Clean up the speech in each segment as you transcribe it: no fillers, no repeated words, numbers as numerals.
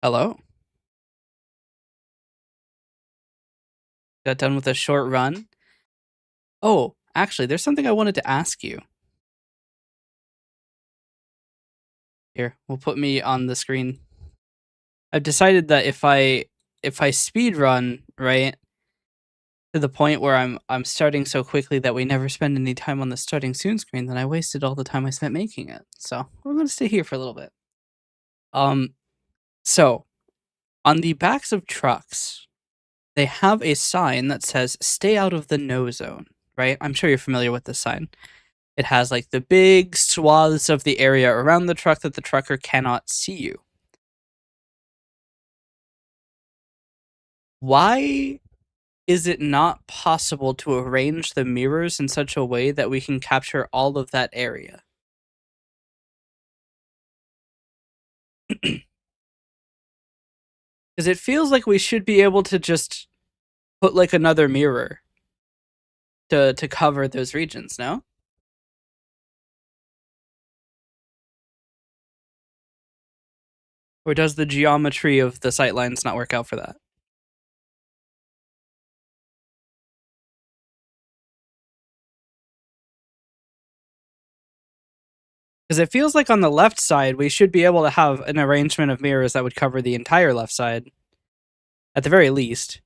Hello. Got done with a short run. Oh, actually, there's something I wanted to ask you. Here, we'll put me on the screen. I've decided that if I speed run, right, to the point where I'm starting so quickly that we never spend any time on the starting soon screen, then I wasted all the time I spent making it. So, we're going to stay here for a little bit. Um so on the backs of trucks, they have a sign that says "Stay out of the no zone," right? I'm sure you're familiar with this sign. It has like the big swaths of the area around the truck that the trucker cannot see you. Why is it not possible to arrange the mirrors in such a way that we can capture all of that area? Because it feels like we should be able to just put like another mirror to cover those regions, no? Or does the geometry of the sightlines not work out for that? Because it feels like on the left side, we should be able to have an arrangement of mirrors that would cover the entire left side, at the very least.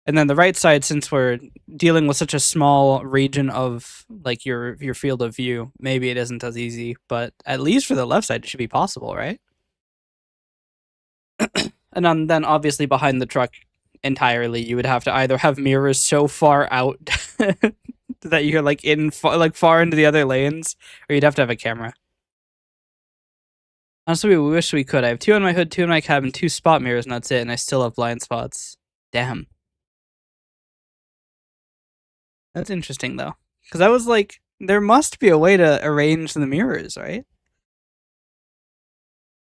And then the right side, since we're dealing with such a small region of like your field of view, maybe it isn't as easy. But at least for the left side, it should be possible, right? And then obviously behind the truck entirely, you would have to either have mirrors so far out that you're like far into the other lanes, or you'd have to have a camera. Honestly, we wish we could. I have two on my hood, two in my cabin, two spot mirrors, and that's it. And I still have blind spots. Damn. That's interesting though, because I was like, there must be a way to arrange the mirrors, right?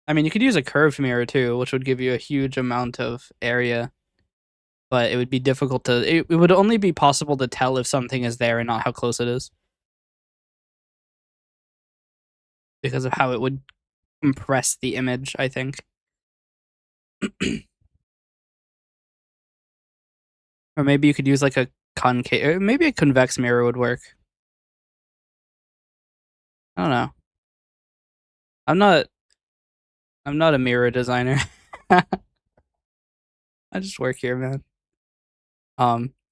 I mean, you could use a curved mirror too, which would give you a huge amount of area, but it would be difficult to. It would only be possible to tell if something is there and not how close it is, because of how it would compress the image. I think, or maybe you could use like a concave, or maybe a convex mirror would work. I don't know. I'm not. I'm not a mirror designer. I just work here, man.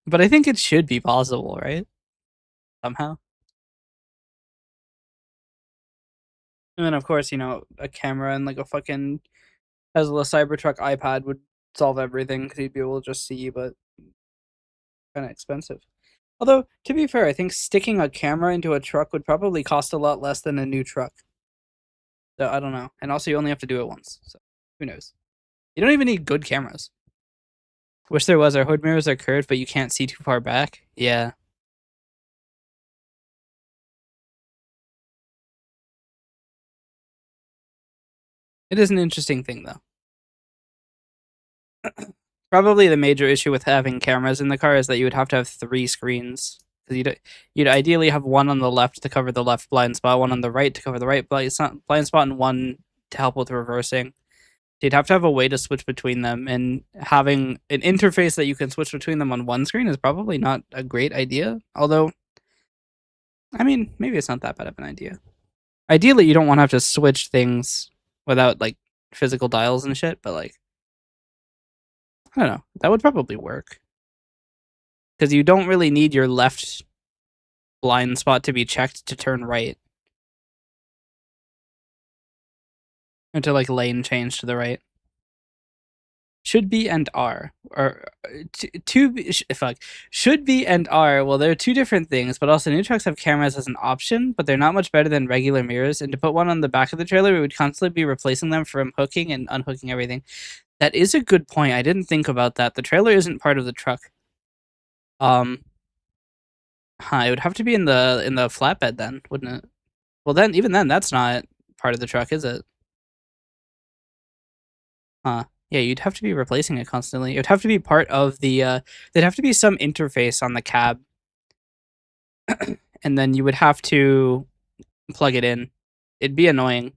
But I think it should be possible, right? Somehow. And then of course, a camera and like a fucking Tesla Cybertruck iPad would solve everything because you'd be able to just see, but kind of expensive. Although, to be fair, I think sticking a camera into a truck would probably cost a lot less than a new truck. So I don't know. And also, you only have to do it once. So who knows? You don't even need good cameras. Wish there was. Our hood mirrors are curved, but you can't see too far back. Yeah. It is an interesting thing, though. Probably the major issue with having cameras in the car is that you would have to have 3 screens. Because you'd ideally have one on the left to cover the left blind spot, one on the right to cover the right blind spot, and one to help with reversing. So you'd have to have a way to switch between them, and having an interface that you can switch between them on one screen is probably not a great idea. Although, I mean, maybe it's not that bad of an idea. Ideally, you don't want to have to switch things without like physical dials and shit, but like, I don't know, that would probably work. Because you don't really need your left blind spot to be checked to turn right. Or to like lane change to the right. Should be and are. Or fuck. Should be and are, well, they're two different things, but also new trucks have cameras as an option, but they're not much better than regular mirrors. And to put one on the back of the trailer, we would constantly be replacing them from hooking and unhooking everything. That is a good point. I didn't think about that. The trailer isn't part of the truck. It would have to be in the flatbed then, wouldn't it? Well, then even then, that's not part of the truck, is it? Huh. Yeah, you'd have to be replacing it constantly. It would have to be part of the. There'd have to be some interface on the cab, and then you would have to plug it in. It'd be annoying,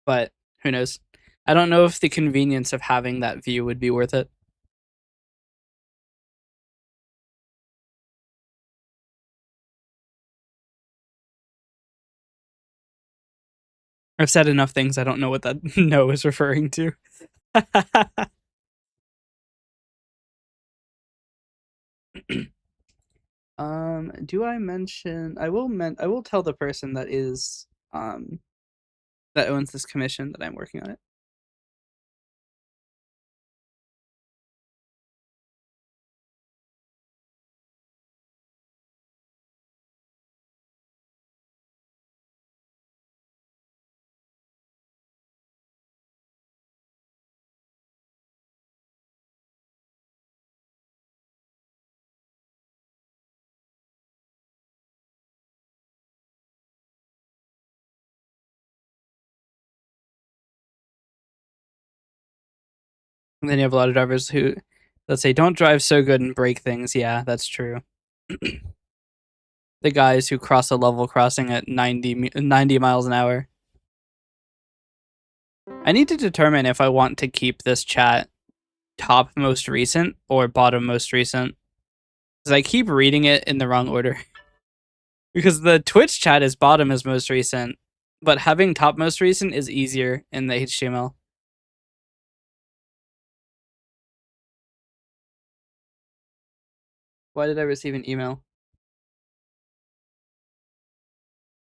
but who knows? I don't know if the convenience of having that view would be worth it. I've said enough things. I don't know what that no is referring to. Do I mention? I will tell the person that is that owns this commission that I'm working on it. And then you have a lot of drivers who, let's say, don't drive so good and break things. Yeah, that's true. The guys who cross a level crossing at 90 miles an hour. I need to determine if I want to keep this chat top most recent or bottom most recent. Because I keep reading it in the wrong order. Because the Twitch chat is bottom is most recent, but having top most recent is easier in the HTML. Why did I receive an email?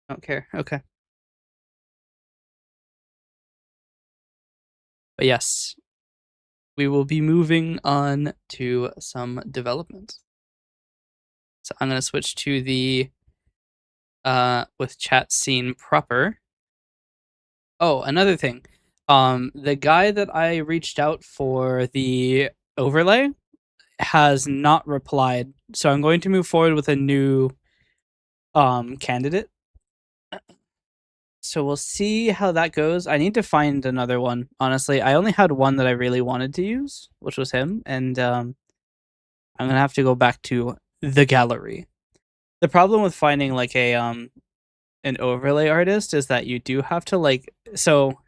I don't care. Okay. But yes, we will be moving on to some development. So I'm going to switch to the with chat scene proper. Oh, another thing. The guy that I reached out for the overlay has not replied. So I'm going to move forward with a new candidate. So we'll see how that goes. I need to find another one. Honestly, I only had one that I really wanted to use, which was him, and I'm gonna have to go back to the gallery. The problem with finding like a an overlay artist is that you do have to like so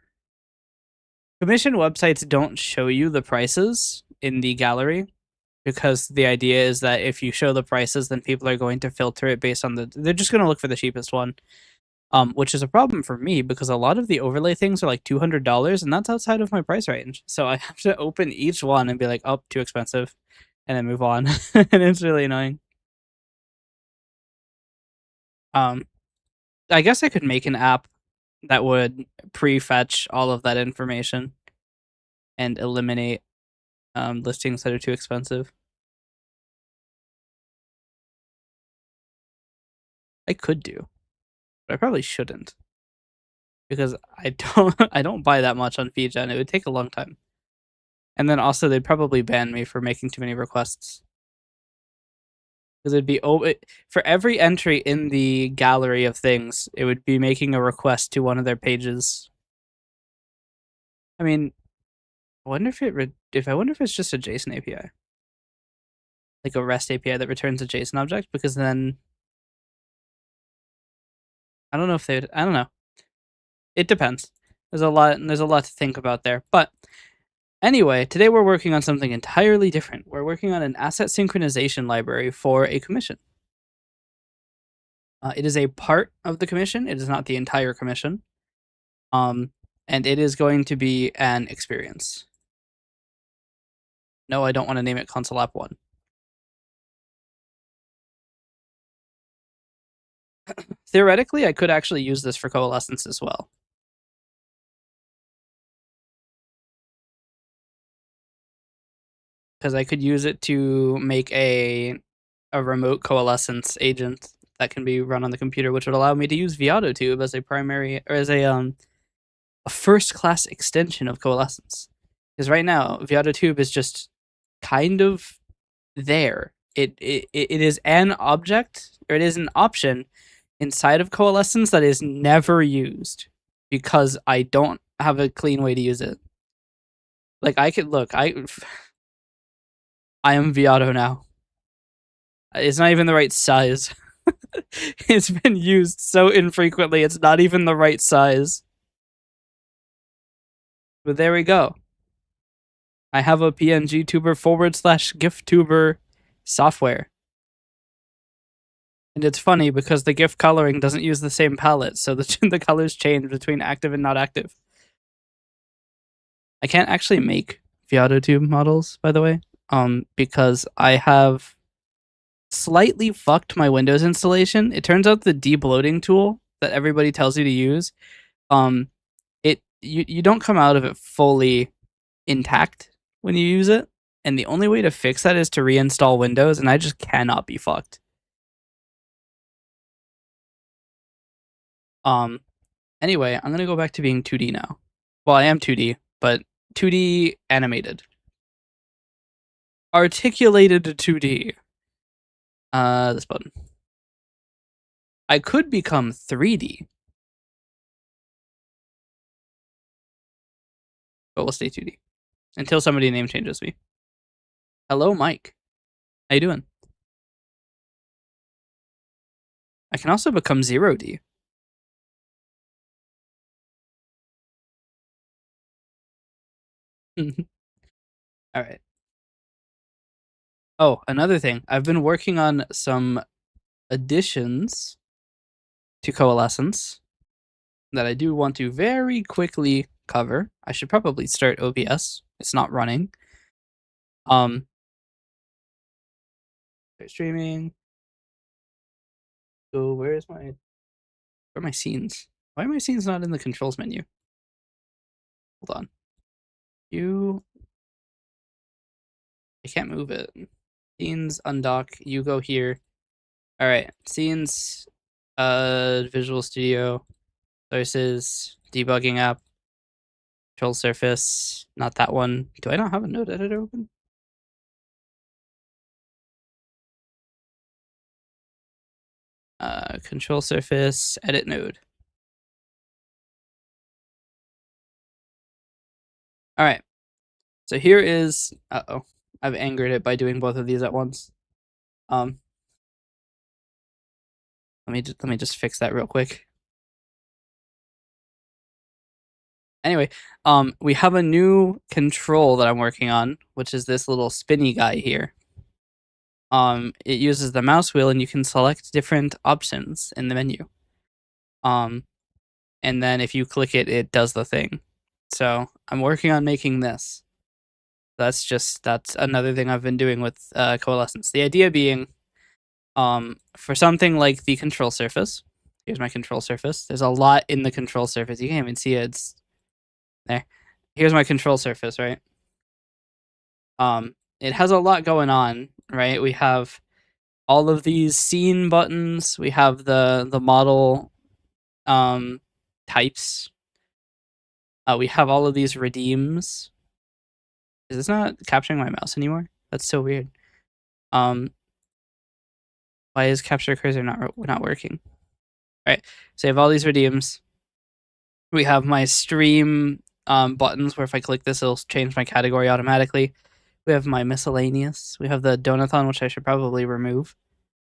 commission websites don't show you the prices in the gallery because the idea is that if you show the prices, then people are going to filter it based on they're just going to look for the cheapest one. Which is a problem for me because a lot of the overlay things are like $200 and that's outside of my price range. So I have to open each one and be like, oh, too expensive, and then move on. And it's really annoying. I guess I could make an app that would prefetch all of that information and eliminate listings that are too expensive. I could do, but I probably shouldn't because I don't buy that much on VGen. It would take a long time. And then also they'd probably ban me for making too many requests. Because it'd be for every entry in the gallery of things, it would be making a request to one of their pages. I mean, I wonder if I wonder if it's just a JSON API, like a REST API that returns a JSON object, because then I don't know if they. I don't know. It depends. There's a lot to think about there. But anyway, today we're working on something entirely different. We're working on an asset synchronization library for a commission. It is a part of the commission. It is not the entire commission. And it is going to be an experience. No, I don't want to name it Console App 1. Theoretically, I could actually use this for Coalescence as well. Because I could use it to make a remote Coalescence agent that can be run on the computer, which would allow me to use ViadoTube as a primary, or as a first-class extension of Coalescence. Because right now, ViadoTube is just kind of there. It is an object, or it is an option inside of Coalescence that is never used because I don't have a clean way to use it. Like, I could look, I am Viado now. It's not even the right size. It's been used so infrequently, it's not even the right size. But there we go. I have a PNG tuber / GIF tuber software. And it's funny because the GIF coloring doesn't use the same palette, so the colors change between active and not active. I can't actually make ViadoTube models, by the way, because I have slightly fucked my Windows installation. It turns out the debloating tool that everybody tells you to use, you don't come out of it fully intact when you use it, and the only way to fix that is to reinstall Windows, and I just cannot be fucked. Anyway, I'm gonna go back to being 2D now. Well, I am 2D, but 2D animated. Articulated 2D. This button. I could become 3D. But we'll stay 2D. Until somebody name changes me. Hello, Mike. How you doing? I can also become 0D. Alright. Oh, another thing. I've been working on some additions to Coalescence that I do want to very quickly cover. I should probably start OBS. It's not running. Start streaming. So where are my scenes? Why are my scenes not in the controls menu? Hold on. I can't move it. Scenes, undock, you go here. Alright, scenes, Visual Studio, sources, debugging app, control surface, not that one. Do I not have a node editor open? Control surface, edit node. Alright, so here is, uh-oh, I've angered it by doing both of these at once. Let me just fix that real quick. Anyway, we have a new control that I'm working on, which is this little spinny guy here. It uses the mouse wheel, and you can select different options in the menu. And then if you click it, it does the thing. So I'm working on making this. That's another thing I've been doing with Coalescence. The idea being, for something like the control surface, here's my control surface. There's a lot in the control surface. You can't even see it. It's there. Here's my control surface, right? It has a lot going on, right? We have all of these scene buttons. We have the model types. We have all of these redeems. Is this not capturing my mouse anymore? That's so weird. Why is capture cursor not working? All right, so I have all these redeems. We have my stream buttons where if I click this, it'll change my category automatically. We have my miscellaneous. We have the Donathon, which I should probably remove.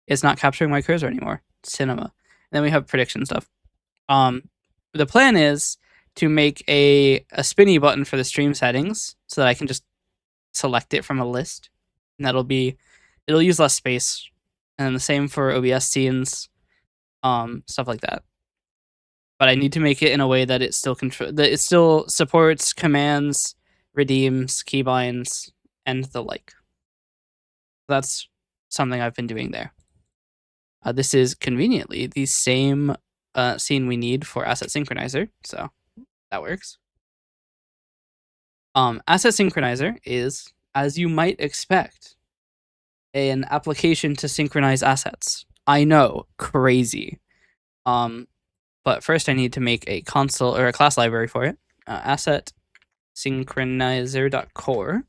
It's not capturing my cursor anymore. Cinema. And then we have prediction stuff. The plan is to make a spinny button for the stream settings so that I can just select it from a list. And it'll use less space. And the same for OBS scenes, stuff like that. But I need to make it in a way that it still supports commands, redeems, keybinds, and the like. That's something I've been doing there. This is conveniently the same scene we need for Asset Synchronizer, so that works. Asset Synchronizer is, as you might expect, an application to synchronize assets. I know, crazy. But first I need to make a console or a class library for it. Asset synchronizer.core.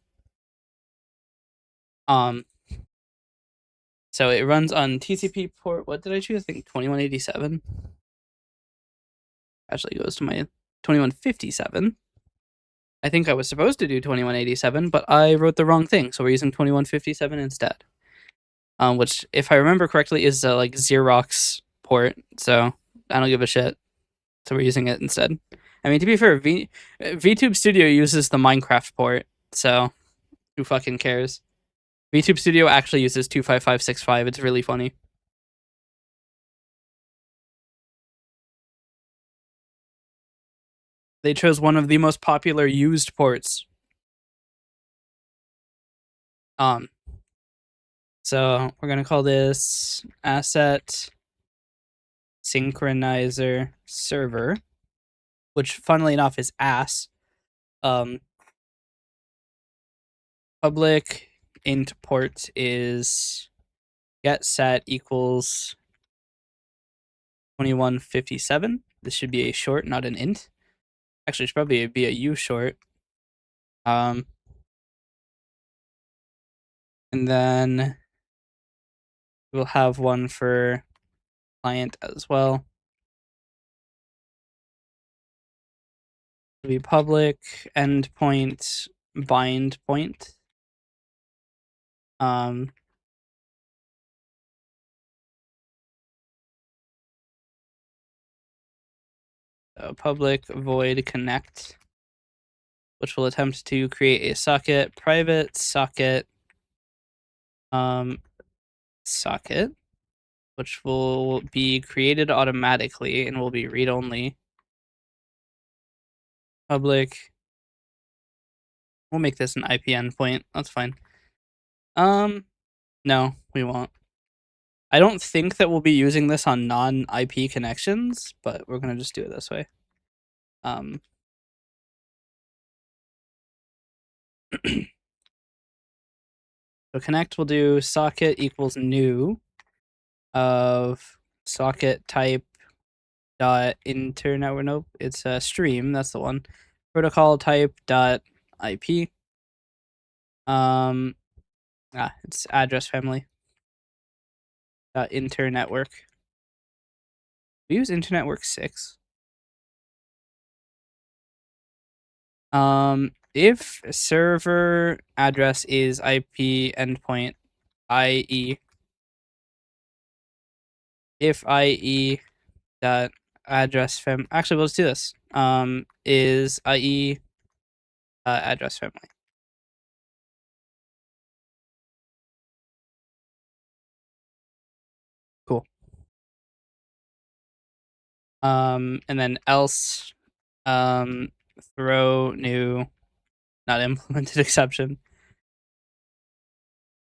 So it runs on TCP port. What did I choose? I think 2187. Actually goes to my 2157. I think I was supposed to do 2187, but I wrote the wrong thing, so we're using 2157 instead. Which, if I remember correctly, is a like Xerox port, so I don't give a shit. So we're using it instead. I mean, to be fair, VTube Studio uses the Minecraft port, so who fucking cares? VTube Studio actually uses 25565. It's really funny. They chose one of the most popular used ports. So we're gonna call this Asset Synchronizer Server, which funnily enough is ASS. Public int port is get set equals 2157. This should be a short, not an int. Actually, it should probably be a U short. And then we'll have one for client as well. It'll be public endpoint bind point. So public void connect, which will attempt to create a socket, private socket, socket, which will be created automatically and will be read-only. Public. We'll make this an IP endpoint. That's fine. No, we won't. I don't think that we'll be using this on non-IP connections, but we're gonna just do it this way. So connect will do socket equals new of socket type dot internet. Nope, it's a stream. That's the one. Protocol type dot IP. It's address family. Internetwork. We use internetwork 6. If server address is IP endpoint, IE, if IE dot address fam, actually, let's do this. Is IE address family. Cool. And then else, throw new, not implemented exception.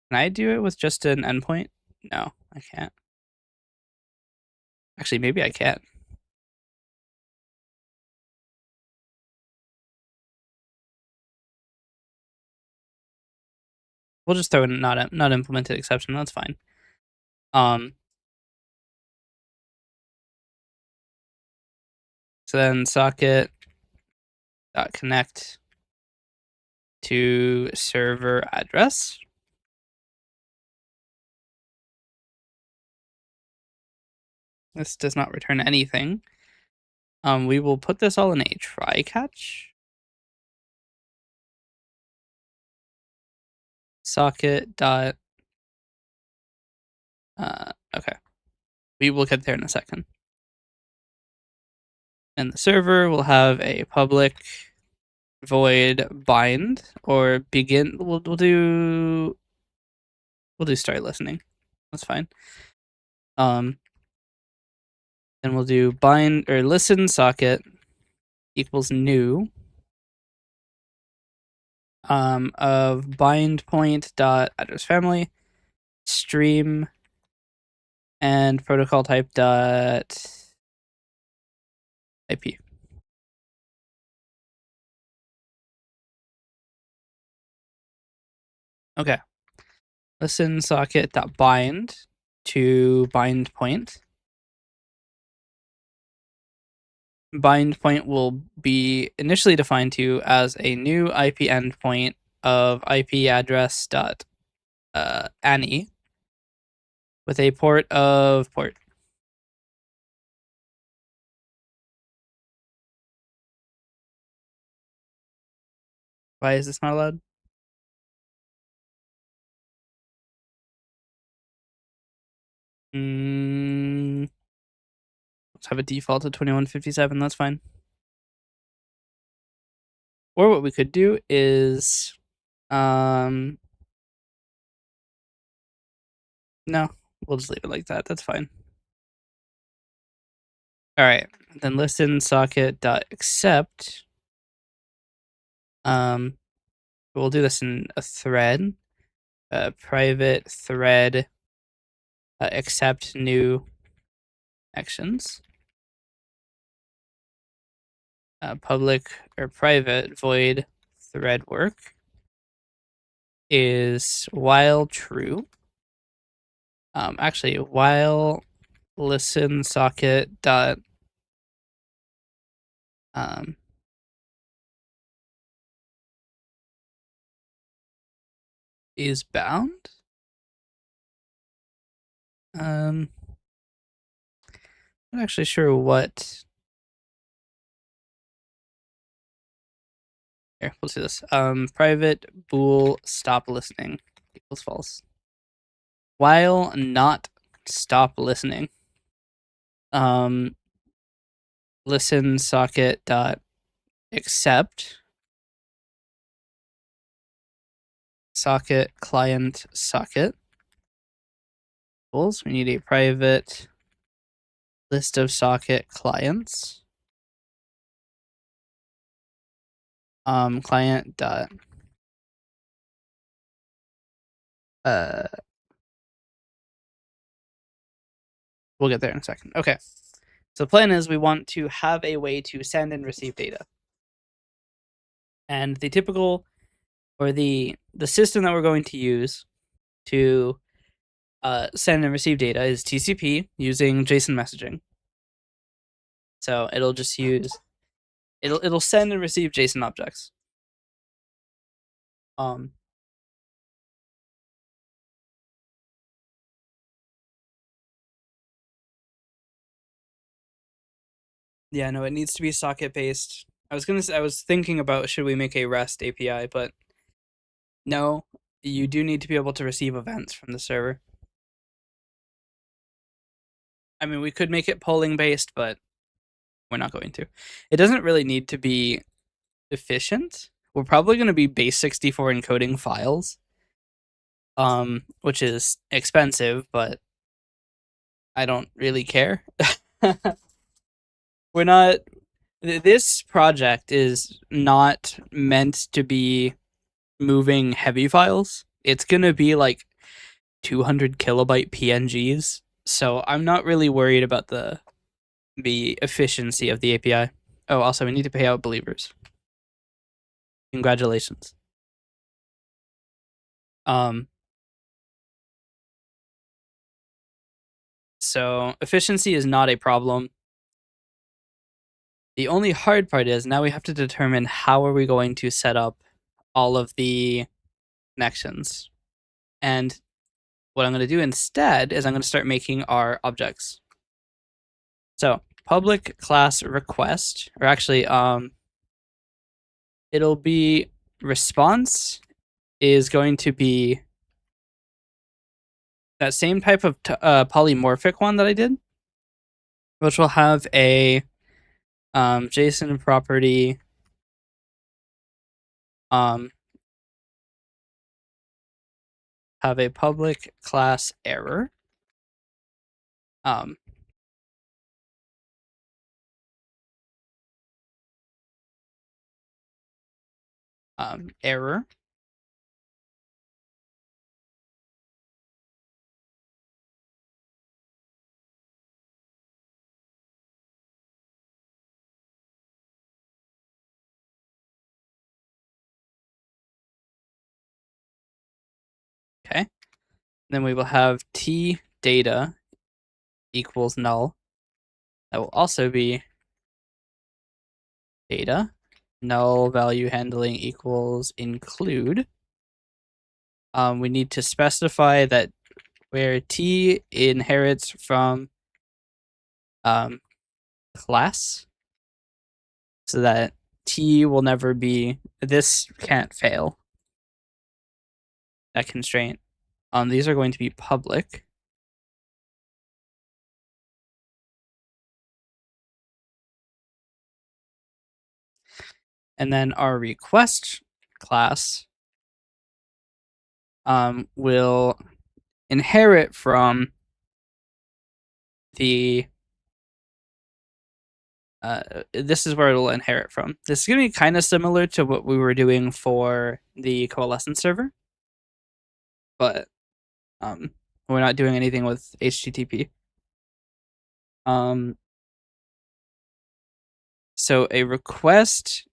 Can I do it with just an endpoint? No, I can't. Actually, maybe I can. We'll just throw in not implemented exception. That's fine. So then socket dot connect to server address. This does not return anything. We will put this all in a try catch. socket dot. Okay, we will get there in a second. And the server will have a public void bind or begin. We'll do start listening. That's fine. Then we'll do bind or listen socket equals new of bind point dot address family stream and protocol type dot IP. Okay. Listen socket dot bind to bind point. Bind point will be initially defined to as a new IP endpoint of IP address dot ANI with a port of port. Why is this not allowed? Let's have a default to 2157. That's fine. Or what we could do is, no, we'll just leave it like that. That's fine. All right, then listen socket dot accept. We'll do this in a thread, private thread accept new actions. Public or private void thread work is while true. Actually, while listen socket dot is bound. I'm not actually sure what. Here, we'll do this. Private bool stop listening equals false. While not stop listening. Listen socket dot accept socket client socket. We need a private list of socket clients. Client dot we'll get there in a second. Okay. So the plan is we want to have a way to send and receive data. And the typical or the system that we're going to use to send and receive data is TCP using JSON messaging. So it'll just use it'll send and receive JSON objects. Yeah, no, it needs to be socket based. I was thinking about should we make a REST API, but no, you do need to be able to receive events from the server. I mean, we could make it polling based, but we're not going to. It doesn't really need to be efficient. We're probably going to be base64 encoding files, which is expensive, but I don't really care. We're not. This project is not meant to be moving heavy files. It's going to be like 200 kilobyte PNGs. So I'm not really worried about the efficiency of the API. Oh, also we need to pay out believers. Congratulations. So efficiency is not a problem. The only hard part is now we have to determine how are we going to set up all of the connections. And what I'm going to do instead is I'm going to start making our objects. So public class request, or actually, it'll be response is going to be that same type of polymorphic one that I did, which will have a JSON property have a public class error. Error. Okay. Then we will have t data equals null. That will also be data. Null value handling equals include. We need to specify that where t inherits from class, so that t will never be, this can't fail, that constraint. These are going to be public. And then our request class will inherit from the this is where it'll inherit from. This is going to be kind of similar to what we were doing for the Coalescence server, but we're not doing anything with HTTP. So a request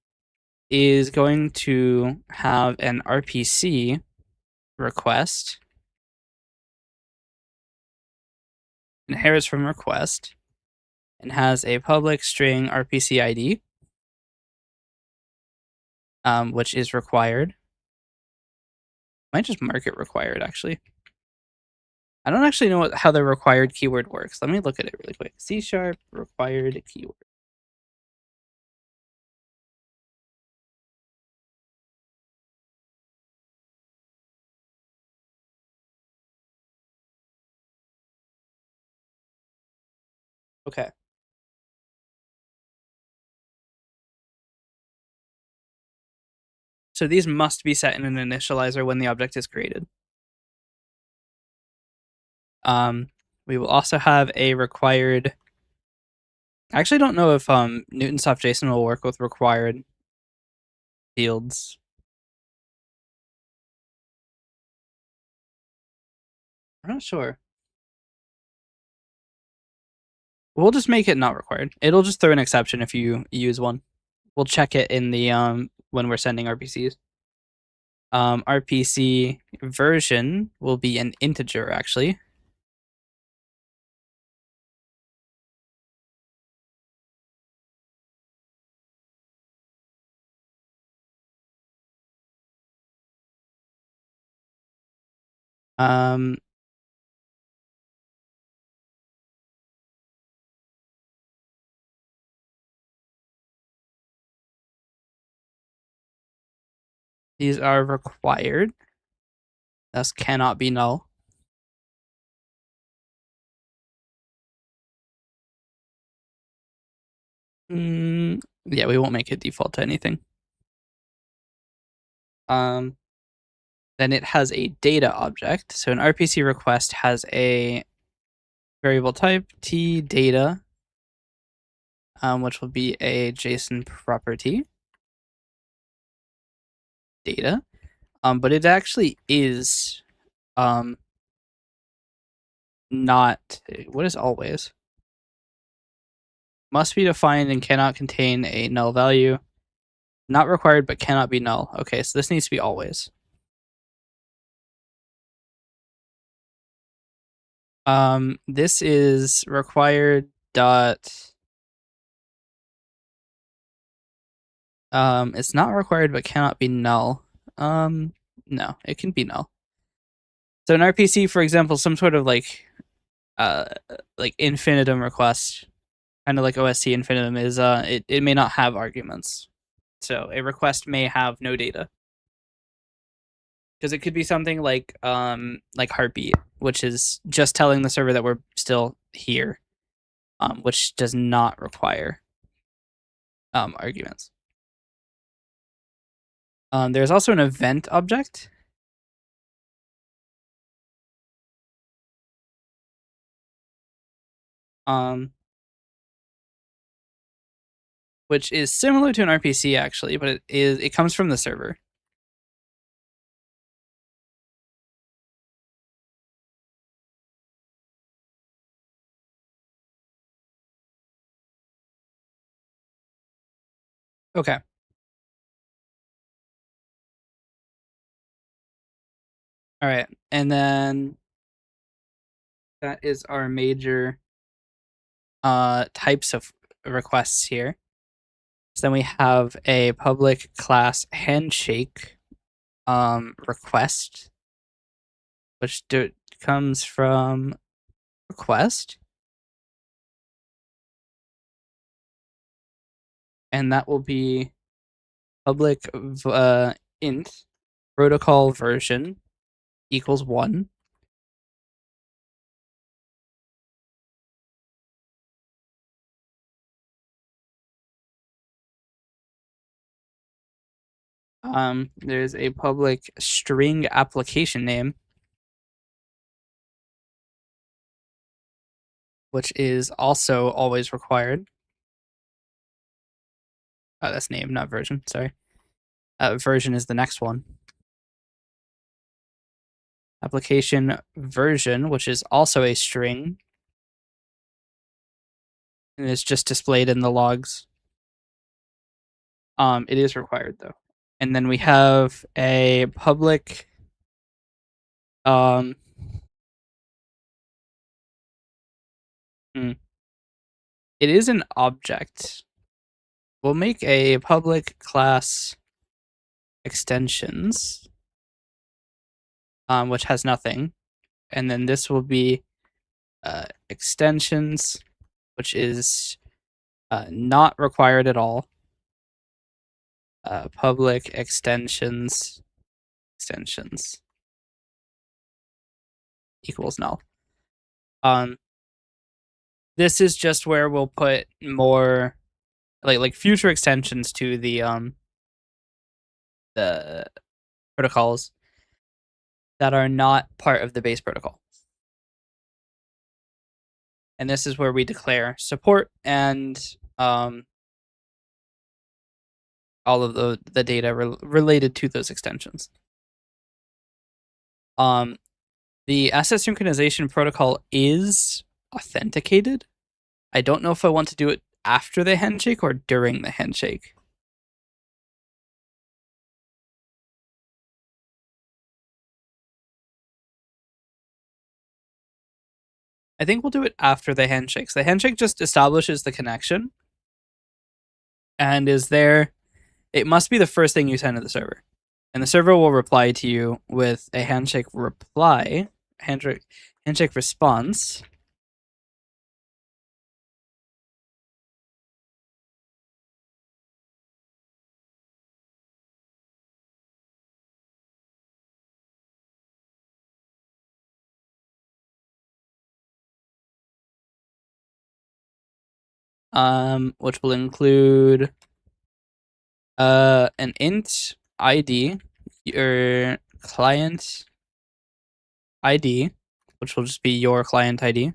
is going to have an RPC request, inherits from request, and has a public string RPC ID, which is required. Might just mark it required, actually. I don't actually know how the required keyword works. Let me look at it really quick. C# required keyword. Okay. So these must be set in an initializer when the object is created. We will also have a required. I actually don't know if Newtonsoft JSON will work with required fields. I'm not sure. We'll just make it not required. It'll just throw an exception if you use one. We'll check it in the when we're sending RPCs. RPC version will be an integer, actually. These are required, thus cannot be null. Yeah, we won't make it default to anything. Then it has a data object. So an RPC request has a variable type t data, which will be a JSON property data. But it actually is not. What is always? Must be defined and cannot contain a null value. Not required, but cannot be null. Okay, so this needs to be always. This is required dot. It's not required, but cannot be null. No, it can be null. So an RPC, for example, some sort of like infinitum request, kind of like OSC infinitum, is it may not have arguments. So a request may have no data. because it could be something like heartbeat, which is just telling the server that we're still here, which does not require arguments. There's also an event object. Which is similar to an RPC actually, but it comes from the server. Okay. All right. And then that is our major types of requests here. So then we have a public class handshake request, which comes from request. And that will be public int protocol version equals 1. There's a public string application name, which is also always required. Oh, that's name, not version. Sorry. Version is the next one. Application version, which is also a string, and it's just displayed in the logs. It is required though. And then we have a public it is an object. We'll make a public class extensions, which has nothing. And then this will be extensions, which is not required at all. Public extensions equals null. This is just where we'll put more like future extensions to the protocols that are not part of the base protocol. And this is where we declare support and all of the data related to those extensions. The asset synchronization protocol is authenticated. I don't know if I want to do it after the handshake or during the handshake. I think we'll do it after the handshake. So the handshake just establishes the connection and is there. It must be the first thing you send to the server. And the server will reply to you with a handshake reply, handshake response. Which will include an int ID, your client ID, which will just be your client ID.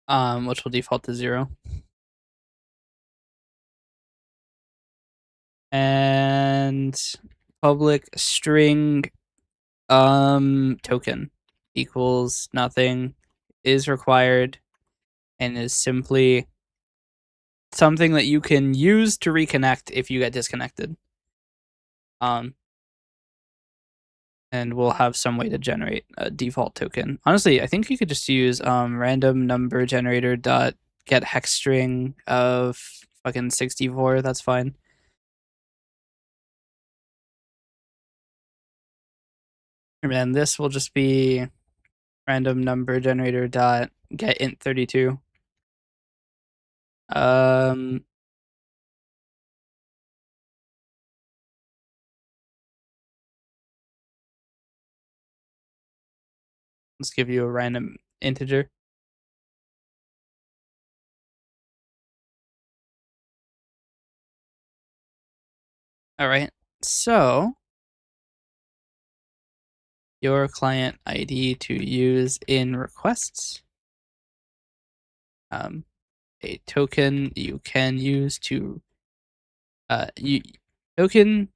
Which will default to 0. And public string token equals nothing, is required, and is simply something that you can use to reconnect if you get disconnected. And we'll have some way to generate a default token. Honestly, I think you could just use random number generator dot get hex string of fucking 64. That's fine. And then this will just be random number generator dot get int 32. Let's give you a random integer. All right, so your client ID to use in requests. A token you can use to token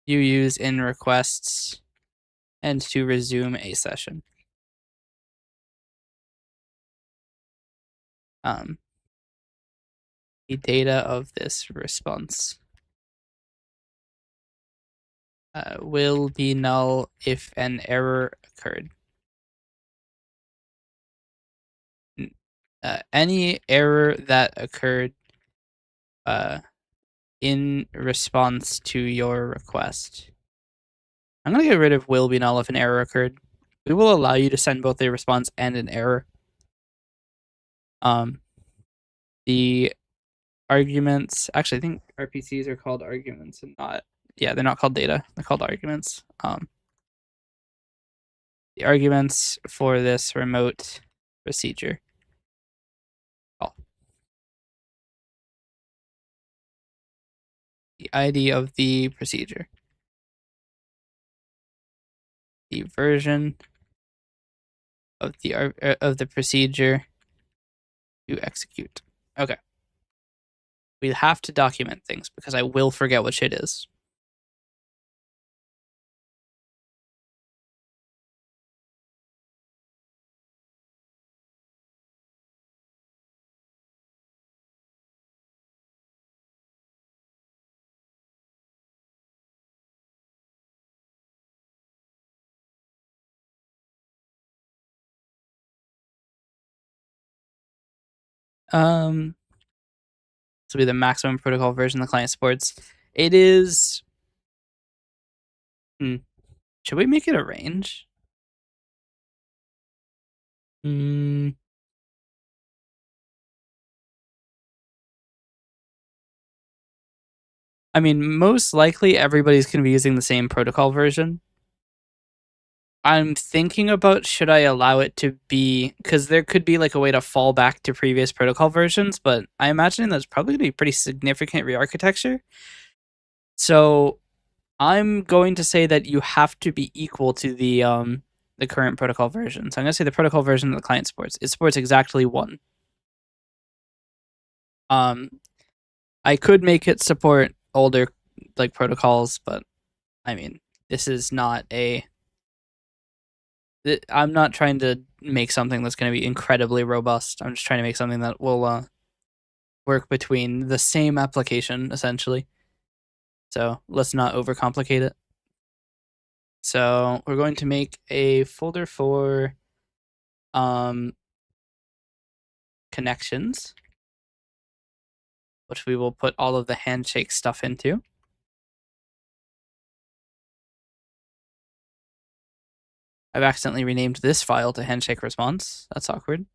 you use in requests and to resume a session. The data of this response will be null if an error occurred. Any error that occurred in response to your request. I'm going to get rid of will be null if an error occurred. We will allow you to send both a response and an error. The arguments, actually I think RPCs are called arguments and not, yeah, they're not called data, they're called arguments. The arguments for this remote procedure. The ID of the procedure. The version of the procedure to execute. Okay. We have to document things because I will forget what shit is. This will be the maximum protocol version the client supports. It is. Should we make it a range? I mean, most likely everybody's going to be using the same protocol version. I'm thinking about should I allow it to be, because there could be like a way to fall back to previous protocol versions, but I imagine that's probably going to be pretty significant re-architecture. So I'm going to say that you have to be equal to the current protocol version. So I'm going to say the protocol version that the client supports. It supports exactly 1. I could make it support older like protocols, but I mean, this is not a. I'm not trying to make something that's going to be incredibly robust. I'm just trying to make something that will work between the same application, essentially. So let's not overcomplicate it. So we're going to make a folder for connections, which we will put all of the handshake stuff into. I've accidentally renamed this file to handshake response. That's awkward.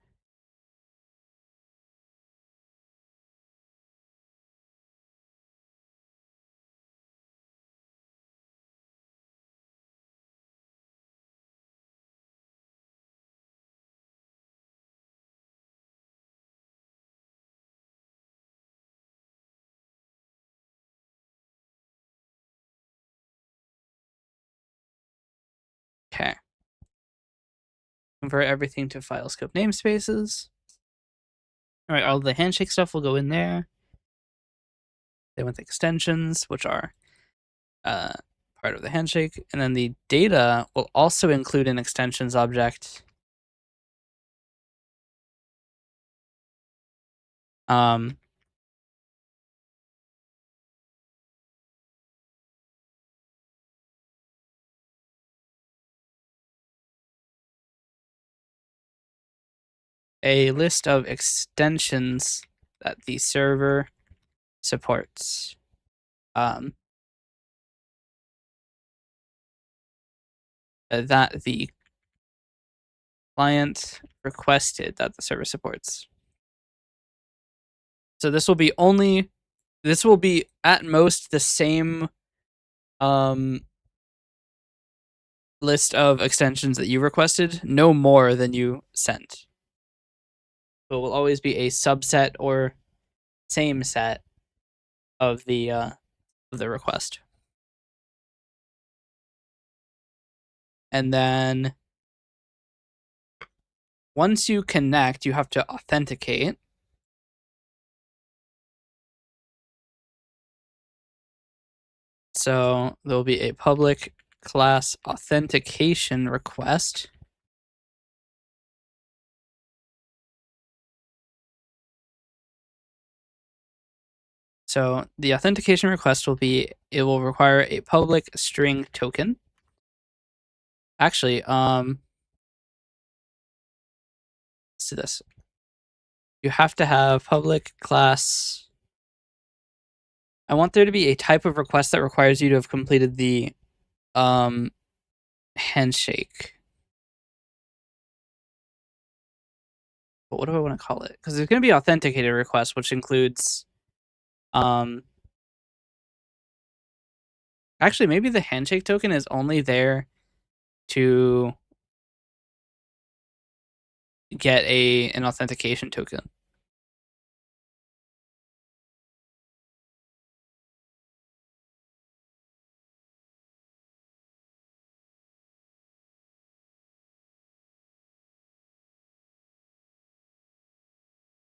Okay. Convert everything to file scope namespaces. All right, all the handshake stuff will go in there. Then with extensions, which are part of the handshake, and then the data will also include an extensions object. A list of extensions that the server supports. That the client requested that the server supports. So this will be at most the same list of extensions that you requested, no more than you sent. So it will always be a subset or same set of the request. And then once you connect, you have to authenticate. So there'll be a public class authentication request. So the authentication request it will require a public string token. Actually, let's do this. You have to have public class. I want there to be a type of request that requires you to have completed the handshake. But what do I want to call it? Because there's going to be authenticated request, which includes actually maybe the handshake token is only there to get an authentication token.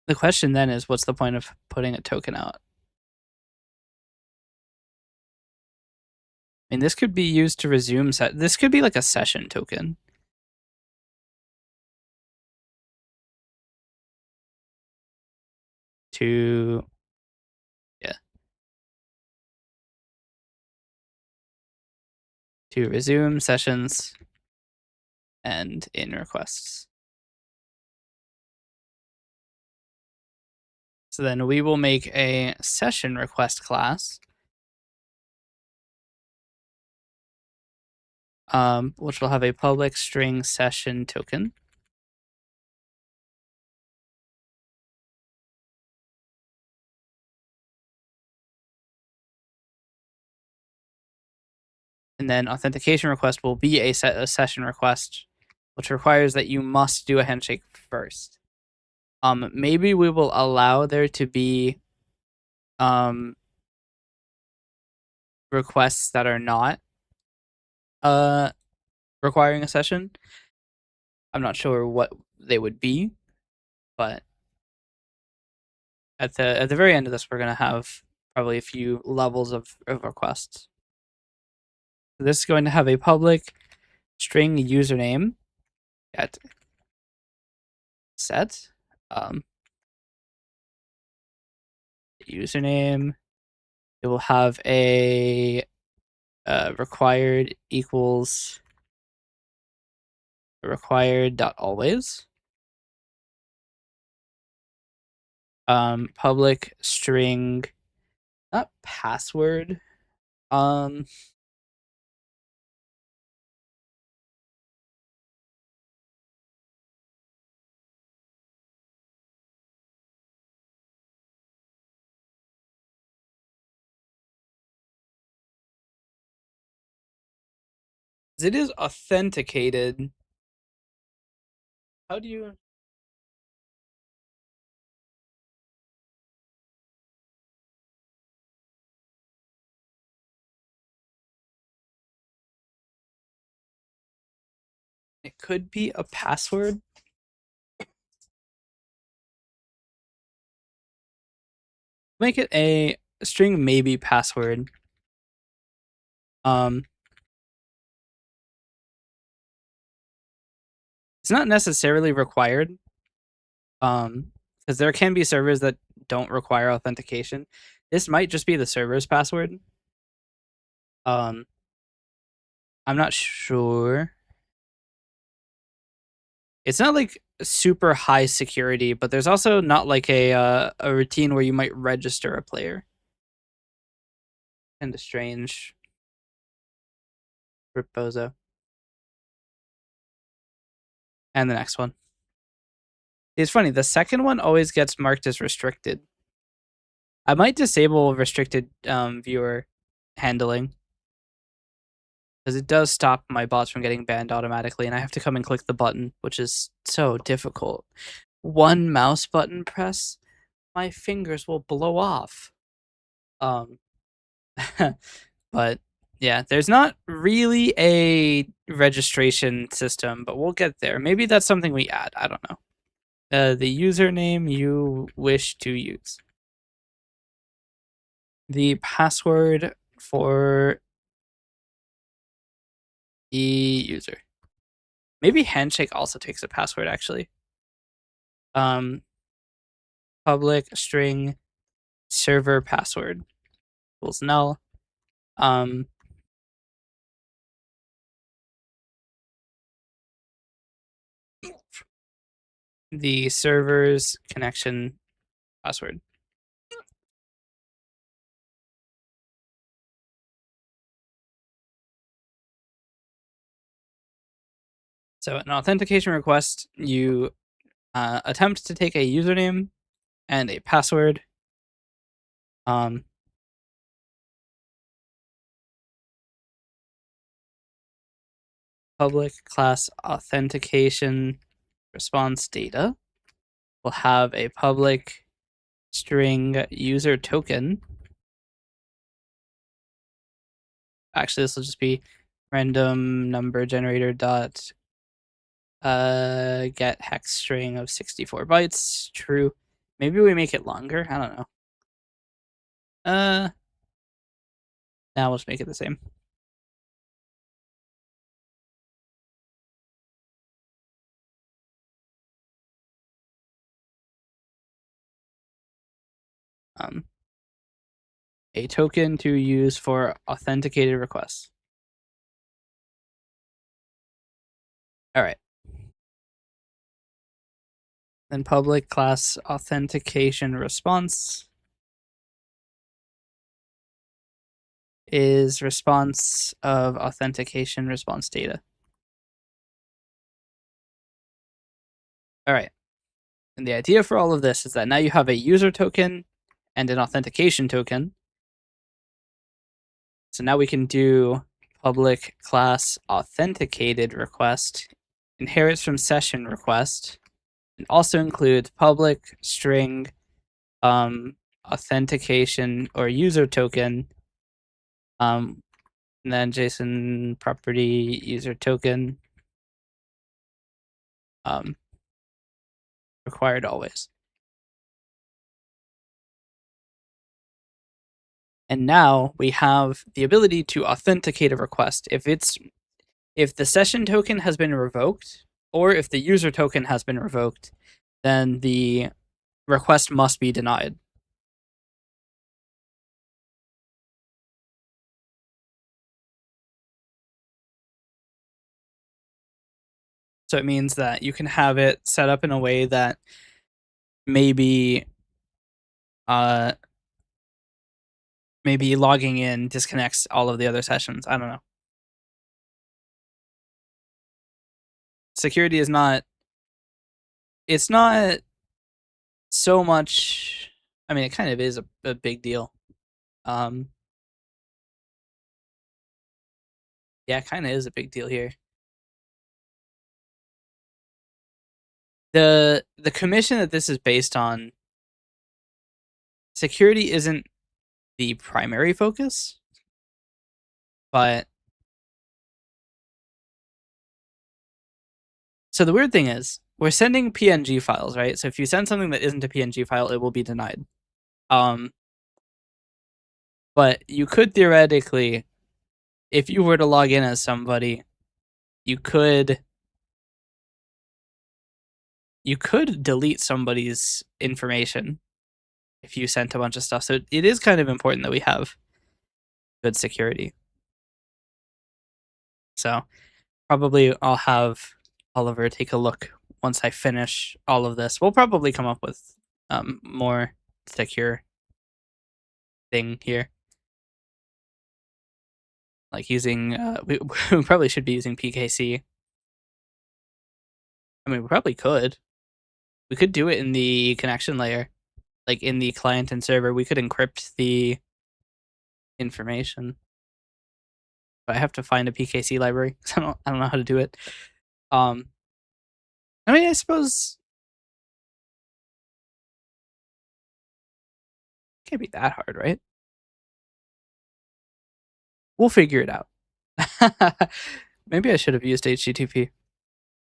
The question then is, what's the point of putting a token out? I mean, this could be used to resume this could be like a session token. To resume sessions and in requests. So then we will make a session request class, which will have a public string session token. And then authentication request will be a session request, which requires that you must do a handshake first. Maybe we will allow there to be requests that are not requiring a session. I'm not sure what they would be, but at the very end of this, we're gonna have probably a few levels of requests. This is going to have a public string username at set. Username. It will have a required equals required dot always. Public string, not password. It is authenticated. How do you? It could be a password. Make it a string maybe password. It's not necessarily required. Because there can be servers that don't require authentication. This might just be the server's password. I'm not sure. It's not like super high security, but there's also not like a routine where you might register a player. Kinda strange. Ripozo. and the next one. It's funny, the second one always gets marked as restricted. I might disable restricted viewer handling, because it does stop my bots from getting banned automatically, and I have to come and click the button, which is so difficult. One mouse button press, my fingers will blow off. But yeah, there's not really a registration system, but we'll get there. Maybe that's something we add. I don't know. The username you wish to use. The password for the user. Maybe Handshake also takes a password, actually. Public string server password equals null. The server's connection password. So an authentication request, you attempt to take a username and a password. Public class authentication response data will have a public string user token. Actually, this will just be random number generator dot get hex string of 64 bytes. True. Maybe we make it longer. I don't know. Now we'll just make it the same. A token to use for authenticated requests. All right. Then public class authentication response is response of authentication response data. All right. And the idea for all of this is that now you have a user token and an authentication token. So now we can do public class authenticated request inherits from session request and also includes public string authentication or user token, and then JSON property user token required always. And now we have the ability to authenticate a request if the session token has been revoked or if the user token has been revoked, then the request must be denied. So it means that you can have it set up in a way that maybe logging in disconnects all of the other sessions. I don't know. Security is not, it's not so much, I mean, it kind of is a big deal. Yeah, it kind of is a big deal here. The commission that this is based on, security isn't the primary focus, but so the weird thing is we're sending PNG files, right? So if you send something that isn't a PNG file, it will be denied. But you could theoretically, if you were to log in as somebody, you could delete somebody's information if you sent a bunch of stuff. So it is kind of important that we have good security. So probably I'll have Oliver take a look once I finish all of this. We'll probably come up with more secure thing here. Like using, we probably should be using PKC. I mean, we probably could. We could do it in the connection layer, like in the client and server. We could encrypt the information. But I have to find a PKC library because I don't know how to do it. I mean, I suppose it can't be that hard, right? We'll figure it out. Maybe I should have used HTTP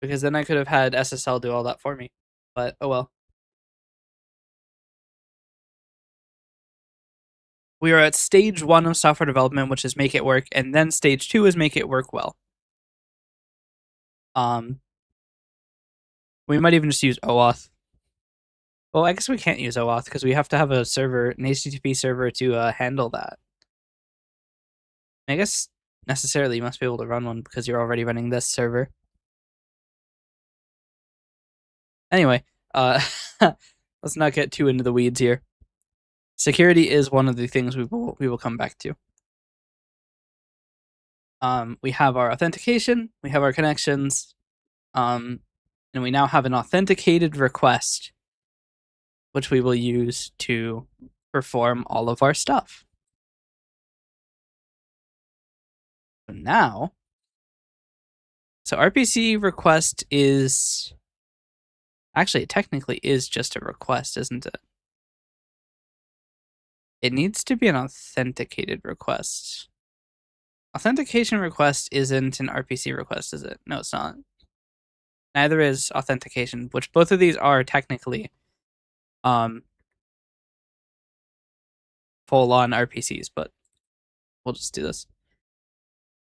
because then I could have had SSL do all that for me. But oh well. We are at stage 1 of software development, which is make it work, and then stage 2 is make it work well. We might even just use OAuth. Well, I guess we can't use OAuth because we have to have a server, an HTTP server to handle that. I guess necessarily you must be able to run one because you're already running this server. Anyway, let's not get too into the weeds here. Security is one of the things we will come back to. We have our authentication, we have our connections, and we now have an authenticated request, which we will use to perform all of our stuff. So now, RPC request is, actually, it technically is just a request, isn't it? It needs to be an authenticated request. Authentication request isn't an RPC request, is it? No, it's not. Neither is authentication, which both of these are technically full-on RPCs, but we'll just do this.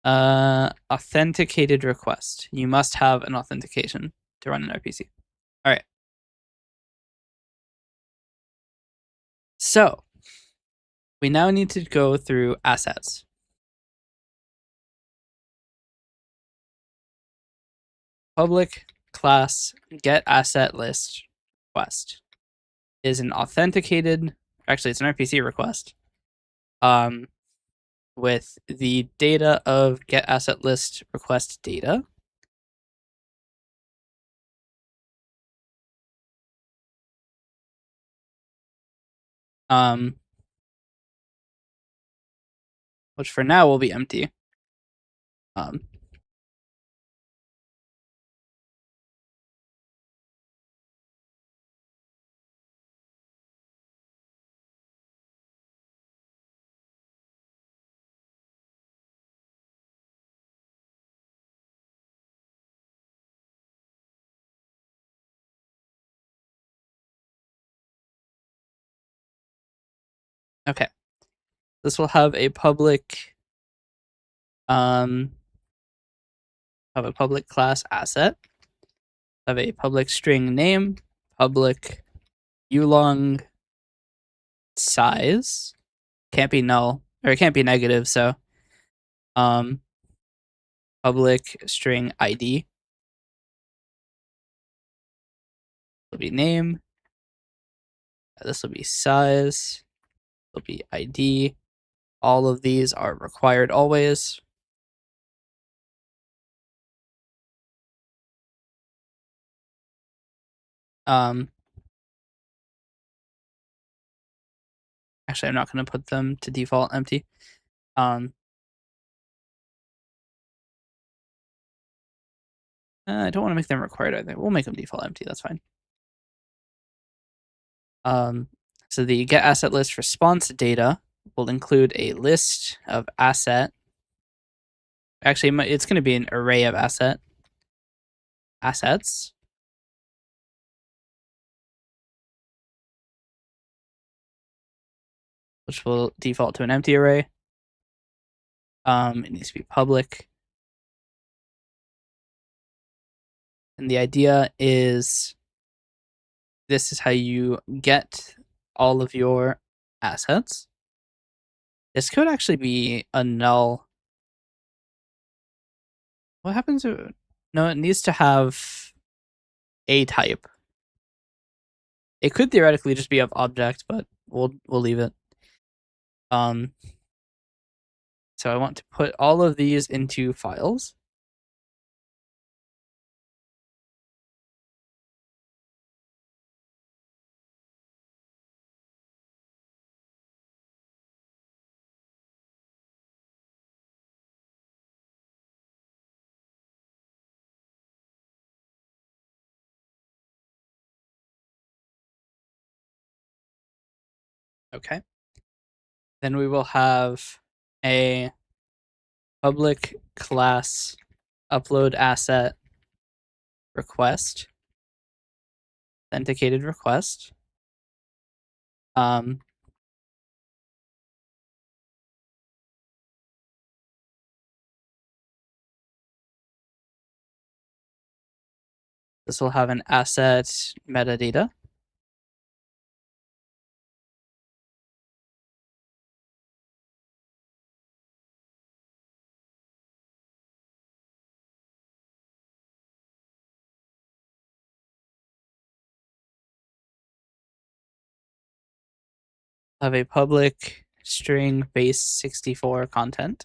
Authenticated request. You must have an authentication to run an RPC. All right. So we now need to go through assets. Public class get asset list request is an authenticated, actually it's an RPC request, with the data of get asset list request data. Which for now will be empty. Okay. This will have a public class asset, have a public string name, public ulong size, can't be null, or it can't be negative, so public string ID will be name, this will be size, will be ID. All of these are required always. Actually, I'm not going to put them to default empty. I don't want to make them required either. We'll make them default empty. That's fine. So the get asset list response data will include a list of asset. Actually, it's going to be an array of assets. Which will default to an empty array. It needs to be public. And the idea is this is how you get all of your assets. This could actually be a null. What happens to, no, it needs to have a type. It could theoretically just be of object, but we'll leave it. So I want to put all of these into files. Okay. Then we will have a public class upload asset request, authenticated request. This will have an asset metadata. Have a public string base 64 content.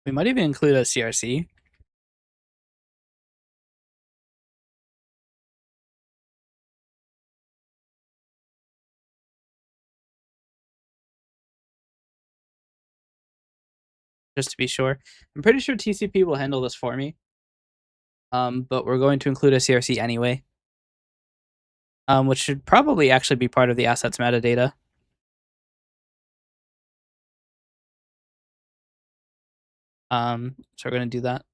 We might even include a CRC. Just to be sure. I'm pretty sure TCP will handle this for me. But we're going to include a CRC anyway. Which should probably actually be part of the assets metadata. So we're going to do that.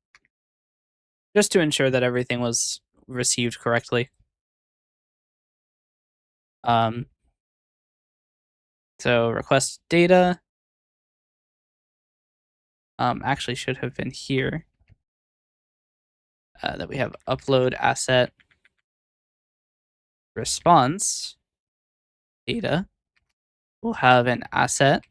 Just to ensure that everything was received correctly. So request data actually should have been here. That we have upload asset response data. We'll have an asset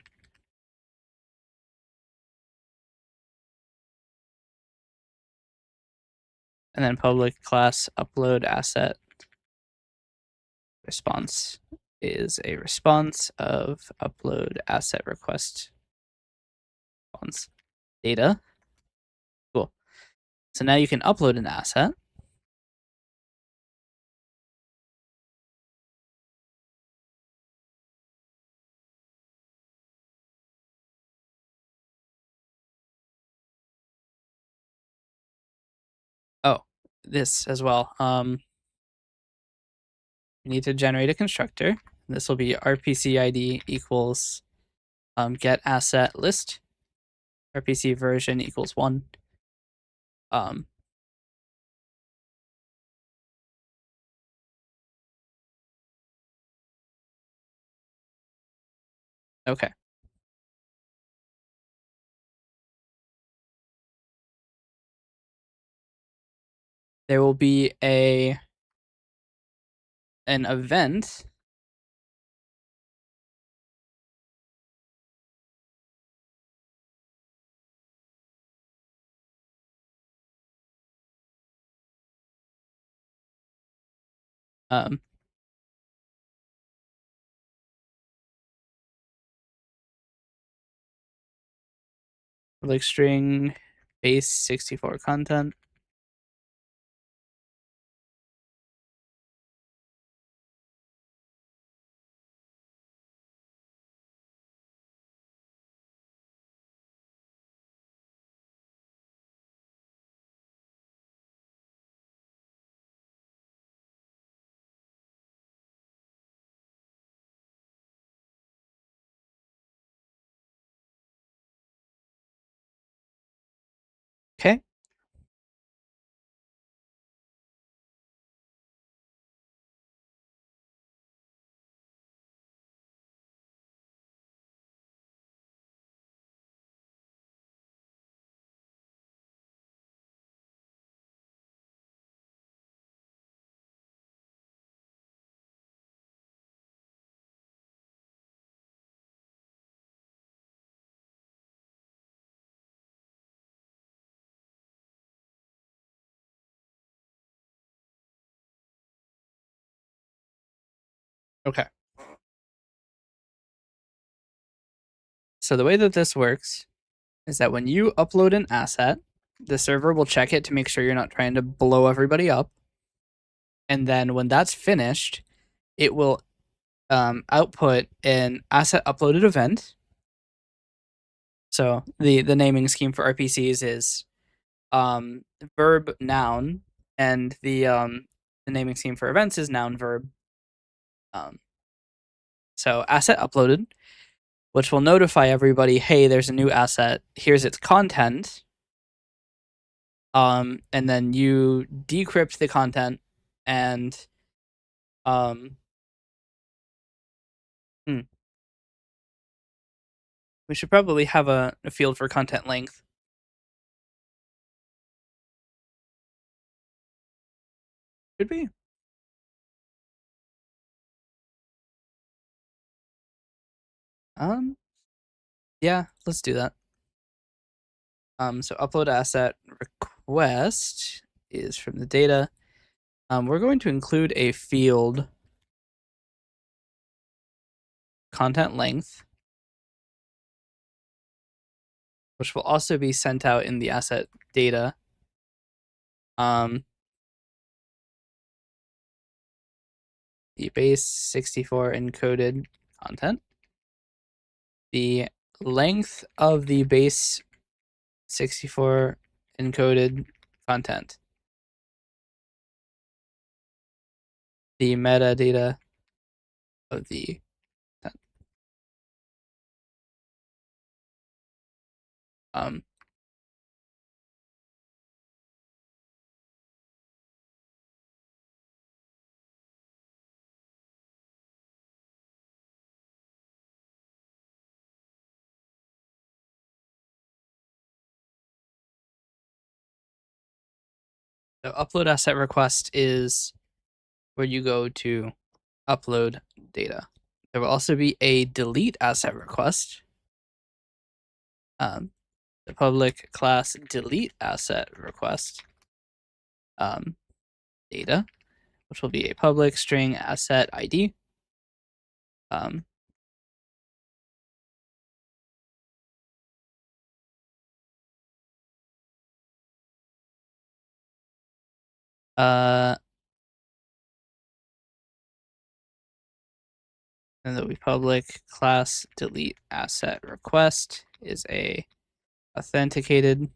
and then public class upload asset response is a response of upload asset request response data. Cool. So now you can upload an asset. Oh, this as well. We need to generate a constructor. This will be RPC ID equals get asset list. RPC version equals 1. Okay. There will be an event like string base 64 content. Okay. Okay. So the way that this works is that when you upload an asset, the server will check it to make sure you're not trying to blow everybody up. And then when that's finished, it will output an asset uploaded event. So the naming scheme for RPCs is verb noun, and the naming scheme for events is noun verb. So asset uploaded, which will notify everybody, hey, there's a new asset. Here's its content. And then you decrypt the content, and we should probably have a field for content length. Could be. Yeah, let's do that. So upload asset request is from the data. We're going to include a field content length, which will also be sent out in the asset data. The base 64 encoded content. The length of the base 64 encoded content. The metadata of the so upload asset request is where you go to upload data. There will also be a delete asset request. The public class delete asset request data, which will be a public string asset ID. And there'll be public class delete asset request is a authenticated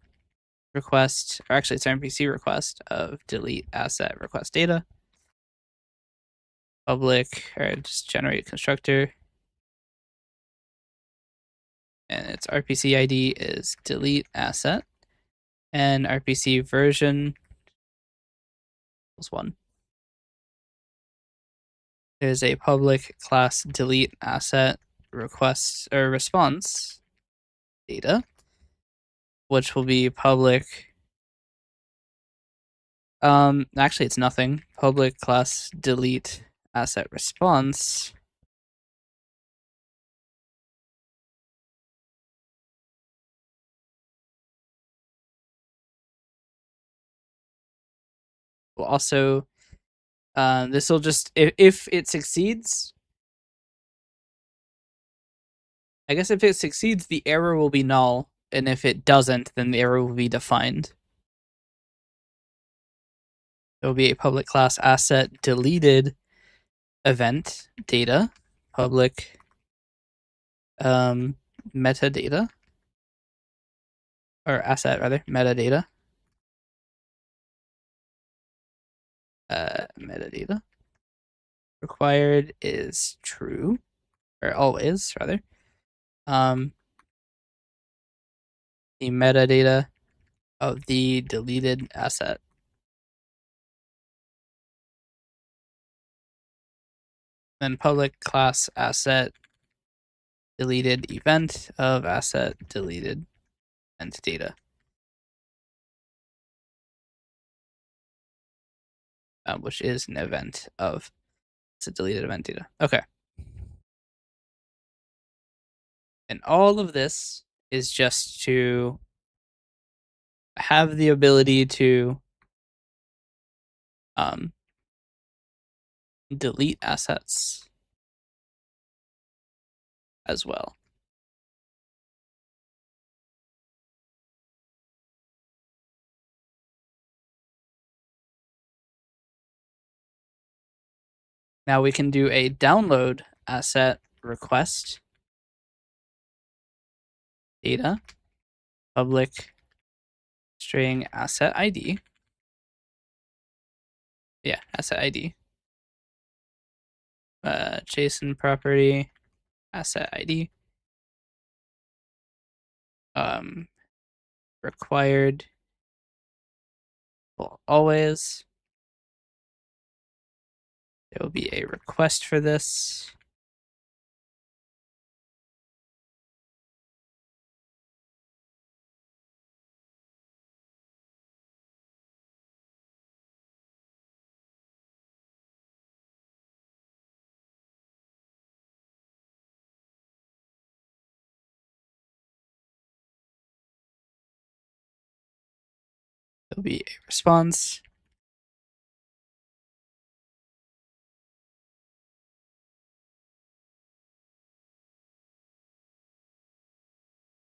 request, or actually it's an RPC request of delete asset request data. Public, or just generate constructor. And its RPC ID is delete asset, and RPC version equals 1. There's a public class delete asset request or response data, which will be public. Actually, it's nothing. Public class delete asset response. Will also, this will just, if it succeeds, I guess if it succeeds, the error will be null, and if it doesn't, then the error will be defined. There will be a public class asset deleted event data, public metadata, or asset rather, metadata. Metadata required is true, or always rather. The metadata of the deleted asset. Then public class asset deleted event of asset deleted event data. Which is an event of asset deleted event data. Okay. And all of this is just to have the ability to delete assets as well. Now we can do a download asset request data public string asset ID. Yeah, asset ID. JSON property asset ID. Required will always. There will be a request for this. There'll be a response.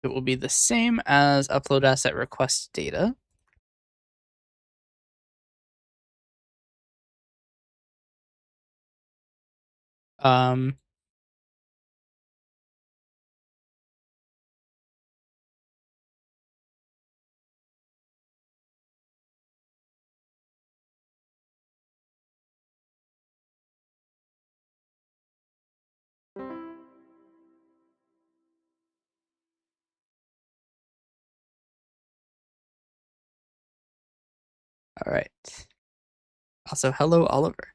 It will be the same as upload asset request data. All right. Also, hello, Oliver.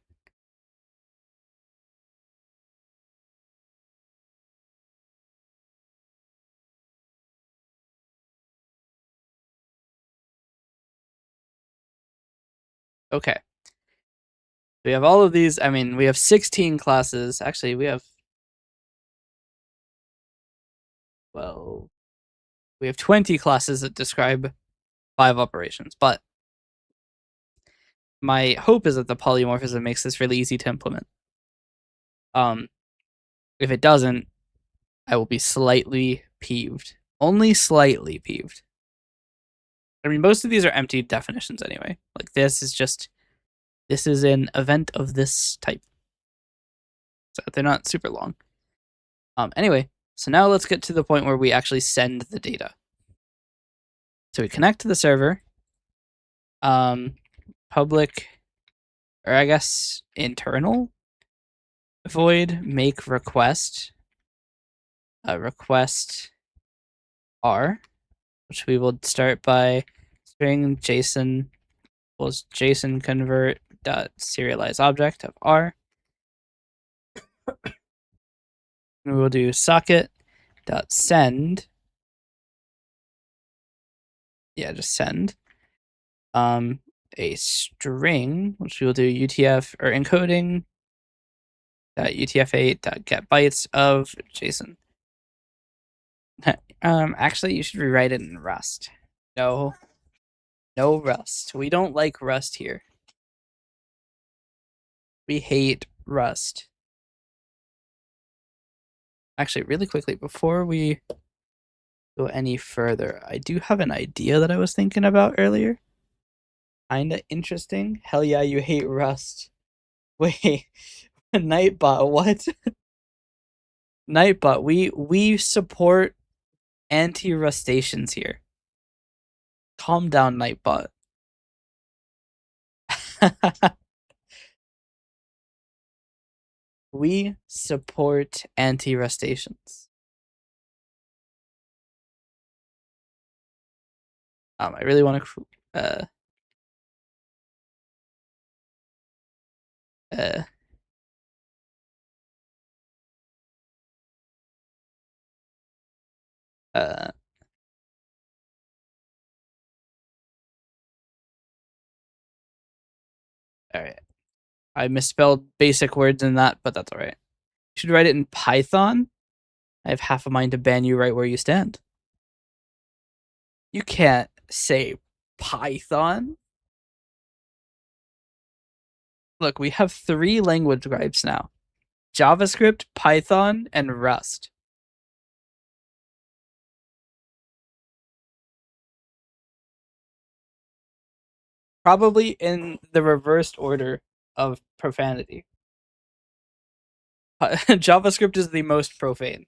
Okay. We have all of these. I mean, we have 16 classes. Actually, we have, well, we have 20 classes that describe 5 operations, but my hope is that the polymorphism makes this really easy to implement. If it doesn't, I will be slightly peeved. Only slightly peeved. I mean, most of these are empty definitions anyway. Like this is an event of this type. So they're not super long. Anyway, so now let's get to the point where we actually send the data. So we connect to the server. Public, or I guess internal, void make request. Request R, which we will start by string JSON equals JSON convert dot serialize object of R. And we will do socket dot send. Yeah, just send. A string, which we will do UTF or encoding dot UTF-8 dot get bytes of JSON. Actually, you should rewrite it in Rust. No Rust. We don't like Rust here. We hate Rust. Actually, really quickly, before we go any further, I do have an idea that I was thinking about earlier. Kinda interesting. Hell yeah, you hate Rust. Wait, Nightbot, what? Nightbot, we support anti-rustaceans here. Calm down, Nightbot. We support anti-rustaceans. I really want to all right. I misspelled basic words in that, but that's all right. You should write it in Python. I have half a mind to ban you right where you stand. You can't say Python. Look, we have 3 language types now. JavaScript, Python, and Rust. Probably in the reversed order of profanity. JavaScript is the most profane.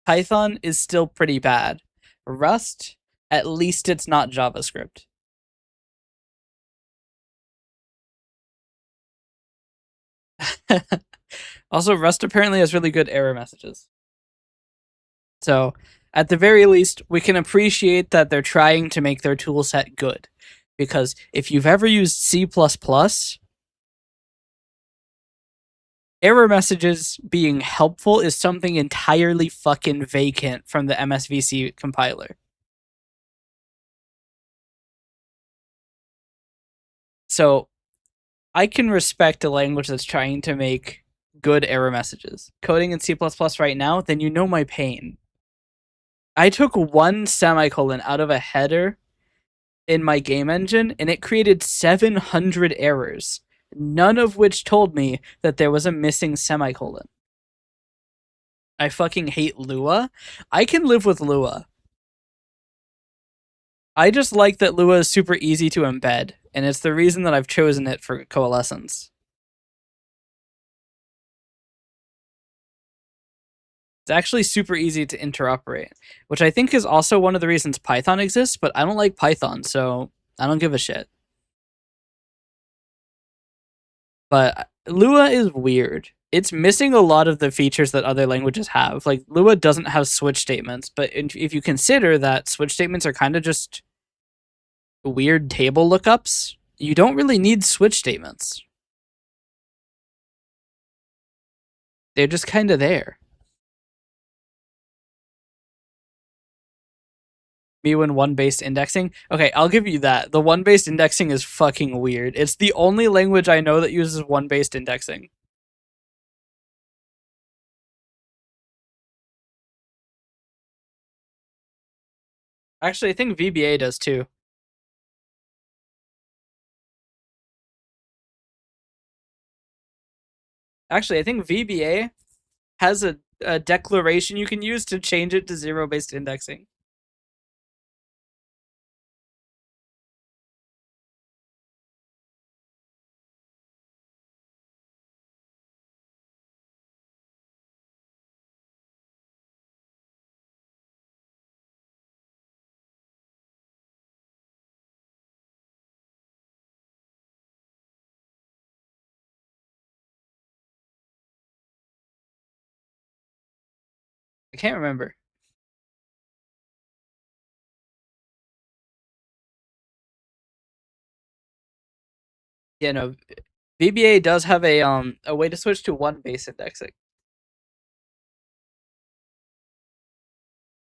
Python is still pretty bad. Rust, at least it's not JavaScript. Also, Rust apparently has really good error messages. So, at the very least, we can appreciate that they're trying to make their toolset good. Because if you've ever used C++, error messages being helpful is something entirely fucking vacant from the MSVC compiler. So, I can respect a language that's trying to make good error messages. Coding in C++ right now, then you know my pain. I took one semicolon out of a header in my game engine, and it created 700 errors, none of which told me that there was a missing semicolon. I fucking hate Lua. I can live with Lua. I just like that Lua is super easy to embed, and it's the reason that I've chosen it for Coalescence. It's actually super easy to interoperate, which I think is also one of the reasons Python exists, but I don't like Python, so I don't give a shit. But Lua is weird. It's missing a lot of the features that other languages have. Like, Lua doesn't have switch statements, but if you consider that switch statements are kind of just weird table lookups, you don't really need switch statements. They're just kind of there. mu and one-based indexing. Okay, I'll give you that. The one-based indexing is fucking weird. It's the only language I know that uses one-based indexing. Actually, I think VBA does too. Actually, I think VBA has a declaration you can use to change it to zero-based indexing. I can't remember. Yeah, no. VBA does have a way to switch to one-base indexing.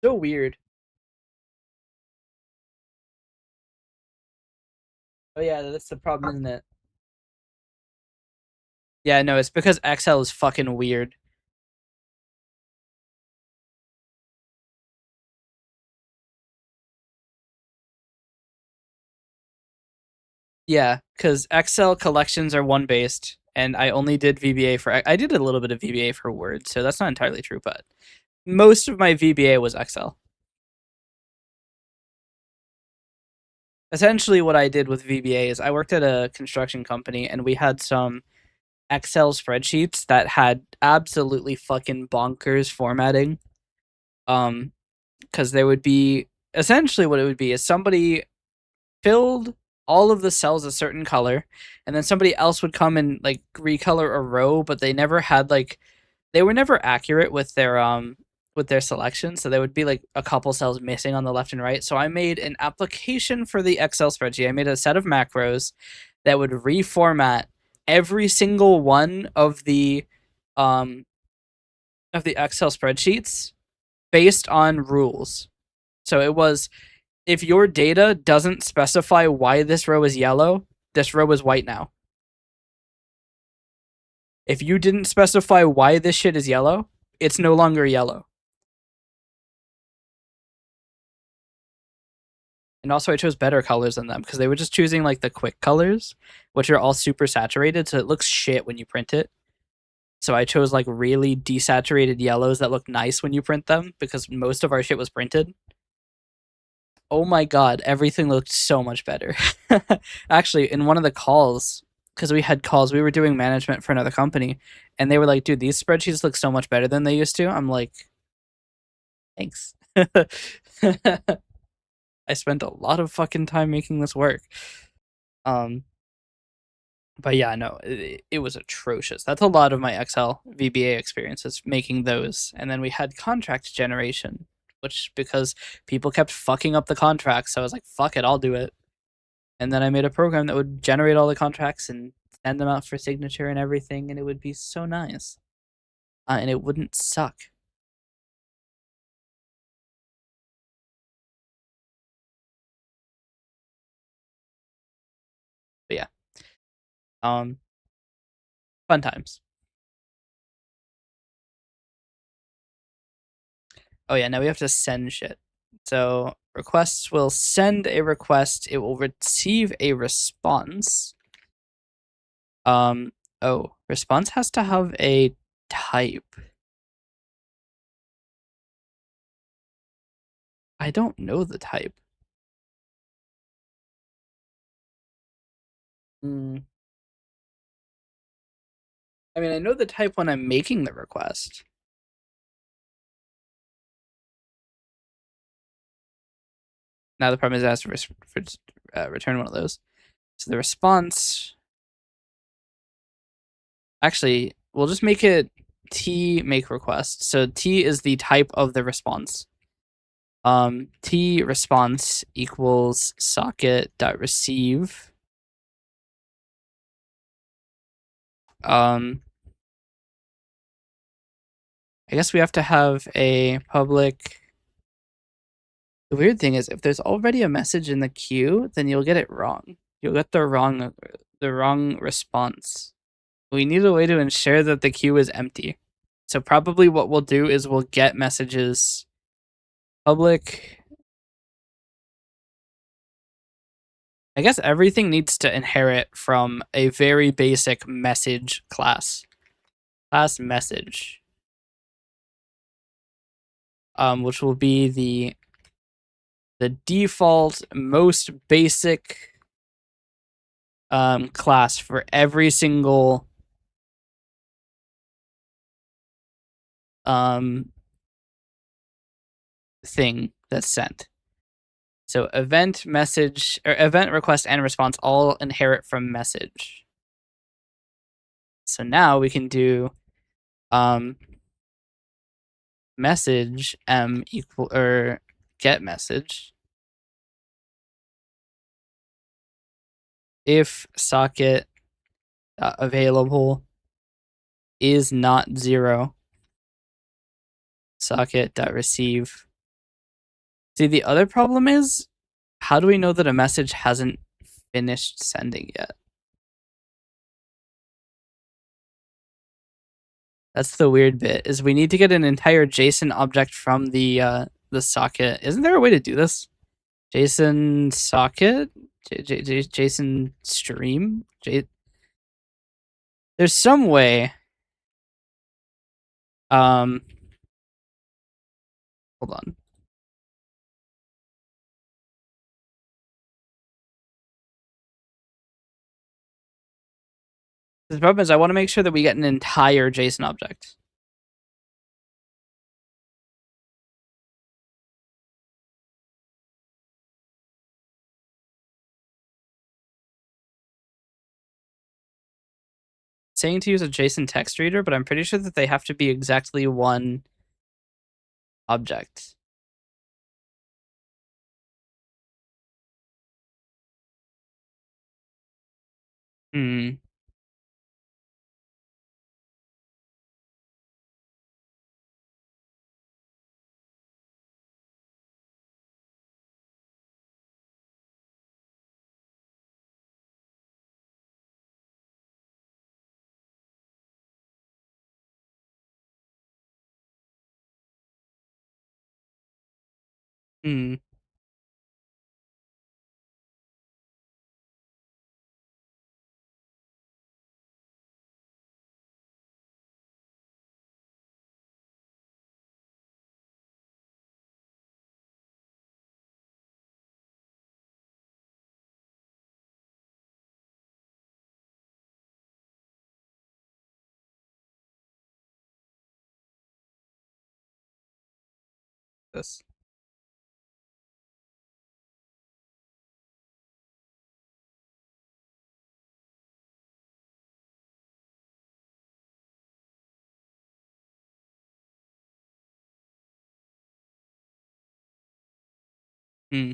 So weird. Oh yeah, that's the problem, isn't it? Yeah, no, it's because Excel is fucking weird. Yeah, because Excel collections are one based, and I only did VBA for. I did a little bit of VBA for Word, so that's not entirely true, but most of my VBA was Excel. Essentially, what I did with VBA is I worked at a construction company, and we had some Excel spreadsheets that had absolutely fucking bonkers formatting. Because there would be essentially what it would be is somebody filled all of the cells a certain color, and then somebody else would come and like recolor a row, but they never had like they were never accurate with their selection, so there would be like a couple cells missing on the left and right. So I made an application for the Excel spreadsheet. I made a set of macros that would reformat every single one of the Excel spreadsheets based on rules. So it was, if your data doesn't specify why this row is yellow, this row is white now. If you didn't specify why this shit is yellow, it's no longer yellow. And also I chose better colors than them because they were just choosing like the quick colors, which are all super saturated, so it looks shit when you print it. So I chose like really desaturated yellows that look nice when you print them because most of our shit was printed. Oh my god, everything looked so much better. Actually, in one of the calls, because we had calls. We were doing management for another company, and they were like, "Dude, these spreadsheets look so much better than they used to." I'm like, "Thanks." I spent a lot of fucking time making this work. But yeah, no, it was atrocious. That's a lot of my Excel VBA experiences making those. And then we had contract generation, which because people kept fucking up the contracts, so I was like, fuck it, I'll do it. And then I made a program that would generate all the contracts and send them out for signature and everything, and it would be so nice. And it wouldn't suck. But yeah. Fun times. Oh yeah, now we have to send shit. So requests will send a request, it will receive a response. Oh, response has to have a type. I don't know the type. Hmm. I mean, I know the type when I'm making the request. Now the problem is it has to return one of those. So the response, actually, we'll just make it T make request. So T is the type of the response. T response equals socket.receive. I guess we have to have a public. The weird thing is if there's already a message in the queue, then you'll get it wrong. You'll get the wrong response. We need a way to ensure that the queue is empty. So probably what we'll do is we'll get messages public. I guess everything needs to inherit from a very basic message class. Class message. Which will be the default most basic class for every single thing that's sent. So event, message, or event, request, and response all inherit from message. So now we can do message m equal or get message if socket available is not 0 socket.receive. See, the other problem is, how do we know that a message hasn't finished sending yet? That's the weird bit, is we need to get an entire JSON object from the socket. Isn't there a way to do this? JSON socket? JSON stream? There's some way. Hold on. The problem is I want to make sure that we get an entire JSON object. Saying to use a JSON text reader, but I'm pretty sure that they have to be exactly one object. Hmm. Hmm. this. Hmm.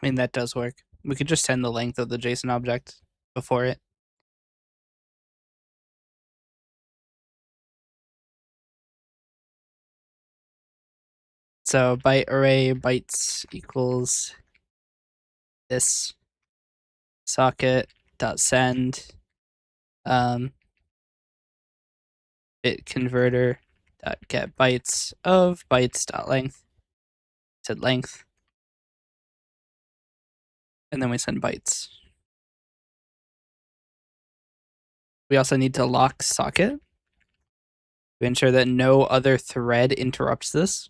I mean, that does work. We could just send the length of the JSON object before it. So byte array bytes equals this socket dot send bit converter dot get bytes of bytes dot length, set length, and then we send bytes. We also need to lock socket to ensure that no other thread interrupts this.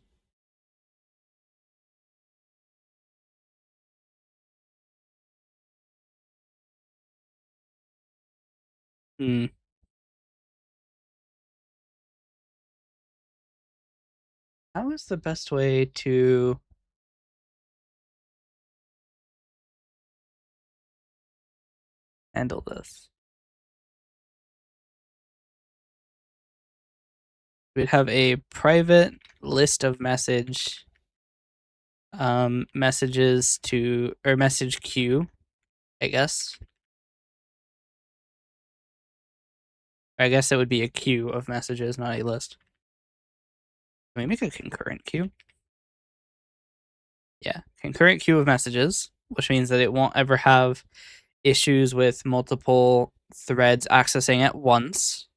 Hmm. How is the best way to handle this? We'd have a private list of messages to, or message queue, I guess. I guess it would be a queue of messages, not a list. Can we make a concurrent queue? Yeah, concurrent queue of messages, which means that it won't ever have issues with multiple threads accessing at once.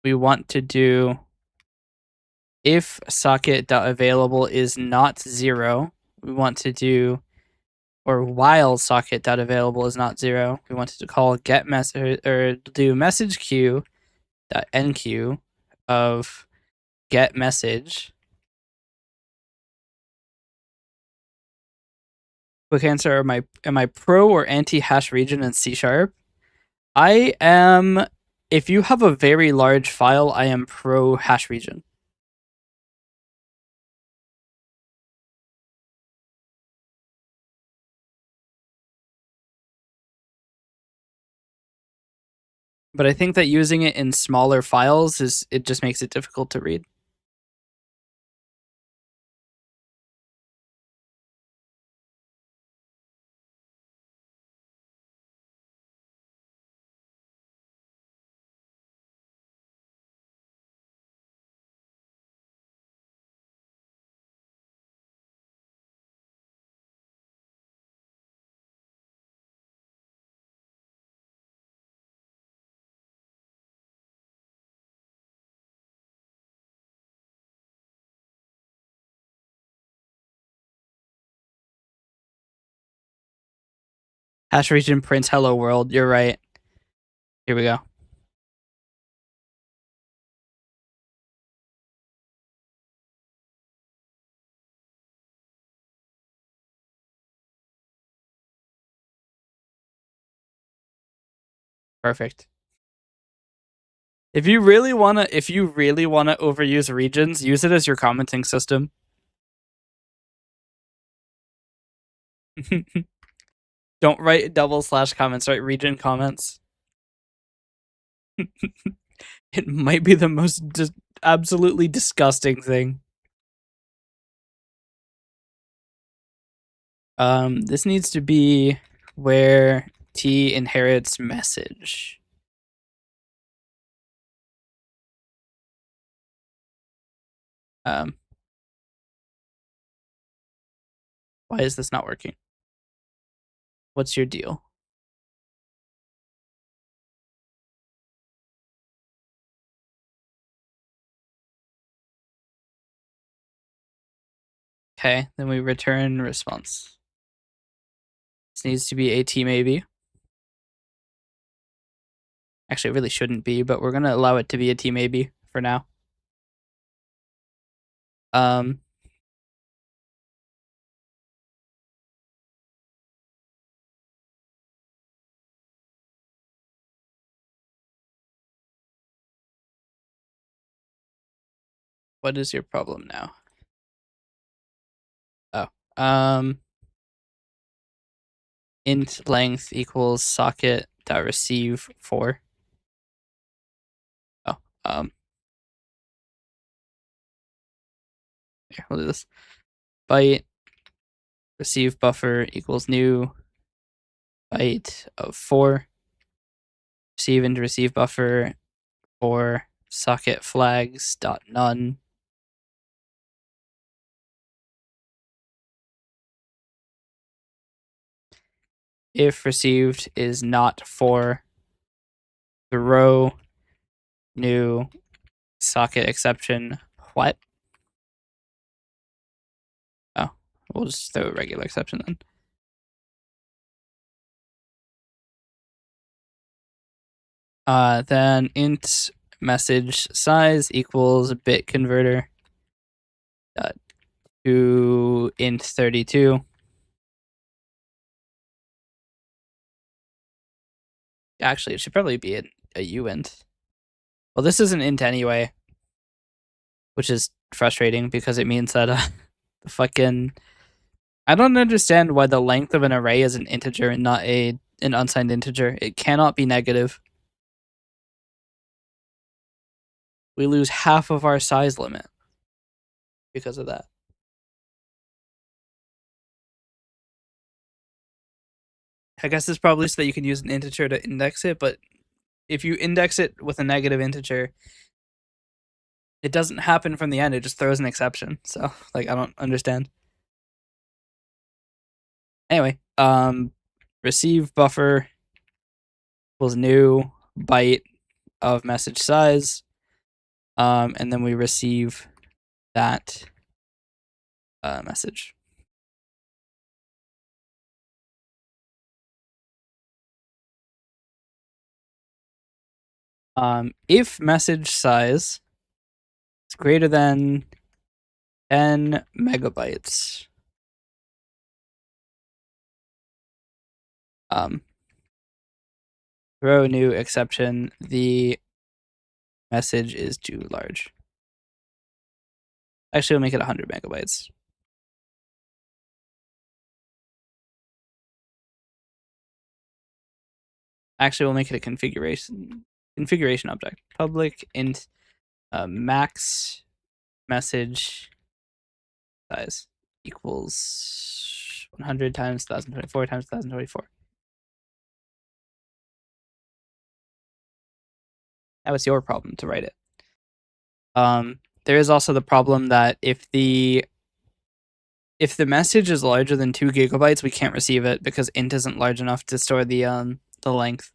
We want to do if socket.available is not 0, we want to do, or while socket.available is not 0, we want to call get message, or do message queue dot enqueue of get message. Quick answer: am I pro or anti hash region in C#? I am. If you have a very large file, I am pro hash region. But I think that using it in smaller files it just makes it difficult to read. Hash region prints hello world. You're right. Here we go. Perfect. If you really wanna overuse regions, use it as your commenting system. Don't write / comments, write region comments. It might be the most absolutely disgusting thing. This needs to be where T inherits message. Why is this not working? What's your deal? Okay, then we return response. This needs to be AT maybe. Actually, it really shouldn't be, but we're gonna allow it to be a T maybe for now. What is your problem now? Oh, int length equals socket dot receive 4. Oh, here, we'll do this. Byte receive buffer equals new byte of 4. Receive into receive buffer for socket flags dot none. If received is not for throw new socket exception. What? Oh, we'll just throw a regular exception then. Then int message size equals bit converter to int 32. Actually, it should probably be a uint. Well, this is an int anyway, which is frustrating because it means that the fucking I don't understand why the length of an array is an integer and not an unsigned integer. It cannot be negative. We lose half of our size limit because of that. I guess it's probably so that you can use an integer to index it, but if you index it with a negative integer, it doesn't happen from the end. It just throws an exception. So, like, I don't understand. Anyway, receive buffer equals new byte of message size, and then we receive that message. If message size is greater than 10 megabytes, throw new exception, the message is too large. Actually, we'll make it 100 megabytes. Actually, we'll make it a configuration object. Public int max message size equals 100 times 1024 times 1024. That was your problem to write it. There is also the problem that if the message is larger than 2 gigabytes, we can't receive it because int isn't large enough to store the length.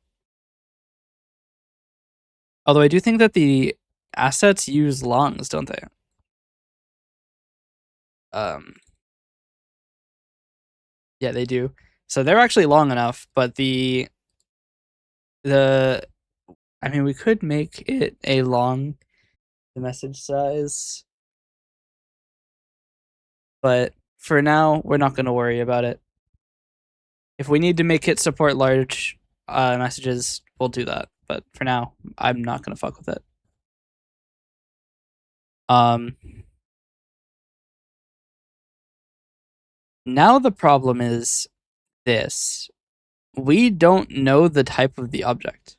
Although I do think that the assets use longs, don't they? Yeah, they do. So they're actually long enough, but I mean, we could make it a long the message size, but for now, we're not going to worry about it. If we need to make it support large messages, we'll do that. But for now, I'm not going to fuck with it. Now the problem is this. We don't know the type of the object.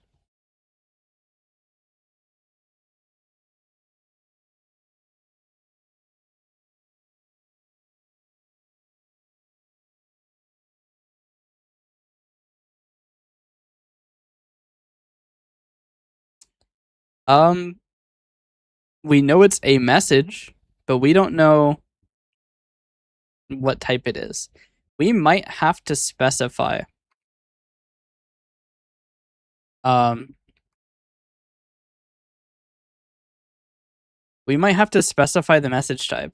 We know it's a message, but we don't know what type it is. We might have to specify we might have to specify the message type.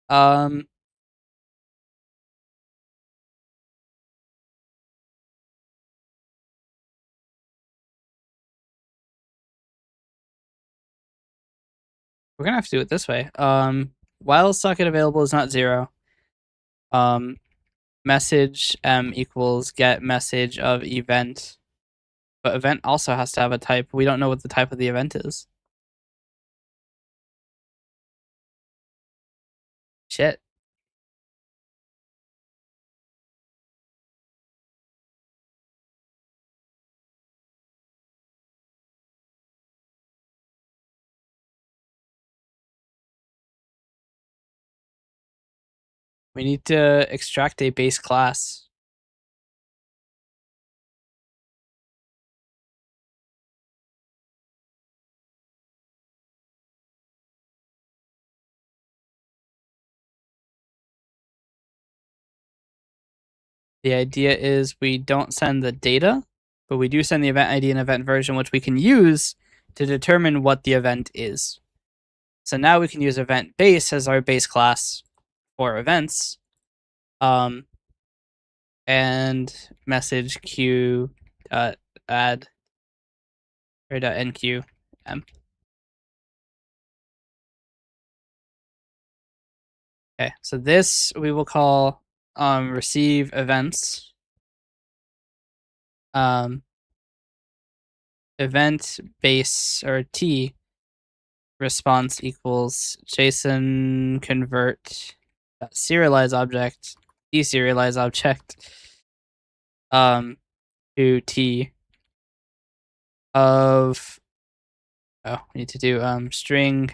we're gonna have to do it this way. While socket available is not 0, message equals get message of event. But event also has to have a type. We don't know what the type of the event is. Shit. We need to extract a base class. The idea is we don't send the data, but we do send the event ID and event version, which we can use to determine what the event is. So now we can use event base as our base class for events. And message q add or .nq m. Okay, so this we will call receive events. Event base or t response equals JSON convert serialize object deserialize object to t of we need to do string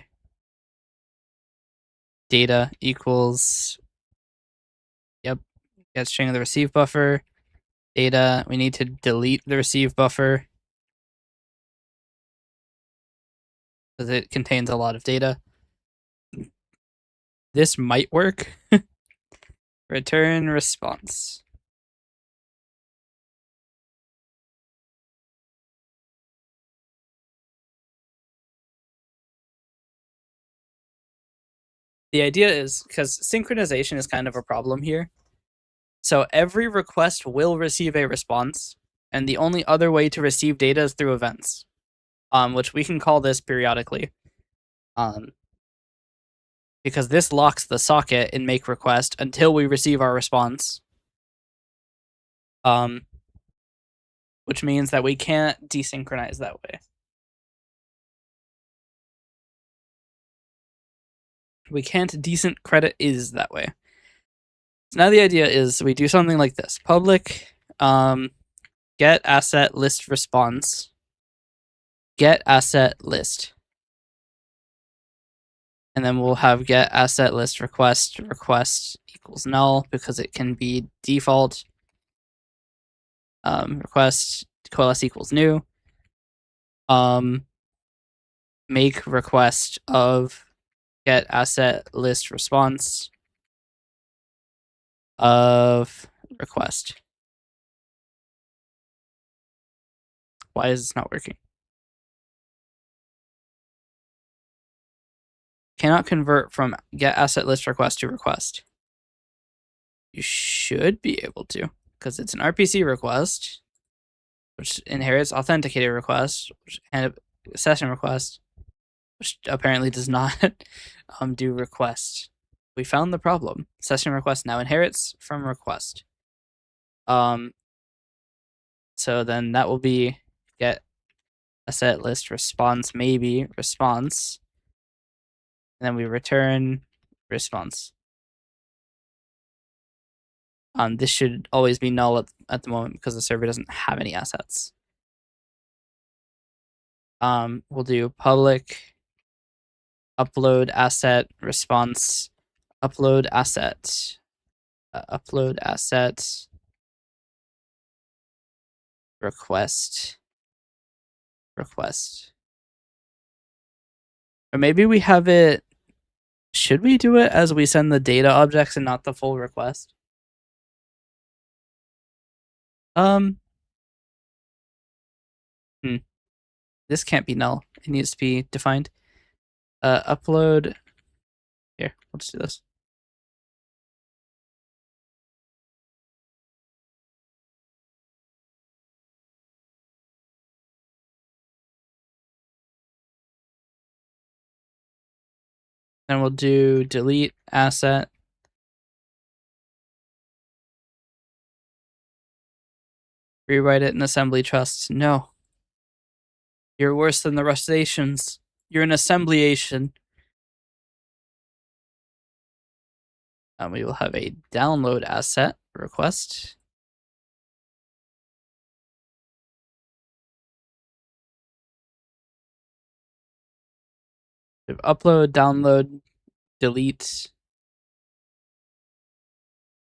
data equals get string of the receive buffer data. We need to delete the receive buffer because it contains a lot of data. This might work. Return response. The idea is, because synchronization is kind of a problem here, so every request will receive a response, and the only other way to receive data is through events, which we can call this periodically. Because this locks the socket in make request until we receive our response. Which means that we can't desynchronize that way. We can't decent credit is that way. So now the idea is we do something like this. Public get asset list response get asset list. And then we'll have get asset list request equals null because it can be default. Request coalesce equals new. Make request of get asset list response of request. Why is this not working? Cannot convert from get asset list request to request. You should be able to, because it's an RPC request, which inherits authenticated request, and a session request, which apparently does not do request. We found the problem. Session request now inherits from request. So then that will be get asset list response, maybe response. And then we return response. This should always be null at the moment because the server doesn't have any assets. We'll do public upload asset response upload asset request. Or maybe we have it. Should we do it as we send the data objects and not the full request? This can't be null. It needs to be defined. Upload. Here, let's do this. Then we'll do delete asset. Rewrite it in assembly trust. No. You're worse than the Rustaceans. You're an assemblyation. We will have a download asset request. We have upload, download, delete.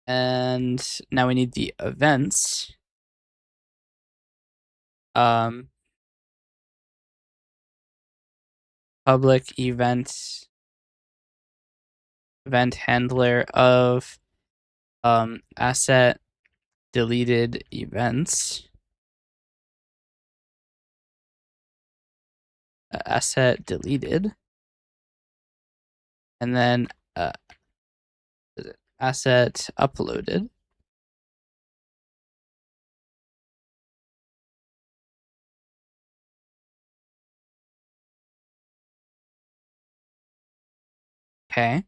And now we need the events. Public event handler of asset deleted events. Asset deleted. And then asset uploaded. Okay.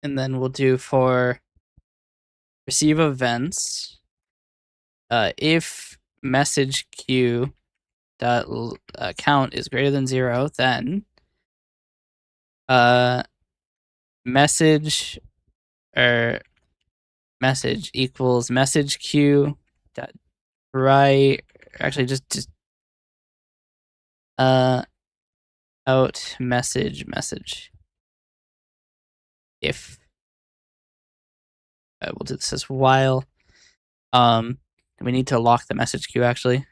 And then we'll do for receive events. If message queue dot count is greater than 0, then message equals message queue dot right. Actually, just out message. If we'll do this as while. We need to lock the message queue actually.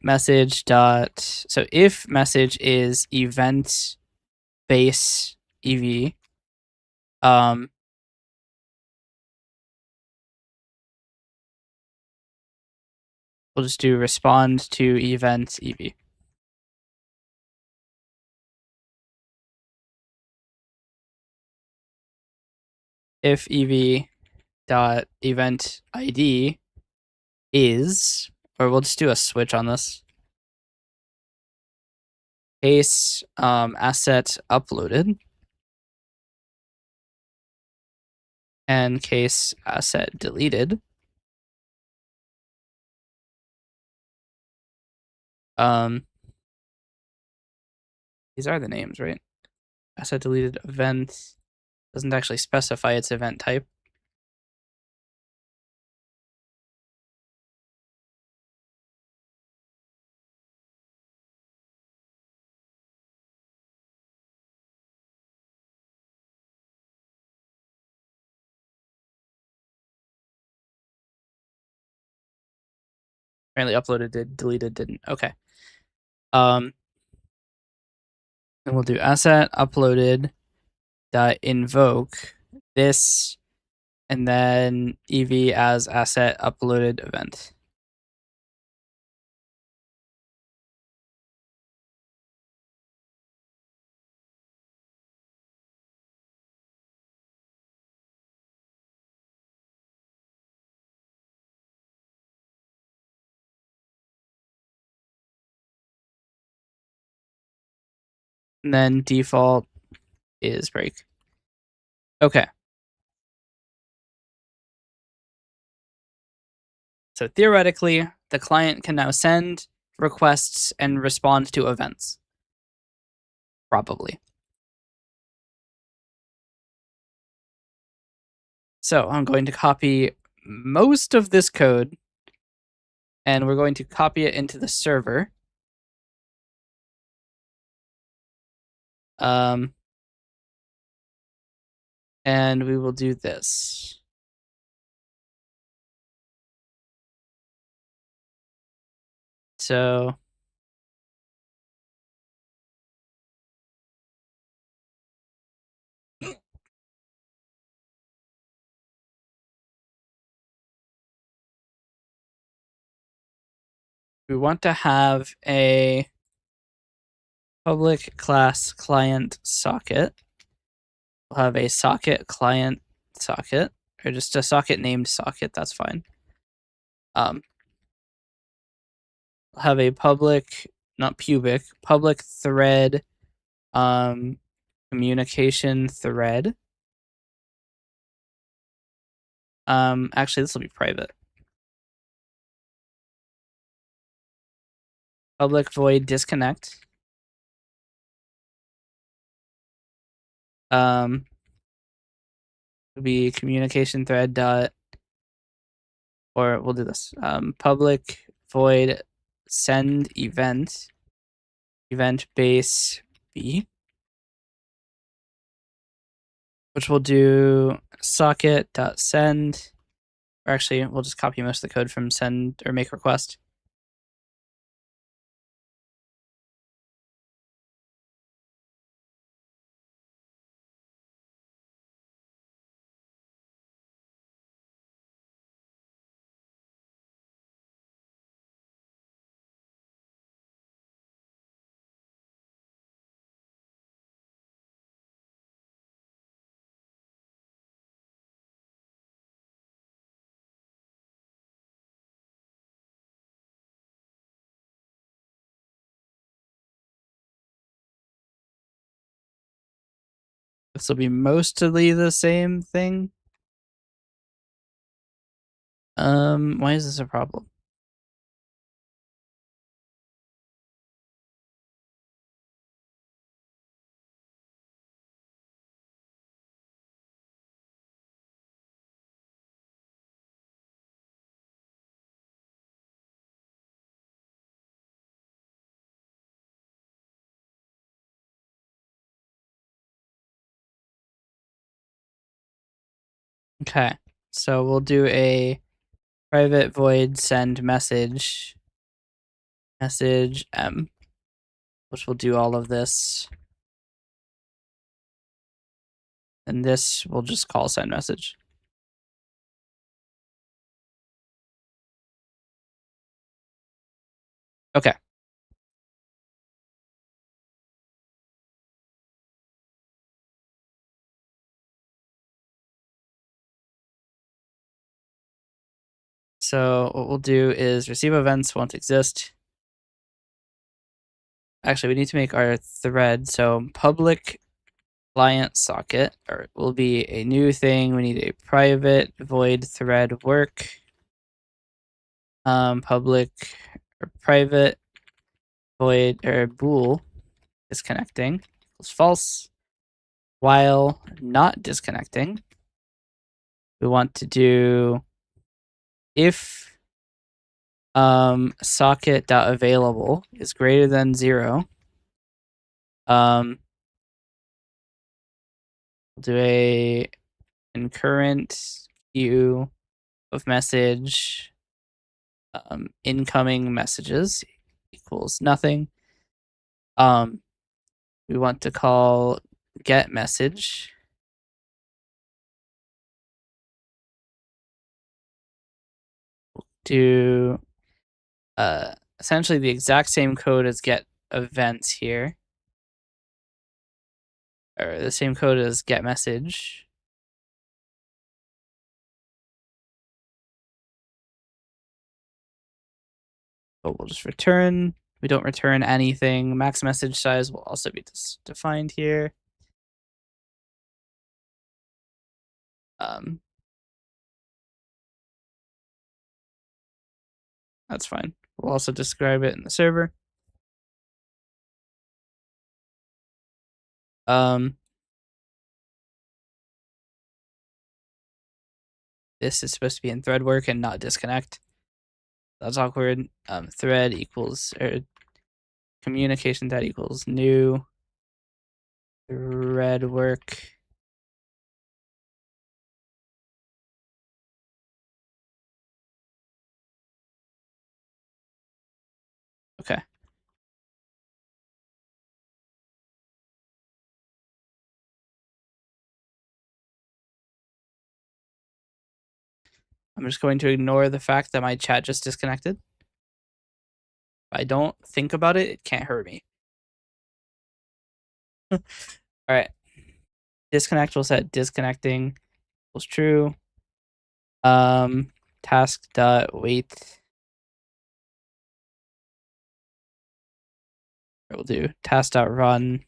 Message dot, so if message is event base EV, we'll just do respond to event EV. If EV dot event ID is, or we'll just do a switch on this. Case asset uploaded and case asset deleted. These are the names, right? Asset deleted event doesn't actually specify its event type. Apparently uploaded did, deleted didn't. Okay. And we'll do asset uploaded dot invoke this, and then EV as asset uploaded event. And then default is break. Okay. So theoretically, the client can now send requests and respond to events. Probably. So I'm going to copy most of this code and we're going to copy it into the server. And we will do this. So we want to have a public class client socket. We'll have a socket client socket, or just a socket named socket, that's fine. Have a public, not pubic, public thread, communication thread. Actually, this will be private. Public void disconnect. Would be communication thread dot, or we'll do this. Public void send event base B, which we'll do socket dot send, or actually we'll just copy most of the code from send or make request. This will be mostly the same thing. Why is this a problem? Okay, so we'll do a private void send message m, which will do all of this. And this will just call send message. Okay. So what we'll do is receive events won't exist. Actually, we need to make our thread. So public client socket will be a new thing. We need a private void thread work. Public or private void or bool disconnecting equals false. While not disconnecting, we want to do if socket.available is greater than 0, we'll do a concurrent queue of message incoming messages equals nothing. We want to call get message to essentially the exact same code as get events here, or the same code as get message. But we'll just return. We don't return anything. Max message size will also be defined here. That's fine. We'll also describe it in the server. This is supposed to be in thread work and not disconnect. That's awkward. Thread equals, or communication that equals new thread work. Okay. I'm just going to ignore the fact that my chat just disconnected. If I don't think about it, it can't hurt me. All right. Disconnect will set disconnecting equals true. Task dot wait. We'll do task dot run.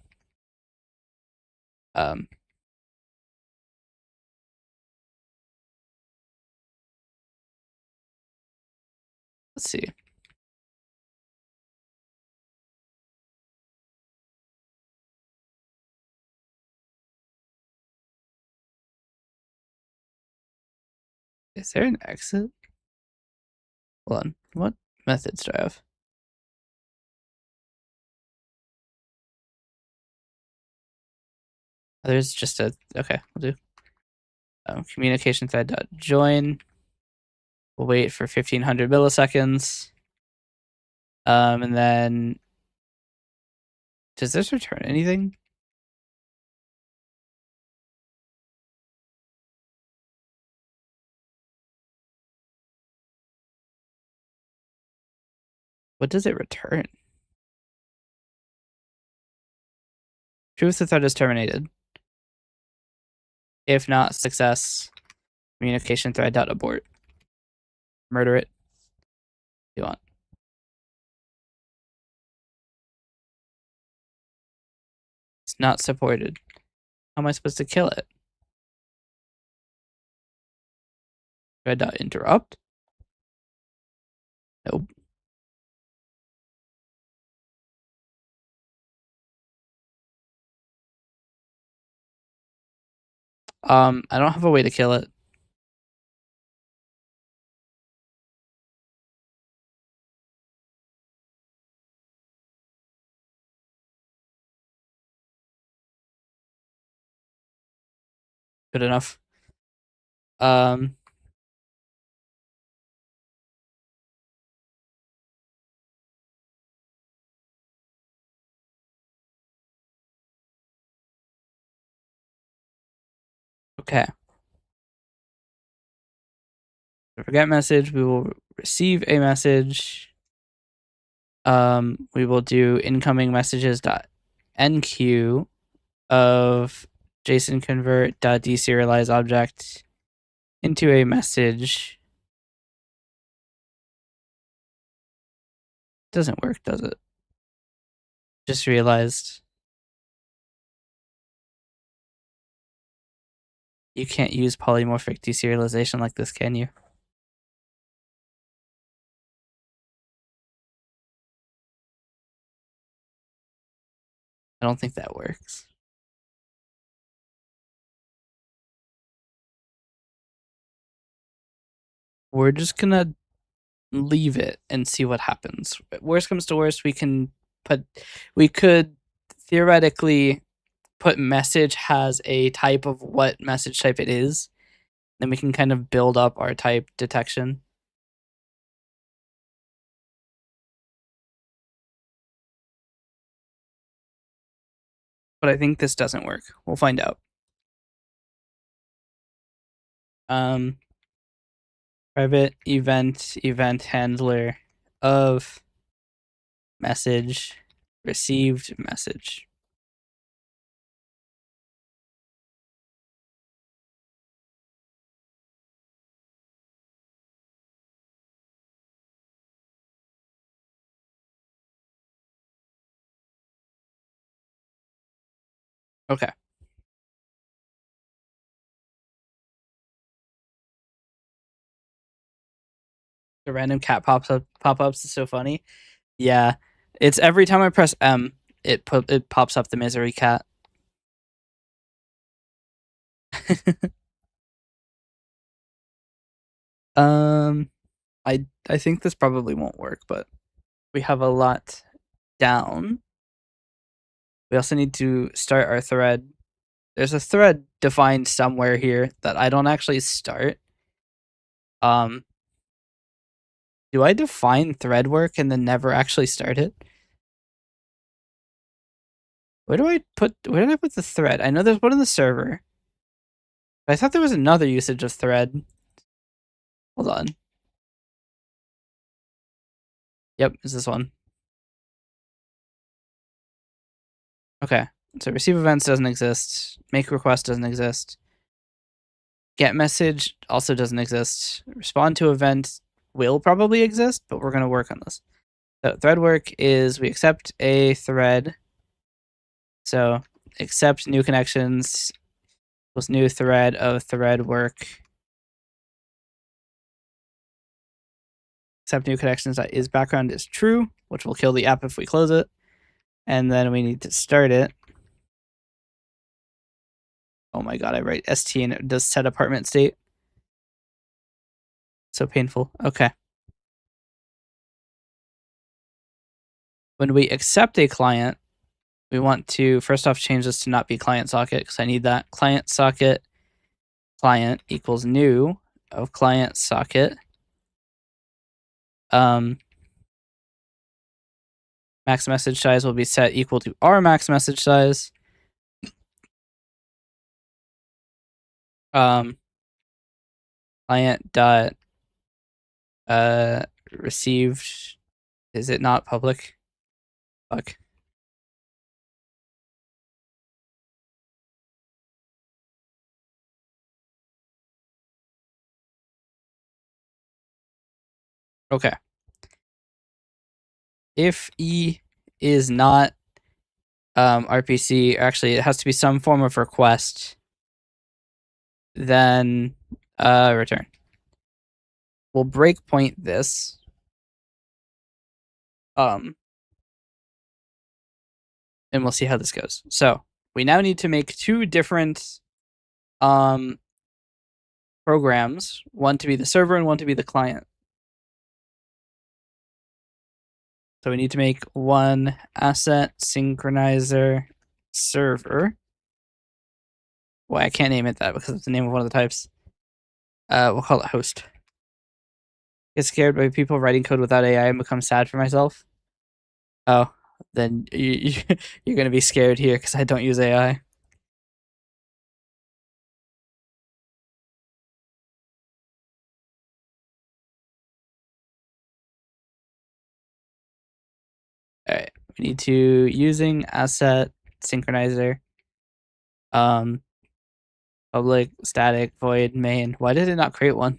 Let's see. Is there an exit? Hold on. What methods do I have? There's just a okay. We'll do communication thread dot join. We'll wait for 1500 milliseconds. And then does this return anything? What does it return? Proof the thread is terminated. If not, success. Communication thread dot abort. Murder it. If you want. It's not supported. How am I supposed to kill it? Thread dot interrupt. Nope. I don't have a way to kill it. Good enough. Okay. So forget message. We will receive a message. We will do incoming messages dot enqueue of JSON convert dot deserialize object into a message. Doesn't work, does it? Just realized you can't use polymorphic deserialization like this, can you? I don't think that works. We're just gonna leave it and see what happens. Worst comes to worst, we could theoretically put message has a type of what message type it is. Then we can kind of build up our type detection. But I think this doesn't work. We'll find out. Private event handler of message received message. Okay. The random cat pop-ups is so funny. Yeah. It's every time I press M, it pops up the misery cat. I think this probably won't work, but we have a lot down. We also need to start our thread. There's a thread defined somewhere here that I don't actually start. Do I define thread work and then never actually start it? Where did I put the thread? I know there's one on the server. But I thought there was another usage of thread. Hold on. Yep, it's this one. Okay, so receive events doesn't exist. Make request doesn't exist. Get message also doesn't exist. Respond to event will probably exist, but we're going to work on this. So thread work is we accept a thread. So accept new connections equals new thread of thread work. Accept new connections that is background is true, which will kill the app if we close it. And then we need to start it. Oh my god, I write ST and it does set apartment state. So painful. Okay. When we accept a client, we want to first off change this to not be client socket because I need that. Client socket client equals new of client socket. Max message size will be set equal to our max message size. Client dot received, is it not public? Fuck. Okay. If E is not RPC, actually it has to be some form of request, then return. We'll breakpoint this. And we'll see how this goes. So we now need to make two different programs, one to be the server and one to be the client. So we need to make one asset synchronizer server. Well, I can't name it that because it's the name of one of the types. We'll call it host. Get scared by people writing code without AI and become sad for myself. Oh, then you're going to be scared here because I don't use AI. All right, we need to using asset synchronizer. Public static void main. Why did it not create one?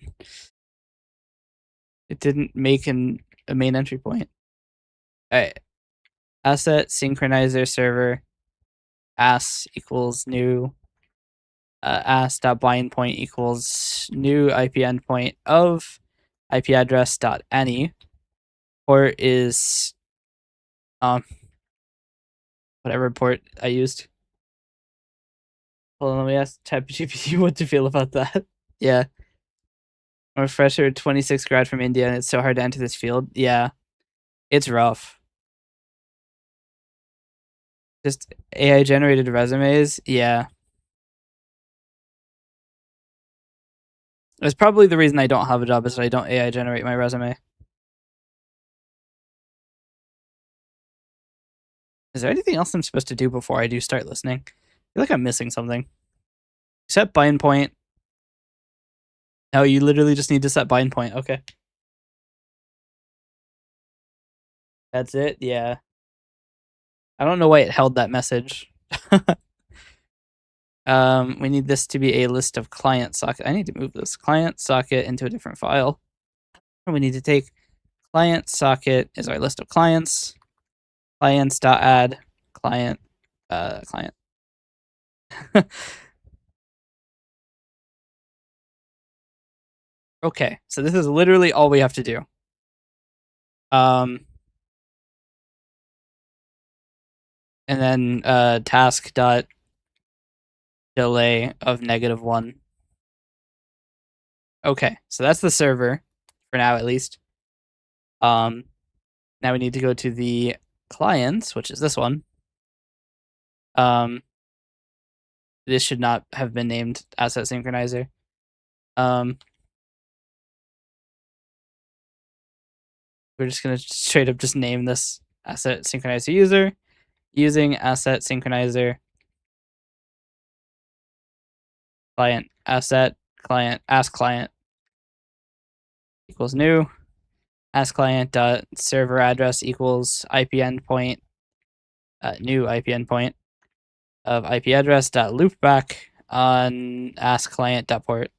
It didn't make a main entry point. All right, asset synchronizer server ass equals new ass.bind point equals new IP endpoint of IP address dot any. Port is whatever port I used. Hold on, let me ask ChatGPT what to feel about that. Yeah. I'm a fresher 26 grad from India and it's so hard to enter this field. Yeah. It's rough. Just AI generated resumes. Yeah. That's probably the reason I don't have a job is that I don't AI generate my resume. Is there anything else I'm supposed to do before I do start listening? I feel like I'm missing something. Set bind point. No, you literally just need to set bind point. Okay. That's it? Yeah. I don't know why it held that message. We need this to be a list of client socket. I need to move this client socket into a different file. We need to take client socket is our list of clients. Clients.add client client. Okay, so this is literally all we have to do. And then task dot delay of -1. Okay, so that's the server for now at least. Now we need to go to the clients, which is this one. This should not have been named asset synchronizer. We're just gonna straight up just name this asset synchronizer user using asset synchronizer client asset client ask client equals new ask client dot server address equals IP endpoint new IP endpoint of IP address dot loopback on ask client dot port.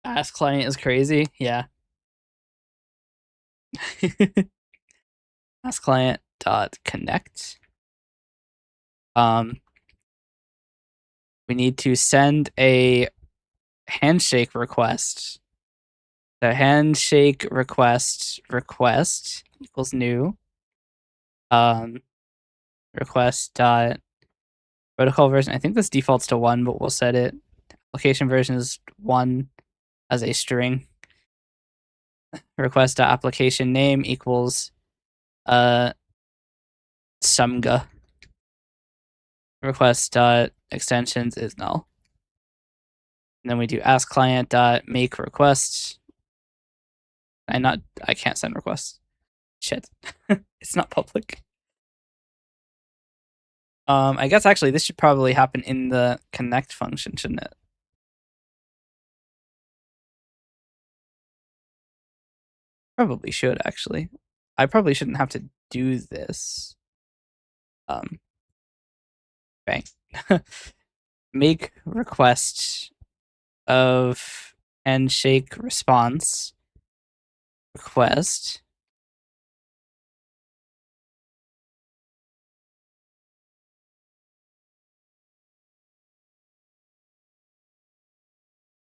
Ask client is crazy. Yeah. Ask client dot connect. We need to send a handshake request. The handshake request equals new. Request dot protocol version. I think this defaults to 1, but we'll set it. Application version is 1 as a string. Request dot application name equals Sumga. Request dot extensions is null. And then we do ask client dot make requests. I can't send requests. Shit. It's not public. I guess actually this should probably happen in the connect function, shouldn't it? Probably should actually. I probably shouldn't have to do this. Bang. Make request of handshake response request.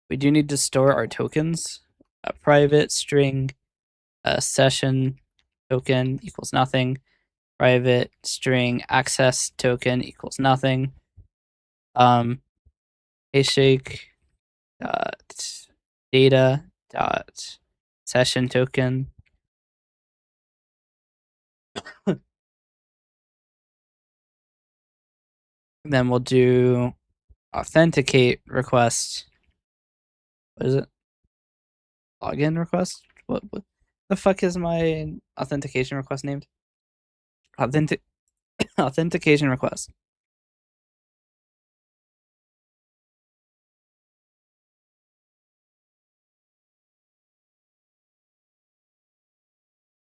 We do need to store our tokens. A private string, a session token equals nothing. Private string access token equals nothing. Handshake dot data dot session token. Then we'll do authenticate request. What is it? Login request? What the fuck is my authentication request named? Authentication request.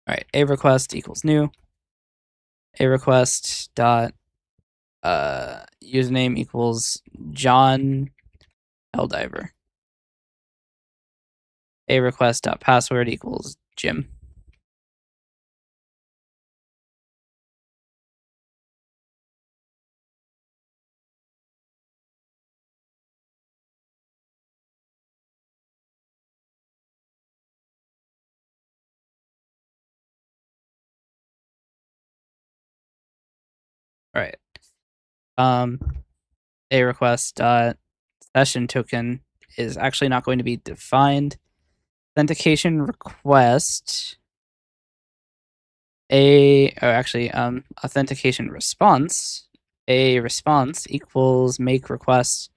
All right, a request equals new. A request dot username equals John Eldiver. A request dot password equals Jim. All right. A request dot session token is actually not going to be defined. Authentication request authentication response. A response equals make request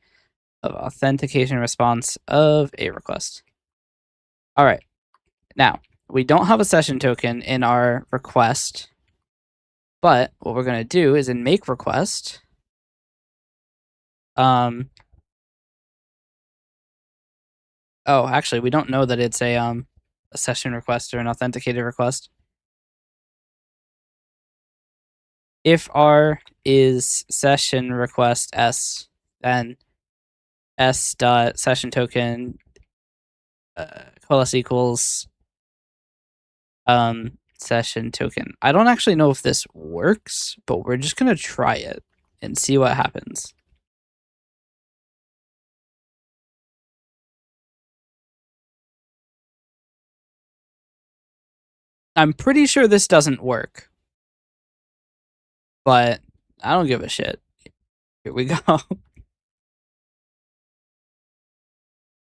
of authentication response of a request. All right. Now, we don't have a session token in our request, but what we're going to do is in make request, oh, actually, we don't know that it's a session request or an authenticated request. If R is session request S, then S dot session token coalesce equals session token. I don't actually know if this works, but we're just gonna try it and see what happens. I'm pretty sure this doesn't work, but I don't give a shit. Here we go.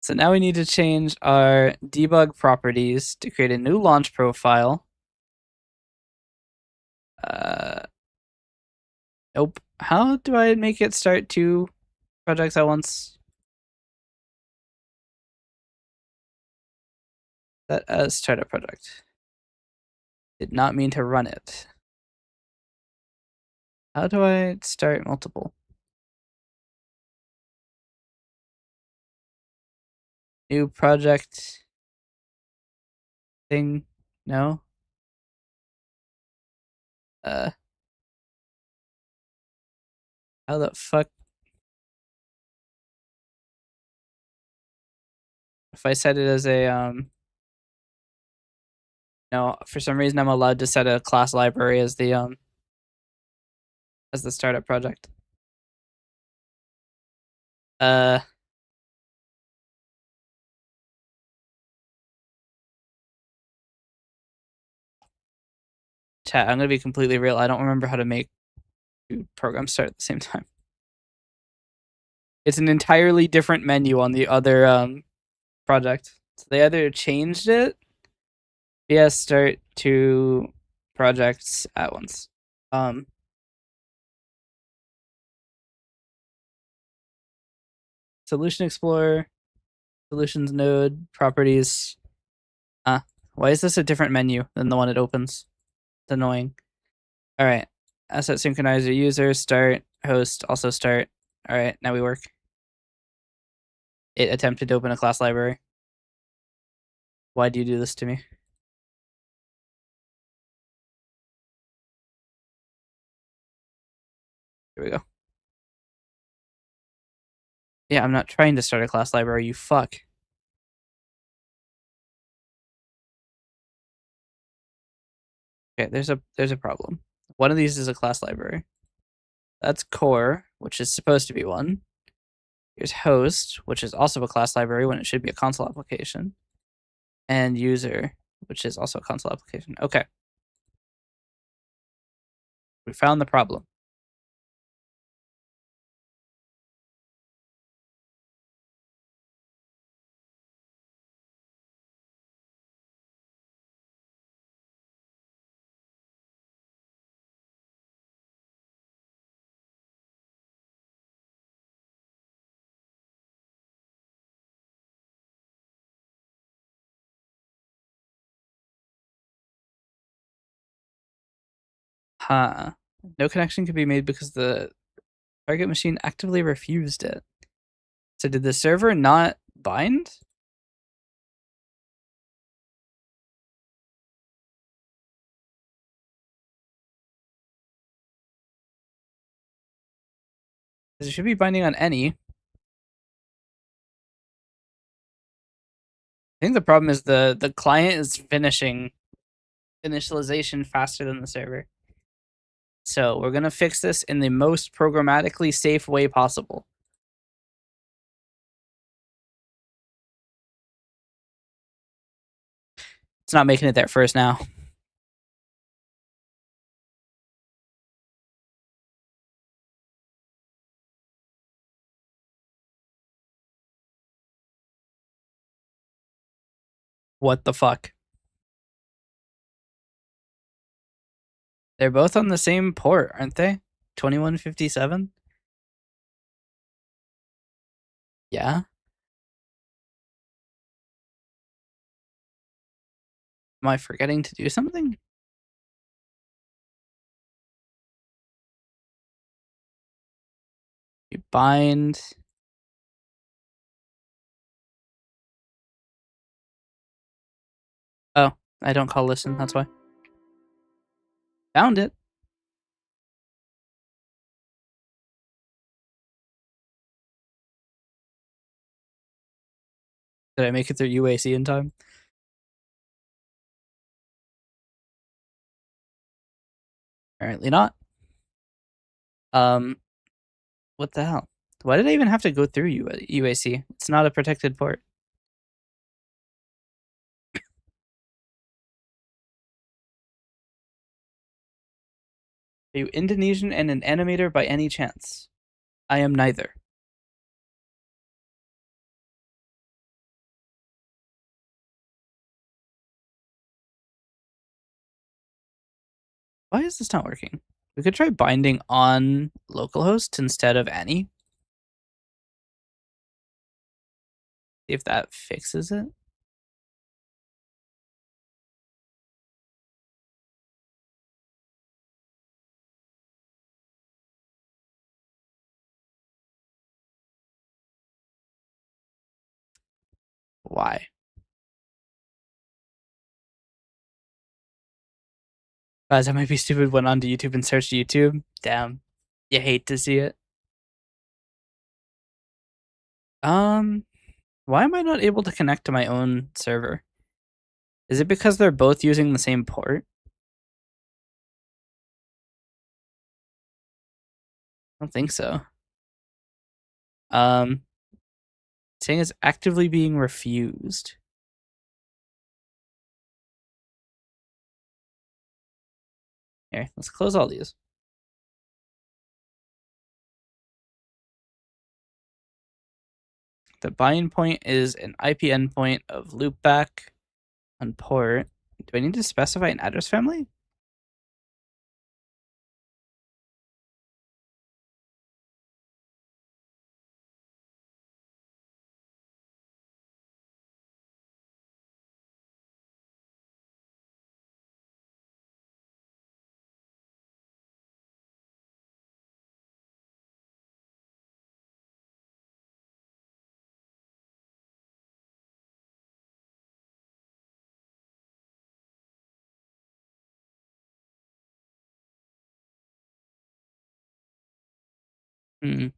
So now we need to change our debug properties to create a new launch profile. Nope. How do I make it start 2 projects at once? That as start a project. Did not mean to run it. How do I start multiple? New project thing? No? How the fuck? if I set it as a no, for some reason I'm allowed to set a class library as the startup project. Chat, I'm gonna be completely real. I don't remember how to make two programs start at the same time. It's an entirely different menu on the other project. So they either changed it. Yes, start two projects at once. Solution Explorer, Solutions node, properties. Why is this a different menu than the one it opens? It's annoying. All right, asset synchronizer user, start, host, also start. All right, now we work. It attempted to open a class library. Why do you do this to me? Here we go. Yeah, I'm not trying to start a class library, you fuck. Okay, there's a problem. One of these is a class library. That's core, which is supposed to be one. Here's host, which is also a class library when it should be a console application. And user, which is also a console application. Okay. We found the problem. Huh. No connection could be made because the target machine actively refused it. So did the server not bind? It should be binding on any. I think the problem is the client is finishing initialization faster than the server. So we're gonna fix this in the most programmatically safe way possible. It's not making it there first now. What the fuck? They're both on the same port, aren't they? 2157? Yeah. Am I forgetting to do something? You bind. Oh, I don't call listen, that's why. Found it. Did I make it through UAC in time? Apparently not. What the hell? Why did I even have to go through UAC? It's not a protected port. Are you Indonesian and an animator by any chance? I am neither. Why is this not working? We could try binding on localhost instead of any. See if that fixes it. Why? Guys, I might be stupid, went onto YouTube and searched YouTube. Damn. You hate to see it. Why am I not able to connect to my own server? Is it because they're both using the same port? I don't think so. Saying it's actively being refused. Here, let's close all these. The buying point is an IP endpoint of loopback on port. Do I need to specify an address family? Hmm.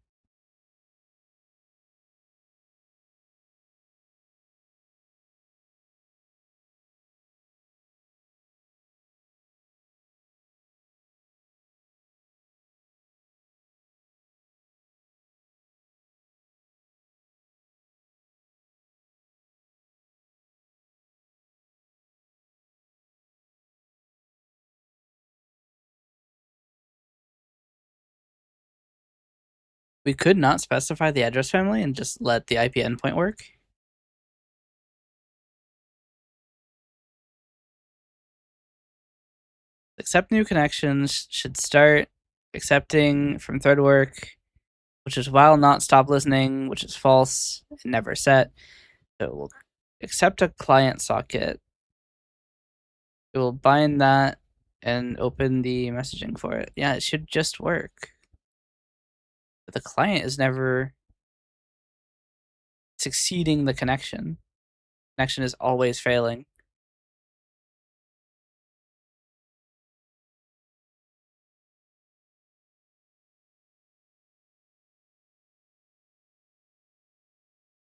We could not specify the address family and just let the IP endpoint work. Accept new connections should start accepting from thread work, which is while not stop listening, which is false and never set. So we'll accept a client socket. It will bind that and open the messaging for it. Yeah, it should just work. But the client is never succeeding the connection. Connection is always failing.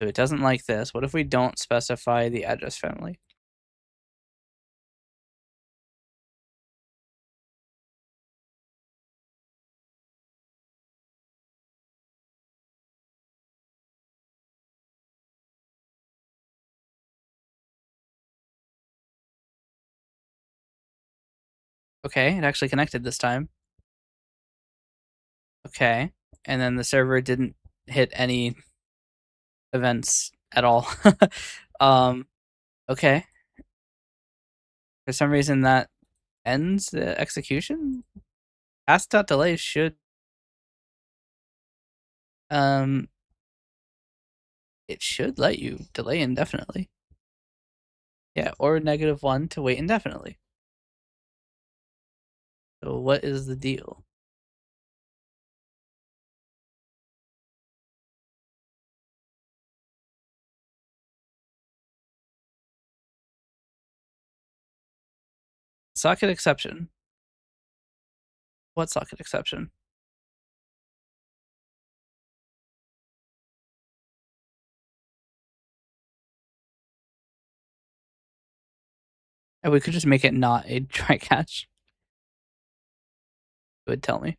So it doesn't like this. What if we don't specify the address family? Okay, it actually connected this time. Okay, and then the server didn't hit any events at all. Okay. For some reason that ends the execution. Task.delay should it should let you delay indefinitely. Yeah, or -1 to wait indefinitely. So what is the deal? Socket exception. What socket exception? And we could just make it not a try catch. It would tell me.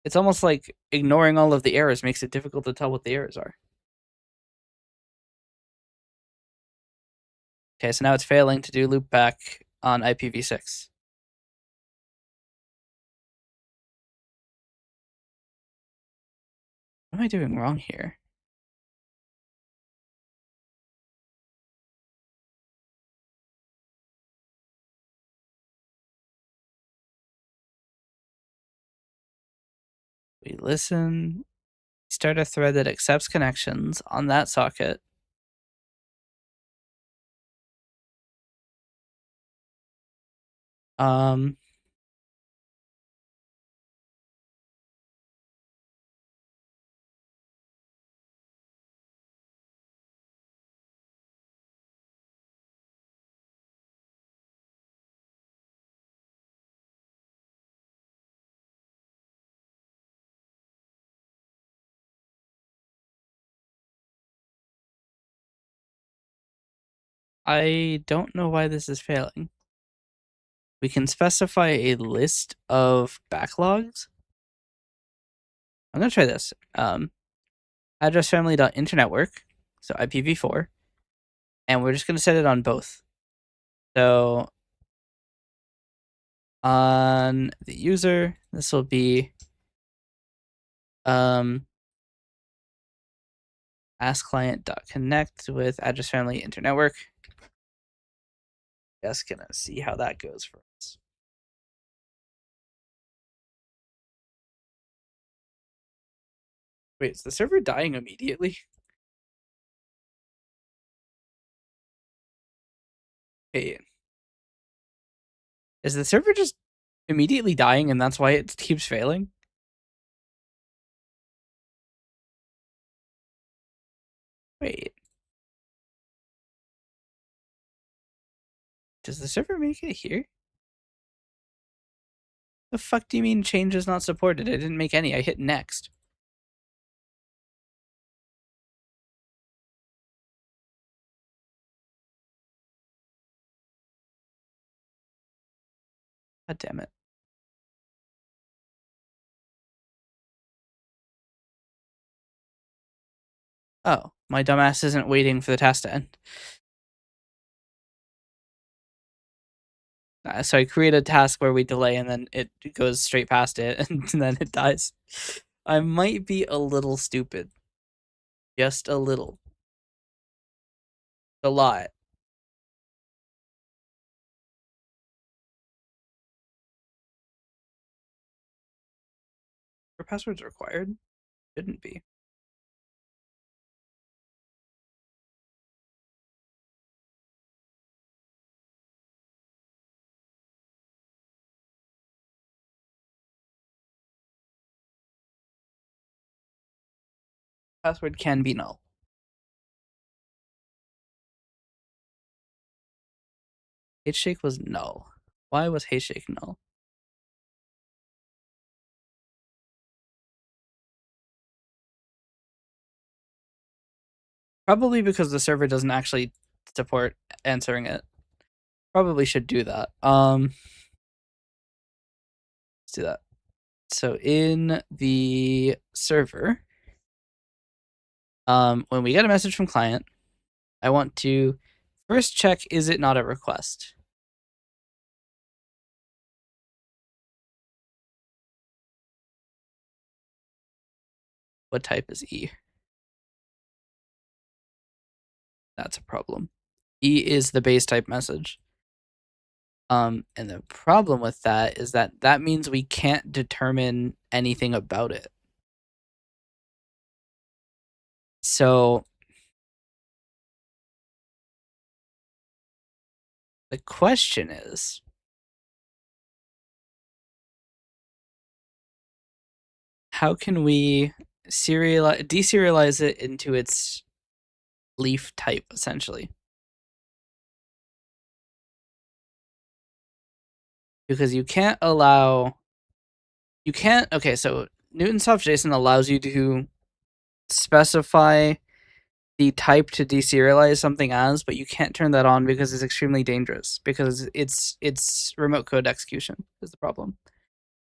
It's almost like ignoring all of the errors makes it difficult to tell what the errors are. Okay, so now it's failing to do loopback on IPv6. What am I doing wrong here? We listen, start a thread that accepts connections on that socket. Um, I don't know why this is failing. We can specify a list of backlogs. I'm gonna try this. Address family.internetwork, so IPv4, and we're just gonna set it on both. So on the user, this will be ask_client.connect with address family internetwork. Just gonna see how that goes for us. Wait, is the server dying immediately? Hey, is the server just immediately dying and that's why it keeps failing? Wait. Does the server make it here? The fuck do you mean change is not supported? I didn't make any. I hit next. God damn it. Oh, my dumbass isn't waiting for the task to end. So I create a task where we delay and then it goes straight past it and then it dies. I might be a little stupid. Just a little. A lot. Are passwords required? Shouldn't be. Password can be null. Hashake was null. Why was Hashake null? Probably because the server doesn't actually support answering it. Probably should do that. Let's do that. So in the server, when we get a message from client, I want to first check, is it not a request? What type is E? That's a problem. E is the base type message. And the problem with that is that that means we can't determine anything about it. So the question is, how can we deserialize it into its leaf type, essentially? Because you can't allow, okay, so Newtonsoft JSON allows you to specify the type to deserialize something as, but you can't turn that on because it's extremely dangerous, because it's remote code execution is the problem.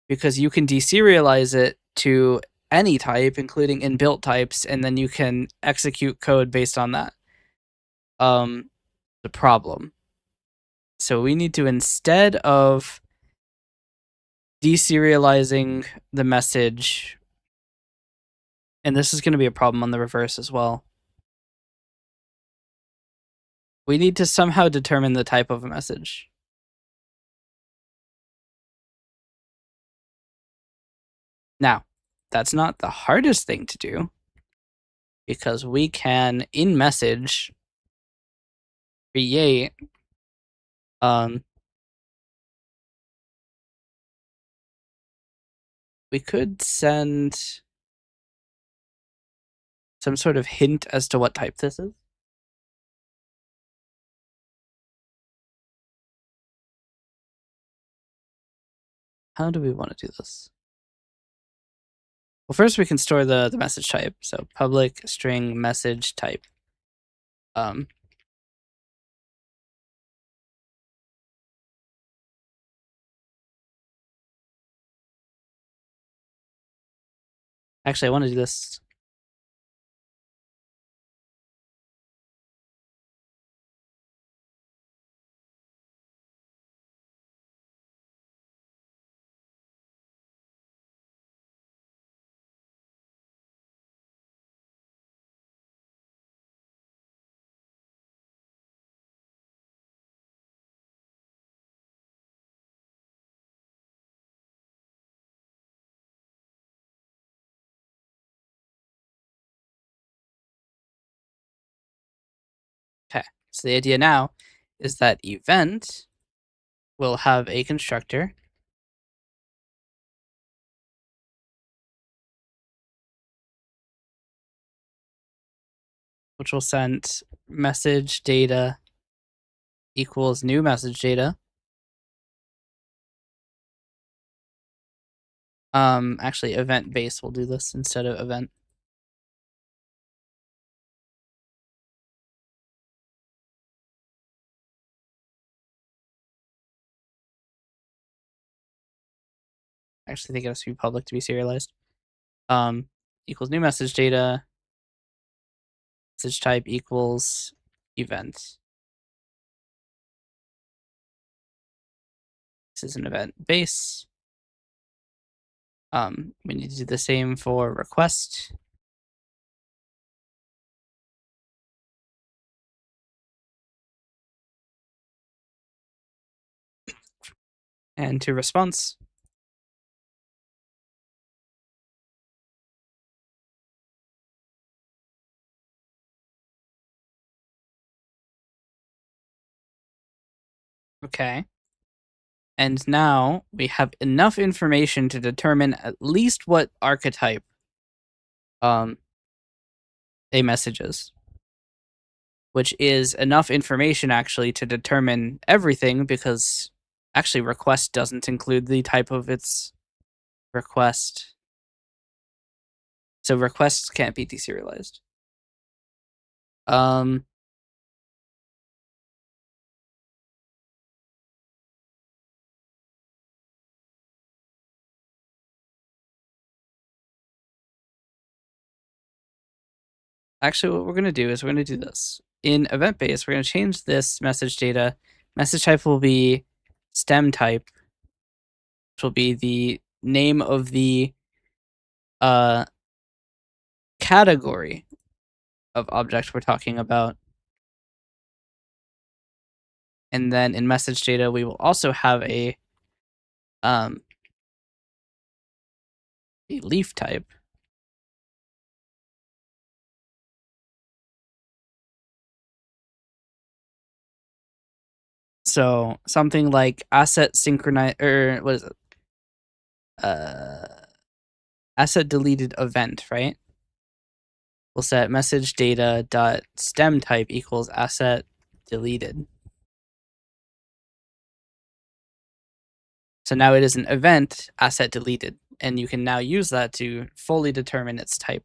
Because you can deserialize it to any type, including inbuilt types, and then you can execute code based on that. The problem. So we need to, instead of deserializing the message, and this is going to be a problem on the reverse as well, we need to somehow determine the type of a message. Now, that's not the hardest thing to do, because we can, in message, create we could send some sort of hint as to what type this is. How do we want to do this? Well, first we can store the message type. So public string message type. Actually, I want to do this. Okay, so the idea now is that event will have a constructor which will send message data equals new message data. Actually, event base will do this instead of event. I actually think it has to be public to be serialized. Equals new message data. Message type equals event. This is an event base. We need to do the same for request. And to response. Okay. And now we have enough information to determine at least what archetype a message is, which is enough information actually to determine everything, because actually request doesn't include the type of its request. So requests can't be deserialized. Actually, what we're going to do is we're going to do this. In event base, we're going to change this message data. Message type will be stem type, which will be the name of the category of object we're talking about. And then in message data, we will also have a leaf type. So something like asset synchronize, or what is it? Asset deleted event, right? We'll set message data dot stem type equals asset deleted. So now it is an event asset deleted, and you can now use that to fully determine its type.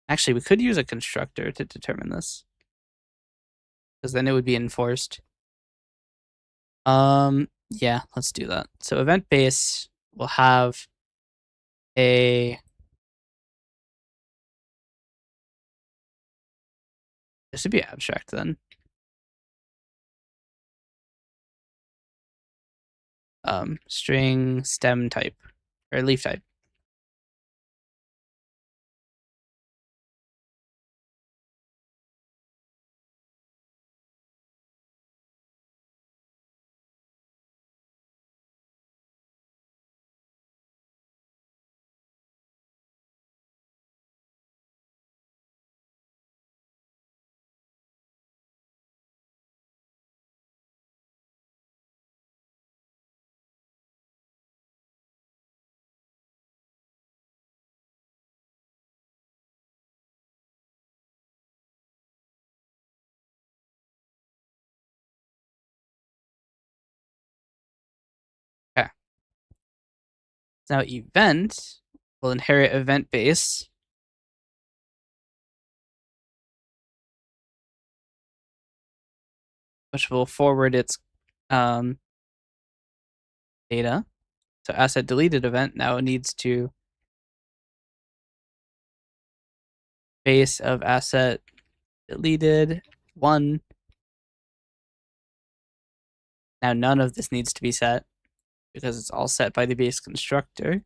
Actually, we could use a constructor to determine this, because then it would be enforced. Yeah, let's do that. So event base will have a this would be abstract then. String stem type or leaf type. Okay. Now event will inherit event base. which will forward its data. So asset deleted event now needs to base of asset deleted 1. Now none of this needs to be set because it's all set by the base constructor. And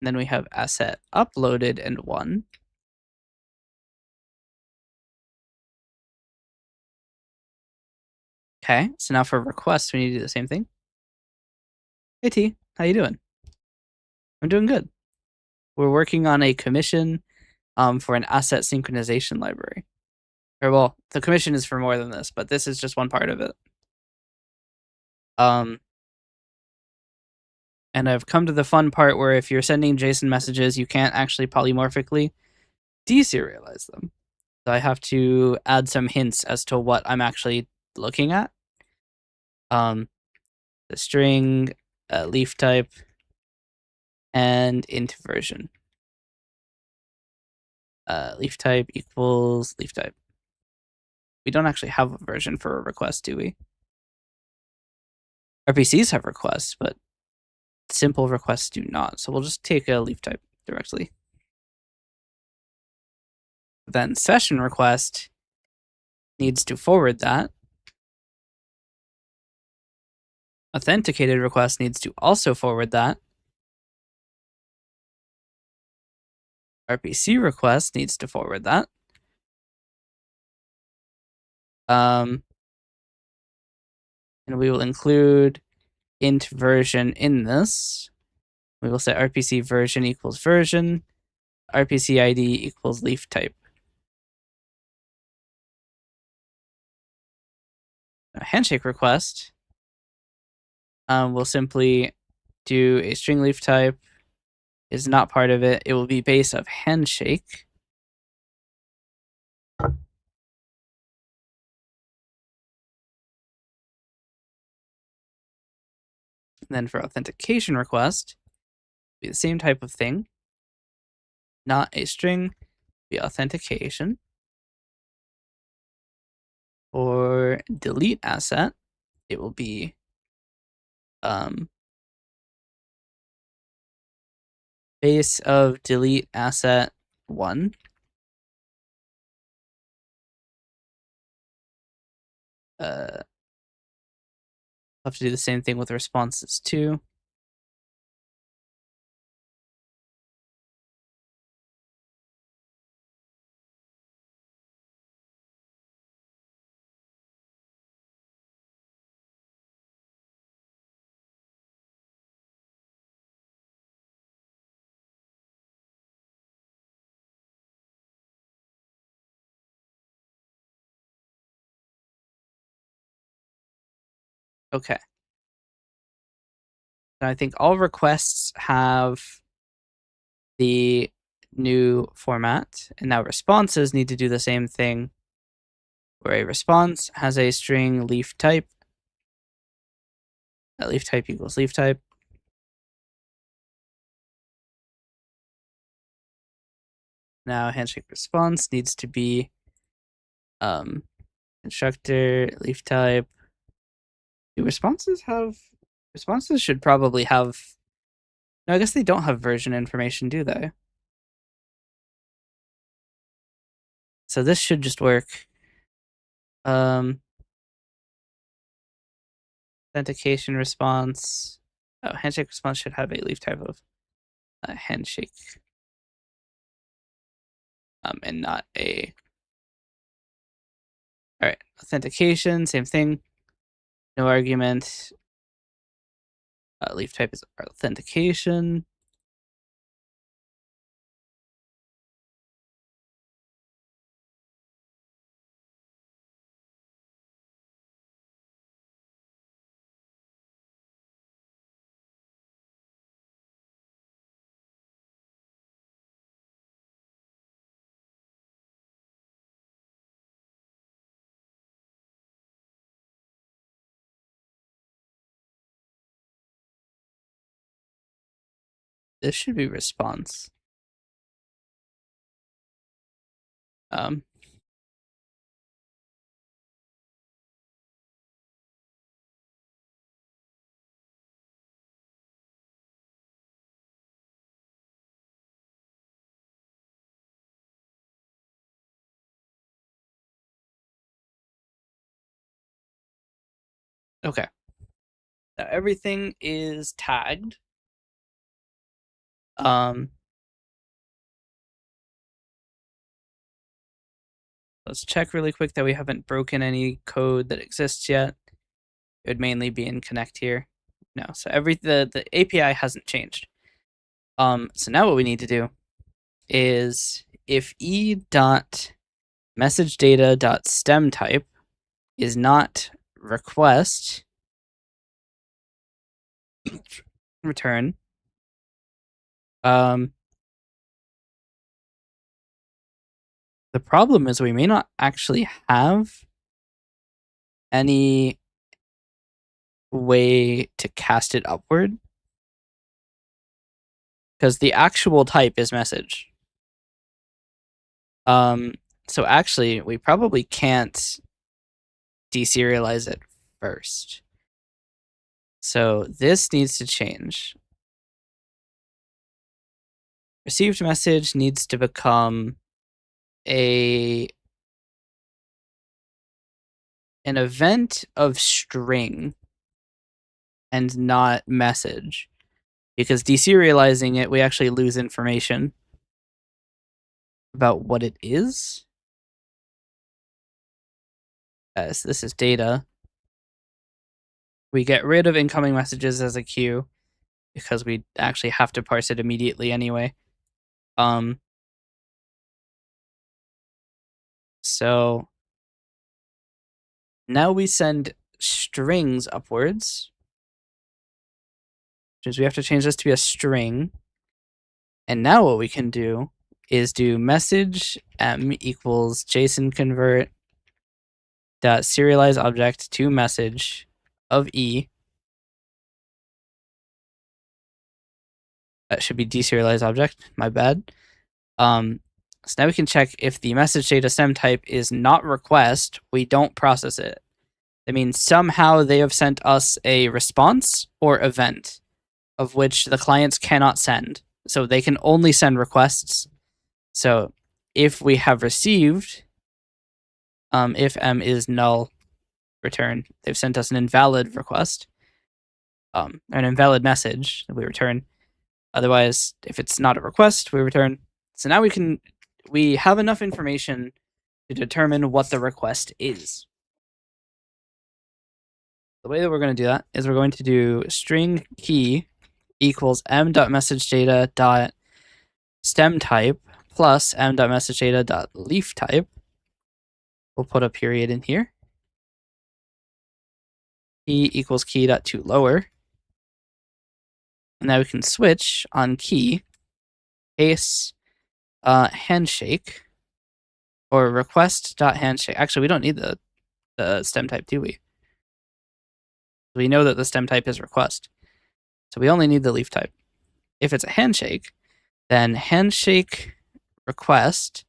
then we have asset uploaded and 1. Okay, so now for requests, we need to do the same thing. Hey T, how you doing? I'm doing good. We're working on a commission for an asset synchronization library. Or well, the commission is for more than this, but this is just one part of it. And I've come to the fun part where if you're sending JSON messages, you can't actually polymorphically deserialize them. So I have to add some hints as to what I'm actually looking at. The string, leaf type, and int version. Leaf type equals leaf type. We don't actually have a version for a request, do we? RPCs have requests, but simple requests do not. So we'll just take a leaf type directly. Then session request needs to forward that. Authenticated request needs to also forward that. RPC request needs to forward that. And we will include int version in this. We will say RPC version equals version, RPC ID equals leaf type. A handshake request, we'll simply do a string leaf type is not part of it. It will be base of handshake. And then for authentication request, be the same type of thing. Not a string, be authentication. For delete asset, it will be base of delete asset 1. I'll have to do the same thing with responses too. Okay. And I think all requests have the new format, and now responses need to do the same thing, where a response has a string leaf type. That leaf type equals leaf type. Now handshake response needs to be constructor leaf type. Do responses should probably have, no, I guess they don't have version information, do they? So this should just work. Authentication response. Oh, handshake response should have a leaf type of handshake. And not a. All right, authentication, same thing. No argument. Leaf type is authentication. This should be response. Okay. Now everything is tagged. Let's check really quick that we haven't broken any code that exists yet. It would mainly be in connect here. No, so the API hasn't changed. So now what we need to do is if e dot message data dot stem type is not request, return. The problem is we may not actually have any way to cast it upward because the actual type is message. So actually, we probably can't deserialize it first. So this needs to change. Received message needs to become an event of string and not message, because deserializing it, we actually lose information about what it is. So this is data. We get rid of incoming messages as a queue because we actually have to parse it immediately anyway. So now we send strings upwards, which is we have to change this to be a string. And now what we can do is do message m equals JSON convert dot serialize object to message of e. That should be deserialized object, my bad. So now we can check if the message data stem type is not request, we don't process it. That means somehow they have sent us a response or event of which the clients cannot send. So they can only send requests. So if we have received, if m is null, return. They've sent us an invalid request, an invalid message that we return. Otherwise, if it's not a request, we return. So now we have enough information to determine what the request is. The way that we're going to do that is we're going to do string key equals m.messagedata.stemType plus m.messagedata.leafType. We'll put a period in here. Key equals key.toLower. And now we can switch on key, case handshake, or request.handshake. Actually, we don't need the stem type, do we? We know that the stem type is request. So we only need the leaf type. If it's a handshake, then handshake request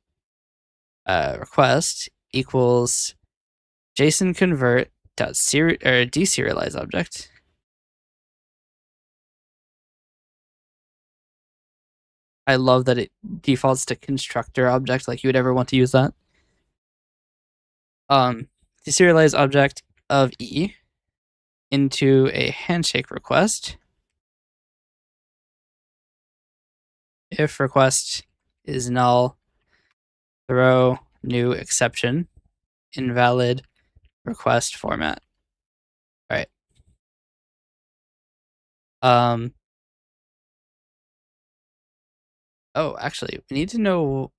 equals JSON convert dot deserialize object. I love that it defaults to constructor object, like you would ever want to use that. Deserialize object of E into a handshake request. If request is null, throw new exception, invalid request format. All right. Oh, actually, we need to know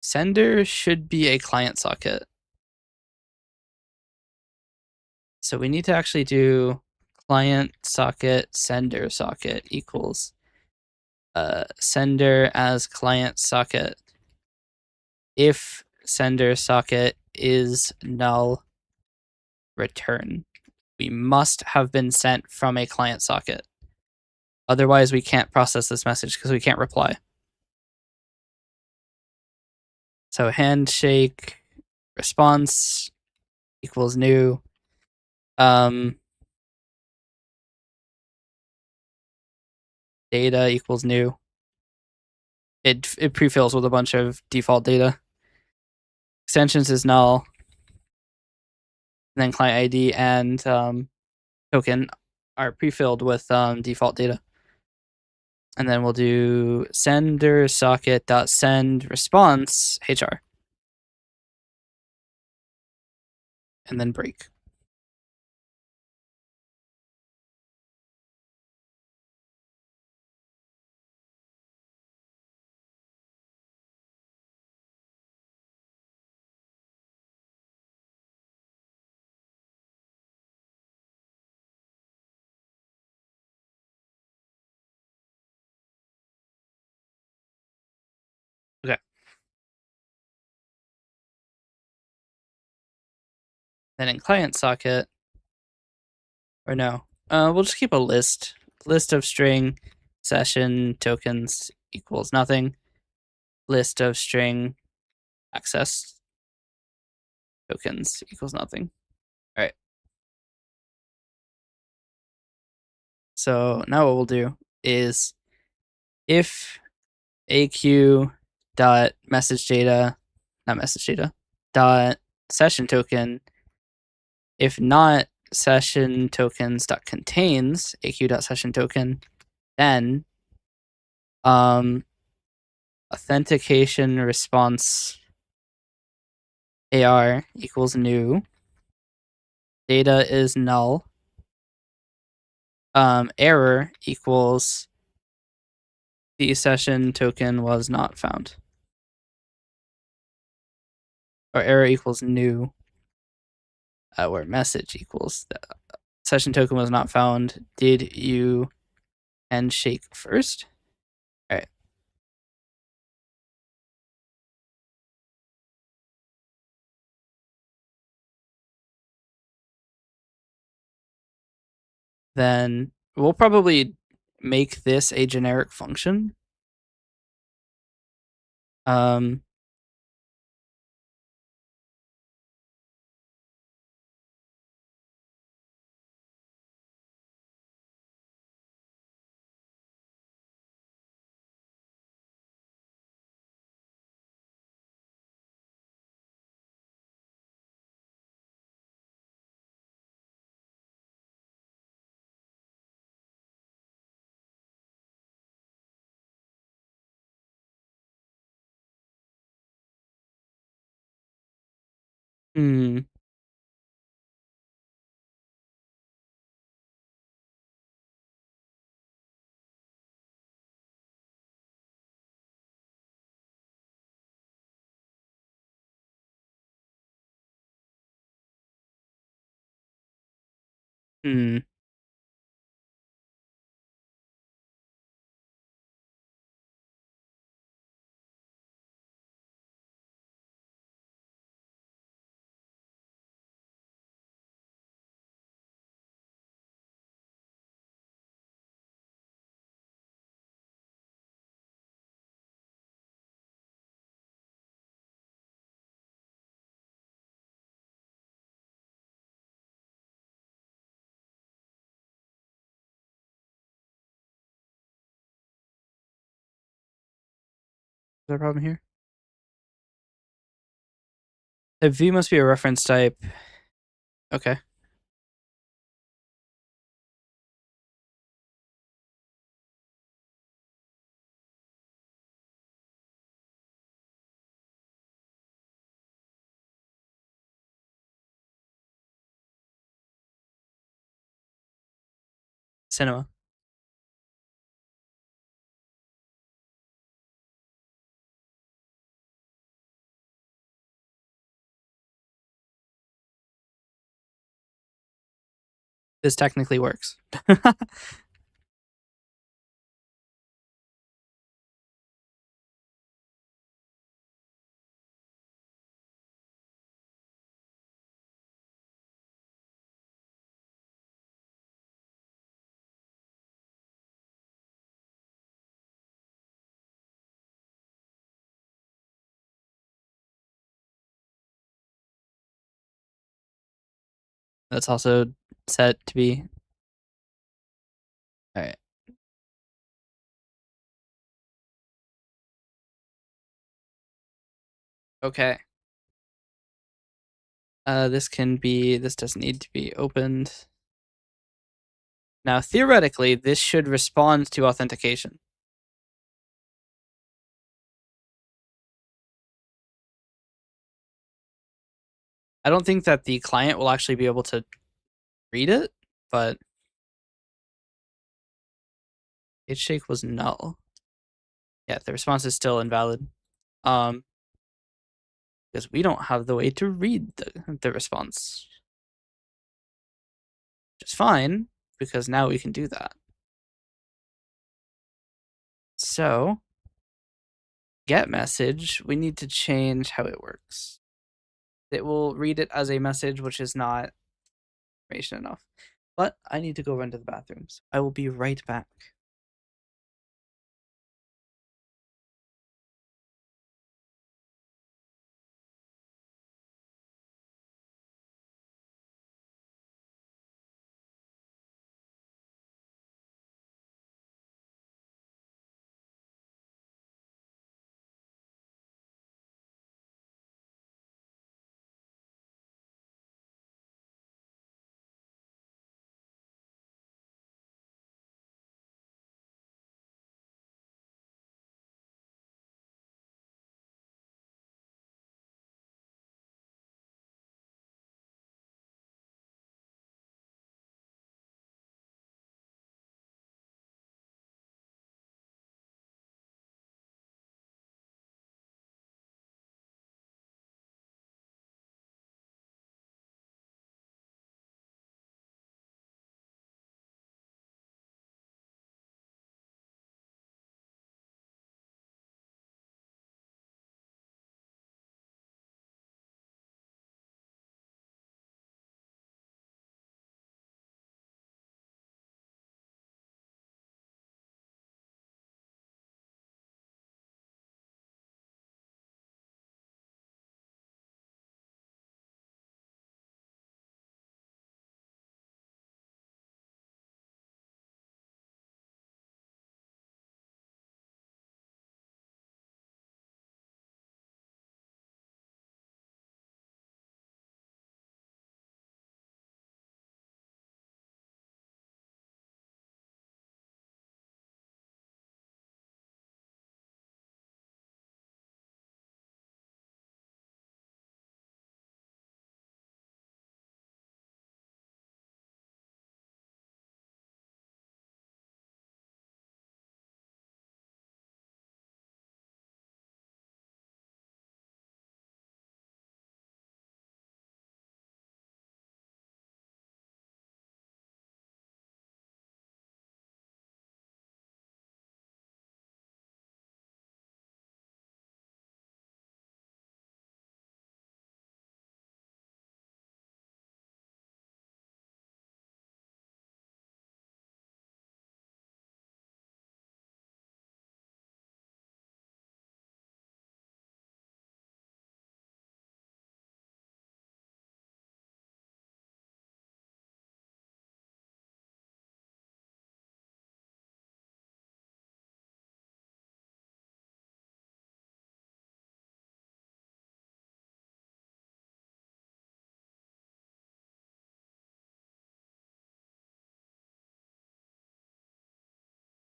sender should be a client socket. So we need to actually do client socket sender socket equals sender as client socket. If sender socket is null, return. We must have been sent from a client socket. Otherwise, we can't process this message because we can't reply. So handshake response equals new. Data equals new. It pre-fills with a bunch of default data. Extensions is null. And then client ID and token are pre-filled with default data. And then we'll do sender socket.send response HR. And then break. Okay. Then in client socket, or no, we'll just keep a list of string session tokens equals nothing. List of string access tokens equals nothing. All right. So now what we'll do is if aq dot message data, not message data, dot session token, if not session tokens dot contains aq dot session token, then authentication response AR equals new. Data is null. Error equals the session token was not found. Or error equals new. Where message equals the session token was not found. Did you handshake first? All right. Then we'll probably make this a generic function. Hmm. Hmm. Is there a problem here? The v must be a reference type. Okay. Cinema. This technically works. That's also set to be. All right. Okay. This doesn't need to be opened. Now, theoretically, this should respond to authentication. I don't think that the client will actually be able to read it, but HShake was null. Yeah, the response is still invalid. Because we don't have the way to read the response. Which is fine, because now we can do that. So, get message, we need to change how it works. It will read it as a message, which is not information enough. But I need to go run to the bathrooms. I will be right back.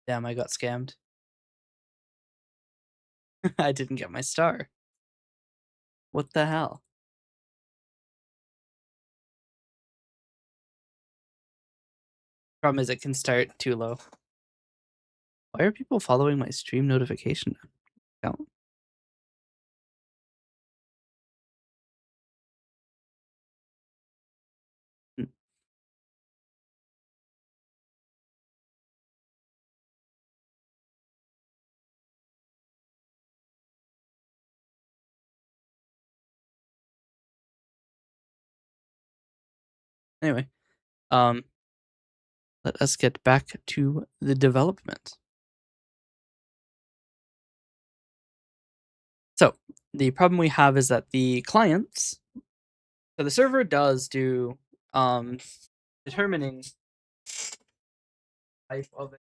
Damn, I got scammed. I didn't get my star. What the hell? Problem is it can start too low. Why are people following my stream notification account? Hmm. Anyway, let us get back to the development. So the problem we have is that the clients, so the server does do determining type of it.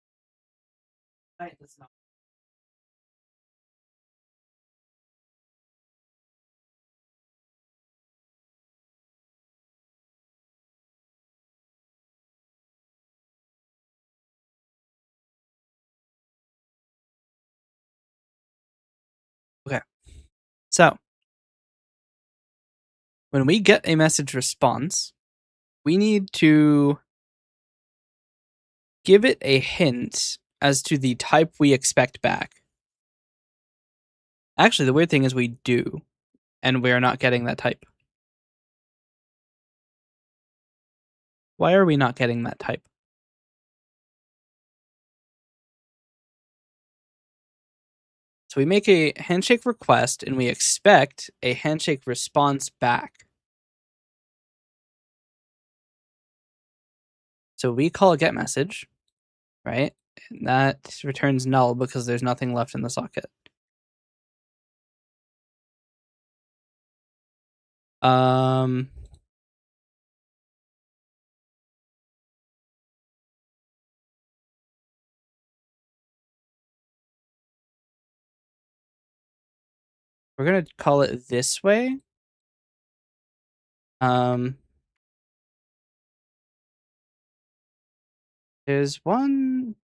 Client does not. So when we get a message response, we need to give it a hint as to the type we expect back. Actually, the weird thing is we do, and we are not getting that type. Why are we not getting that type? So we make a handshake request and we expect a handshake response back. So we call a get message, right? And that returns null because there's nothing left in the socket. We're gonna call it this way. There's one.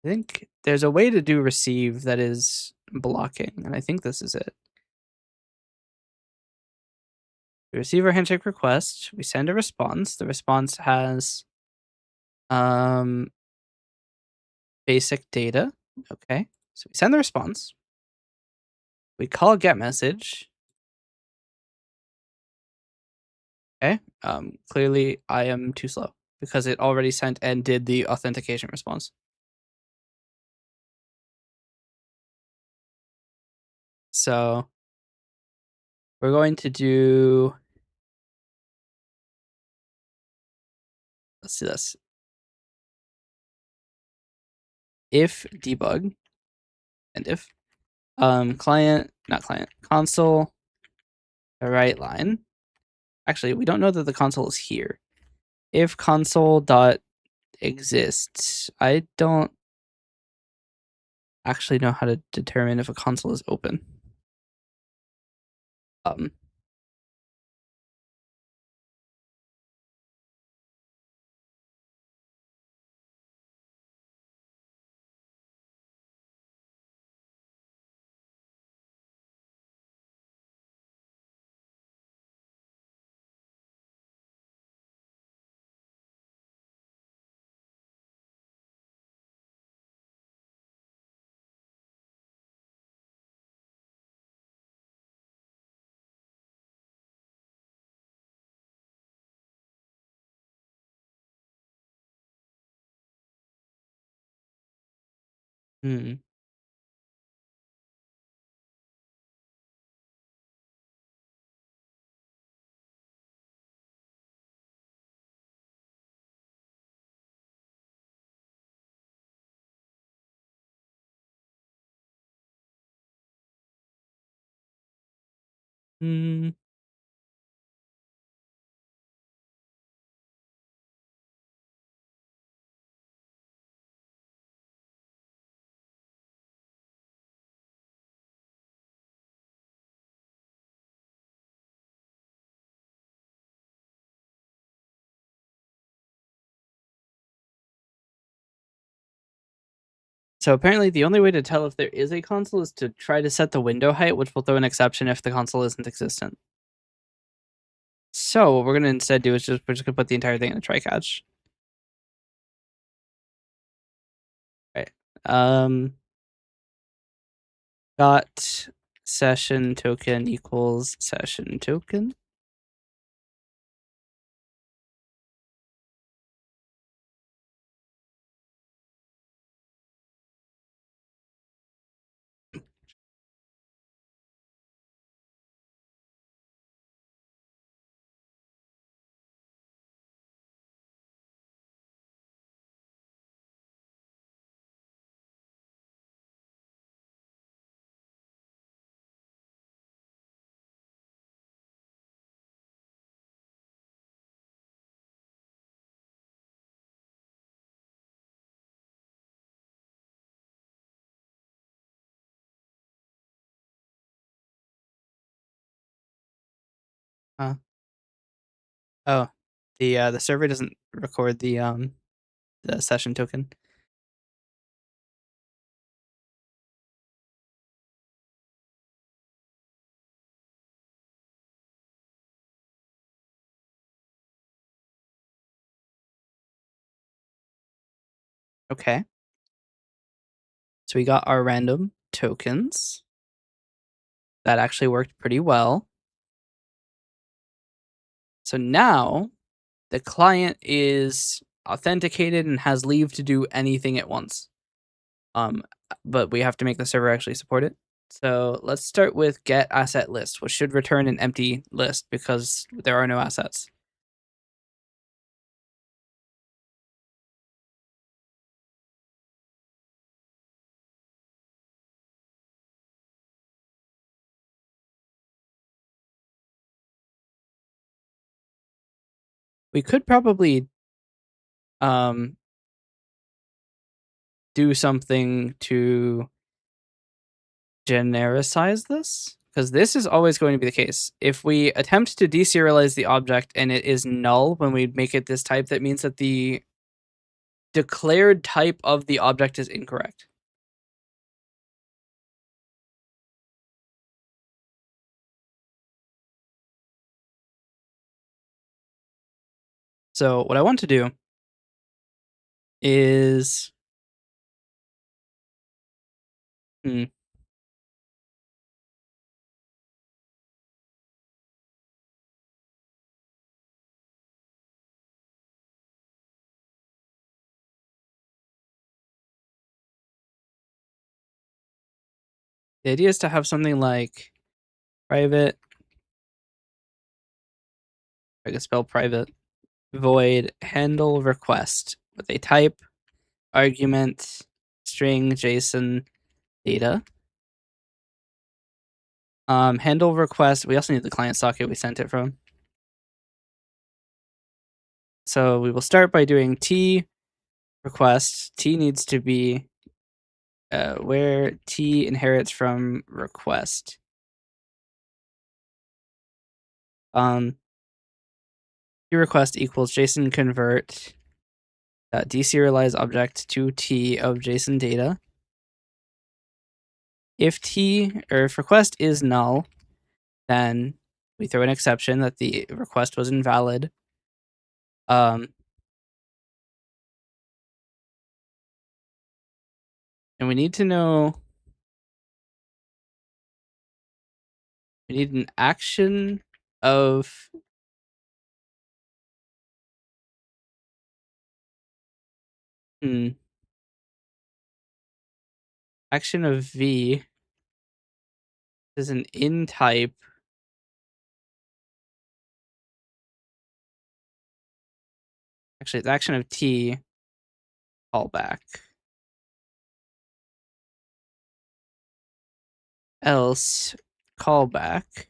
I think there's a way to do receive that is blocking, and I think this is it. We receive our handshake request. We send a response. The response has basic data. Okay, so we send the response. We call get message. Okay. Clearly I am too slow because it already sent and did the authentication response. So we're going to do, let's do this. If debug and if console, the right line. Actually, we don't know that the console is here. If console dot exists, I don't actually know how to determine if a console is open. Hmm. Hmm. So apparently the only way to tell if there is a console is to try to set the window height, which will throw an exception if the console isn't existent. So what we're gonna instead do is we're just gonna put the entire thing in a try catch. Right. Dot session token equals session token. Oh, the server doesn't record the session token. Okay. So we got our random tokens. That actually worked pretty well. So now the client is authenticated and has leave to do anything it wants. But we have to make the server actually support it. So let's start with get asset list, which should return an empty list because there are no assets. We could probably do something to genericize this, because this is always going to be the case. If we attempt to deserialize the object and it is null when we make it this type, that means that the declared type of the object is incorrect. So what I want to do is the idea is to have something like private, I can spell private, void handle request with a type, argument, string, JSON, data. Handle request, we also need the client socket we sent it from. So we will start by doing T request. T needs to be where T inherits from request. T request equals JSON convert deserialize object to T of JSON data. If if request is null, then we throw an exception that the request was invalid. And we need to know, we need an action of action of V is an in type. Actually, it's action of T callback. Else callback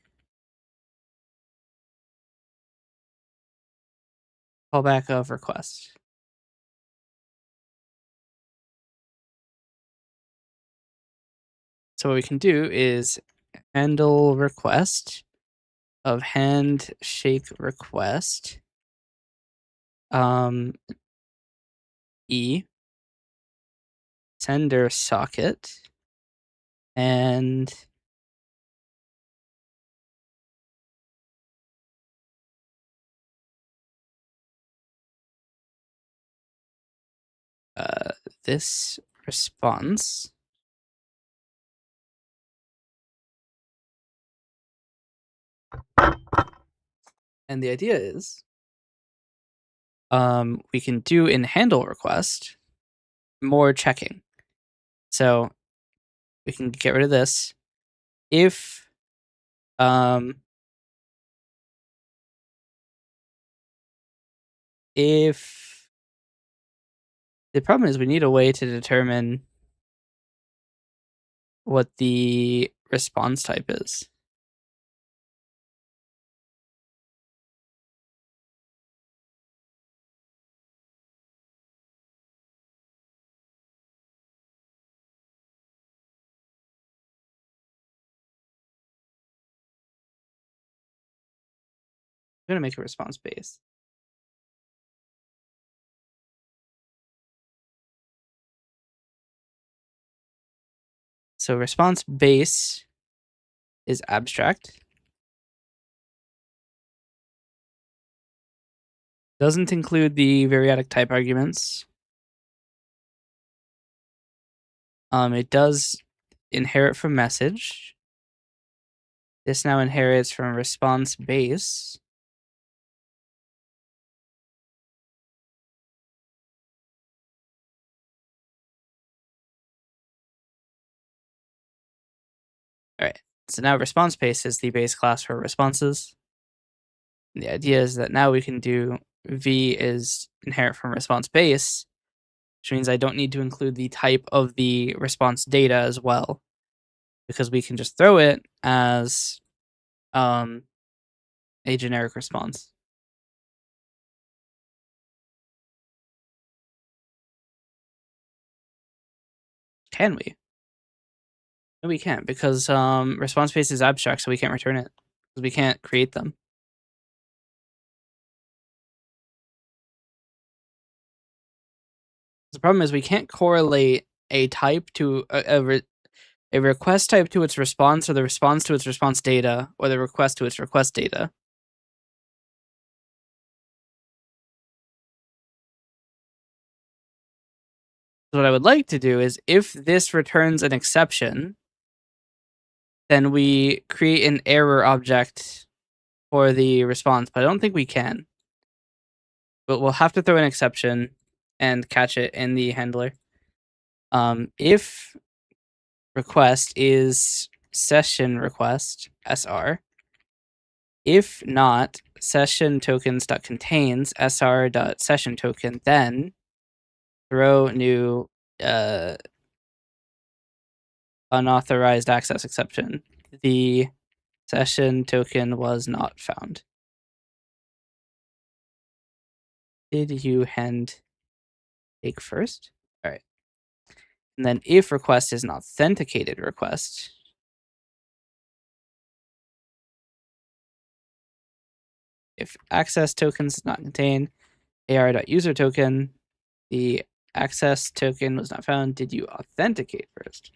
of request. So what we can do is handle request of handshake request E sender socket and this response. And the idea is we can do in handle request more checking. So we can get rid of this. If the problem is we need a way to determine what the response type is. I'm going to make a response base. So response base is abstract. Doesn't include the variadic type arguments. It does inherit from message. This now inherits from response base. All right. So now response base is the base class for responses. And the idea is that now we can do v is inherit from response base, which means I don't need to include the type of the response data as well, because we can just throw it as a generic response. Can we? No, we can't, because response base is abstract, so we can't return it because we can't create them. The problem is we can't correlate a type to a request type to its response, or the response to its response data, or the request to its request data. So what I would like to do is, if this returns an exception, then we create an error object for the response, but I don't think we can. But we'll have to throw an exception and catch it in the handler. If request is session request SR, if not session tokens.contains sr.session token, then throw new unauthorized access exception. The session token was not found. Did you hand take first? All right. And then if request is an authenticated request, if access tokens does not contain ar.user token, the access token was not found. Did you authenticate first?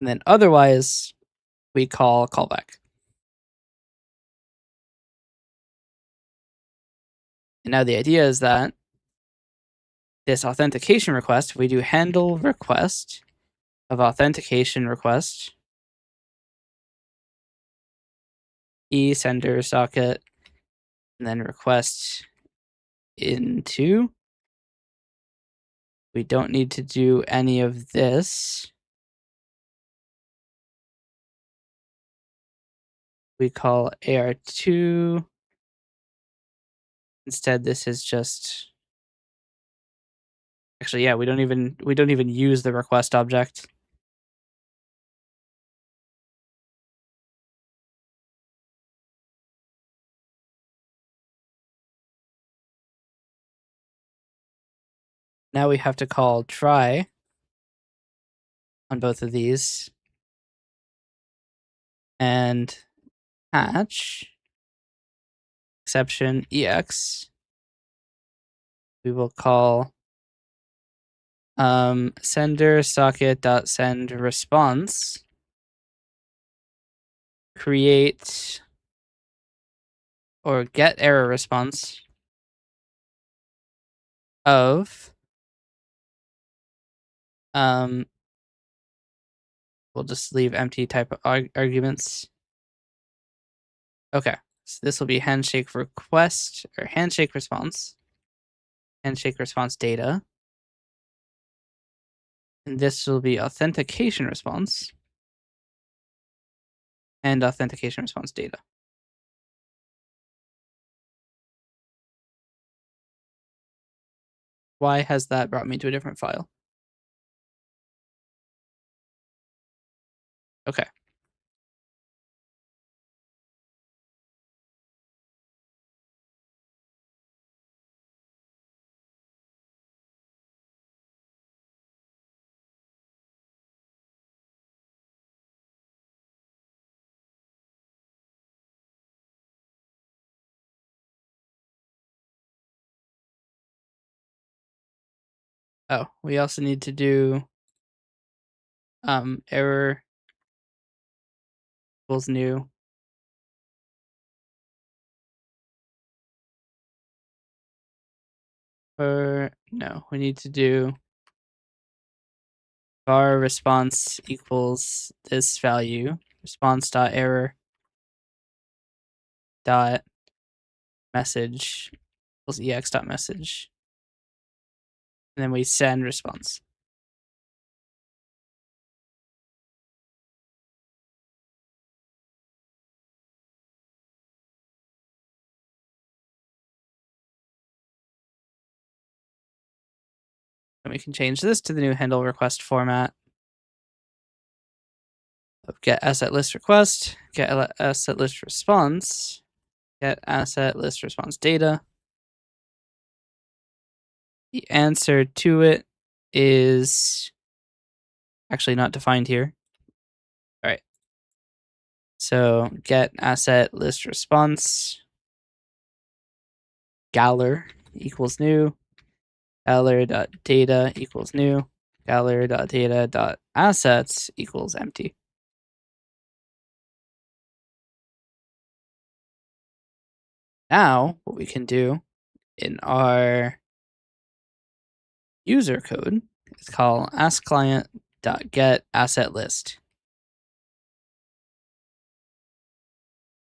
And then otherwise, we call callback. And now the idea is that this authentication request, we do handle request of authentication request, sender socket, and then request into. We don't need to do any of this. We call AR2. Instead, this is just, actually, yeah, we don't even use the request object. Now we have to call try on both of these and hatch exception ex. We will call sender socket dot send response, create or get error response of we'll just leave empty type arguments. Okay, so this will be handshake request or handshake response data. And this will be authentication response and authentication response data. Why has that brought me to a different file? Okay. Oh, we also need to do error equals new. Or no, we need to do var response equals this value, response dot error dot message equals ex dot message. And then we send response. And we can change this to the new handle request format of get asset list request, get asset list response, get asset list response data. The answer to it is actually not defined here. All right. So get asset list response galler equals new, galler.data equals new, galler.data.assets equals empty. Now, what we can do in our user code is call askClient.getAssetList.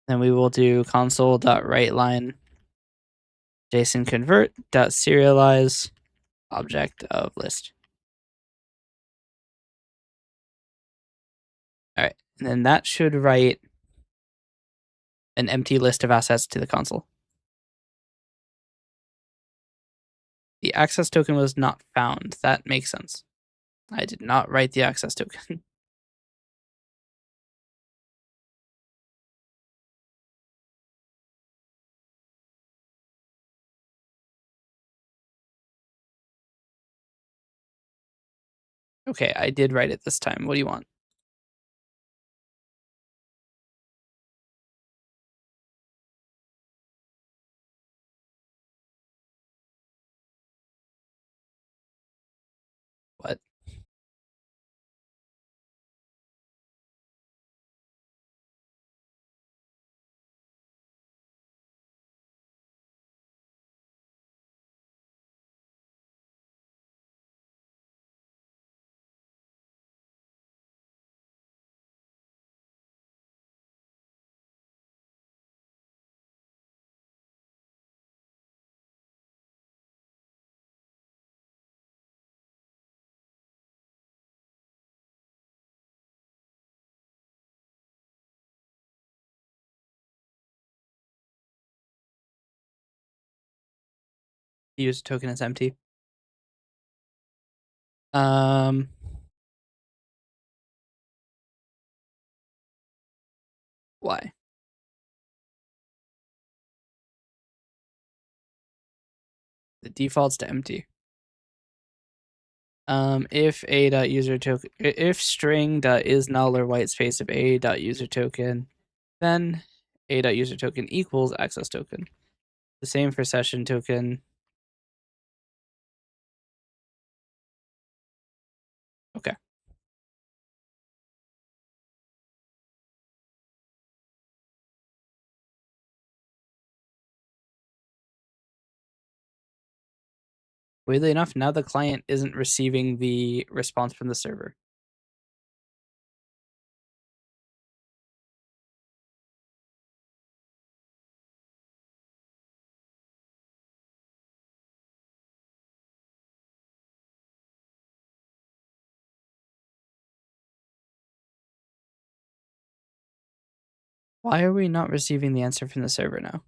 Then we will do console.writeLine JSON convert.serialize object of list. All right, and then that should write an empty list of assets to the console. The access token was not found. That makes sense. I did not write the access token. Okay, I did write it this time. What do you want? What? The user token is empty. Why? The default's to empty. If a.user token, if string is null or white space of a.user token, then a.user token equals access token. The same for session token. Okay. Weirdly enough, now the client isn't receiving the response from the server. Why are we not receiving the answer from the server now?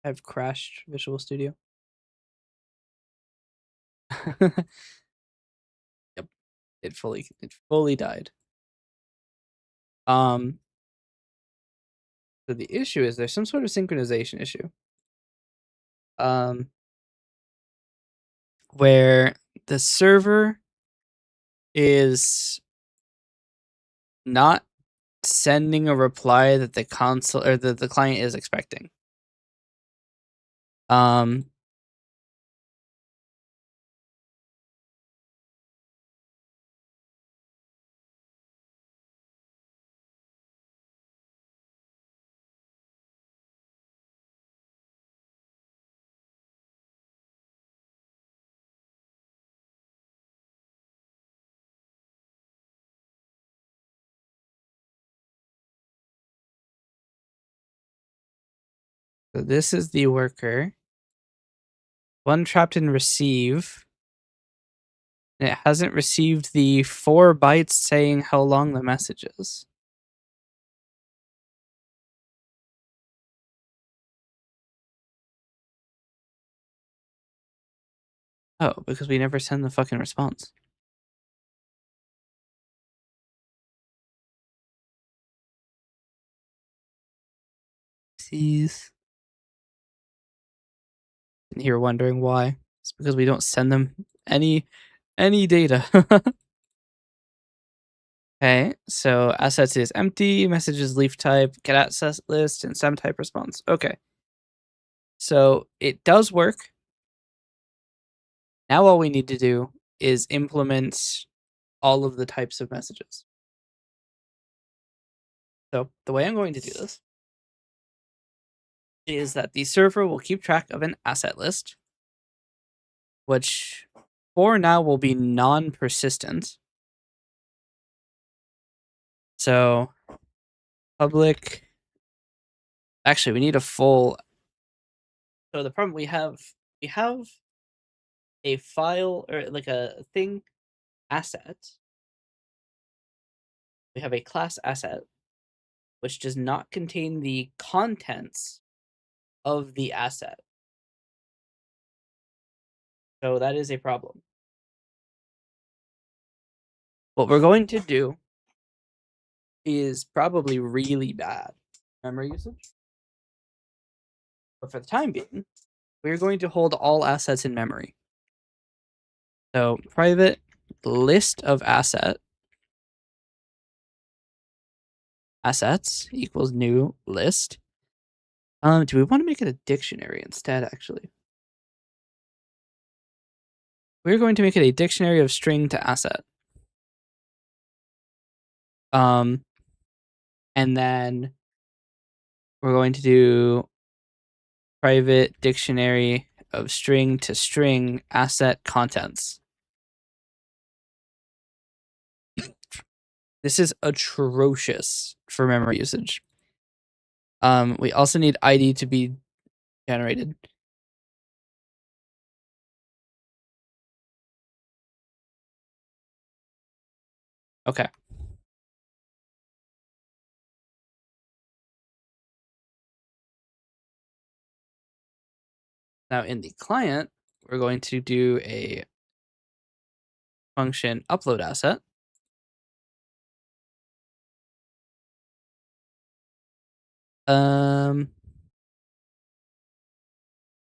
I've crashed Visual Studio. Yep, it fully died. So the issue is there's some sort of synchronization issue. Where the server is not sending a reply that the console or the client is expecting. So this is the worker. One trapped in receive. And it hasn't received the 4 bytes saying how long the message is. Oh, because we never send the fucking response. Please. And you're wondering why. It's because we don't send them any data. Okay, so assets is empty, messages leaf type, get access list, and some type response. Okay. So it does work. Now all we need to do is implement all of the types of messages. So the way I'm going to do this is that the server will keep track of an asset list, which for now will be non-persistent. So public, actually we need a full, so the problem we have a file or like a thing asset. We have a class asset, which does not contain the contents of the asset. So that is a problem. What we're going to do is probably really bad memory usage. But for the time being, we're going to hold all assets in memory. So private list of assets equals new list. Do we want to make it a dictionary instead, actually? We're going to make it a dictionary of string to asset. And then we're going to do private dictionary of string to string asset contents. This is atrocious for memory usage. We also need ID to be generated. Okay. Now in the client, we're going to do a function upload asset.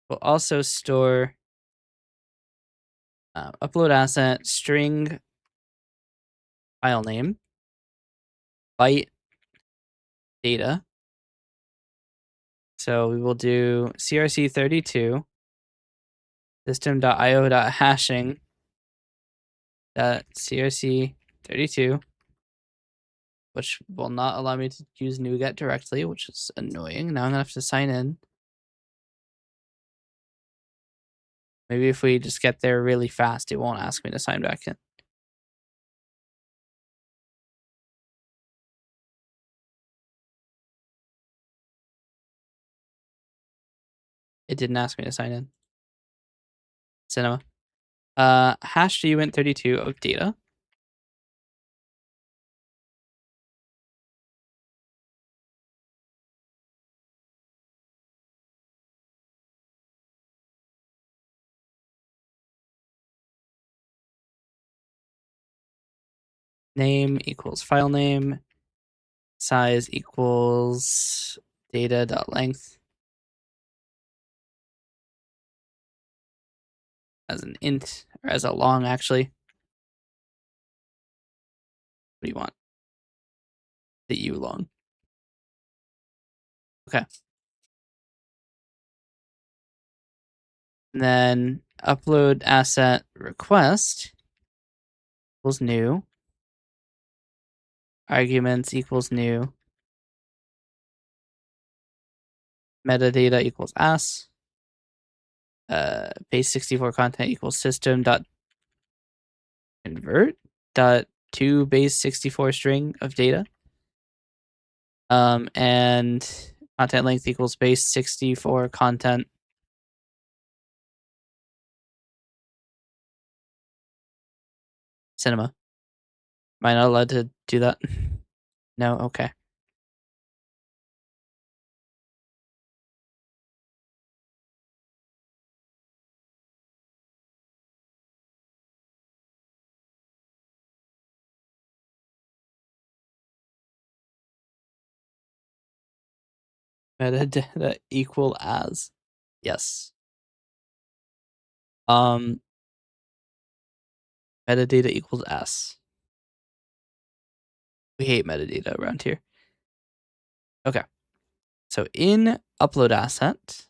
We'll also store upload asset string file name byte data. So we will do crc32 system.io.hashing .crc32, which will not allow me to use NuGet directly, which is annoying. Now I'm gonna have to sign in. Maybe if we just get there really fast, it won't ask me to sign back in. It didn't ask me to sign in. Cinema. Hash uint32 of data. name equals file name, size equals data.length as an int, or as a long actually. What do you want? The U long. Okay. And then upload asset request equals new. Arguments equals new. Metadata equals as. Base64 content equals system dot convert dot to base64 string of data. And content length equals base64 content. Cinema. Am I not allowed to do that? No? Okay. Metadata equal as. Yes. Metadata equals s. We hate metadata around here. Okay. So in upload asset,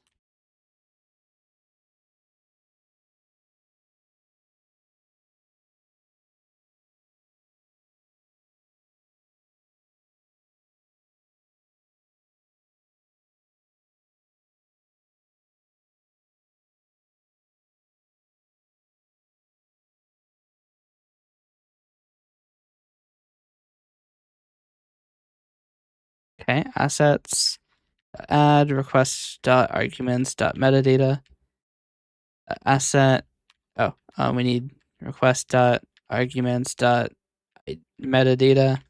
okay, assets, add request dot arguments dot metadata, asset. Oh, we need request dot arguments dot metadata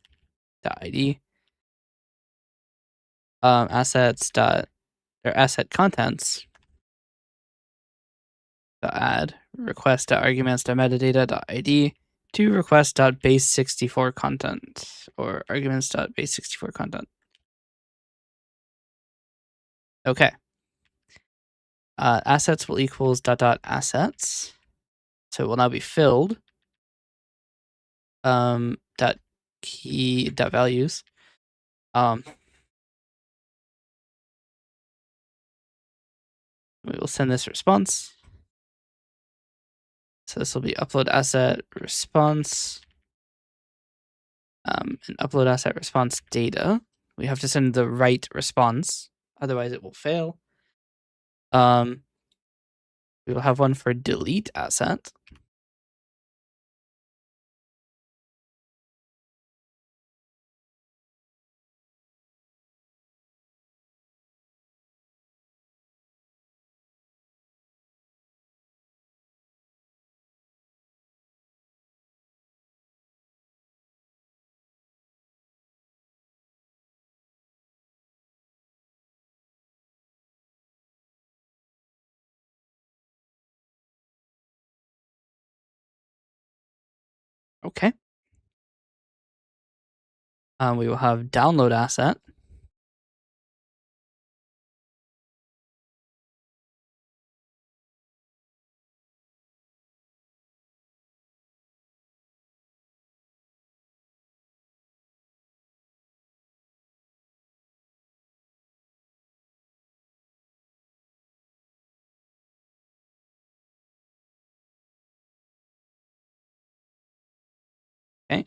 dot id. Assets dot or asset contents dot add request dot arguments dot metadata dot id to request dot base64 content or arguments dot base64 content. Okay. Assets will equals dot dot assets. So it will now be filled. Dot key dot values. We will send this response. So this will be upload asset response. And upload asset response data. We have to send the right response, otherwise it will fail. We will have one for delete asset. Okay. We will have download asset. Okay.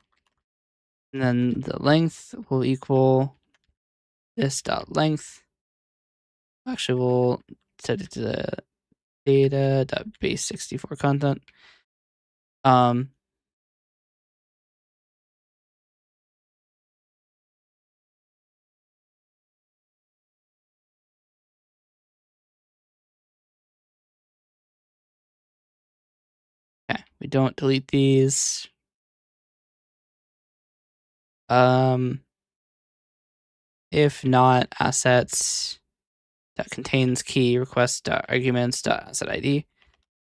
And then the length will equal this dot length. Actually, we'll set it to the data dot base64 content. Okay, we don't delete these. If not assets that contains key request arguments asset ID,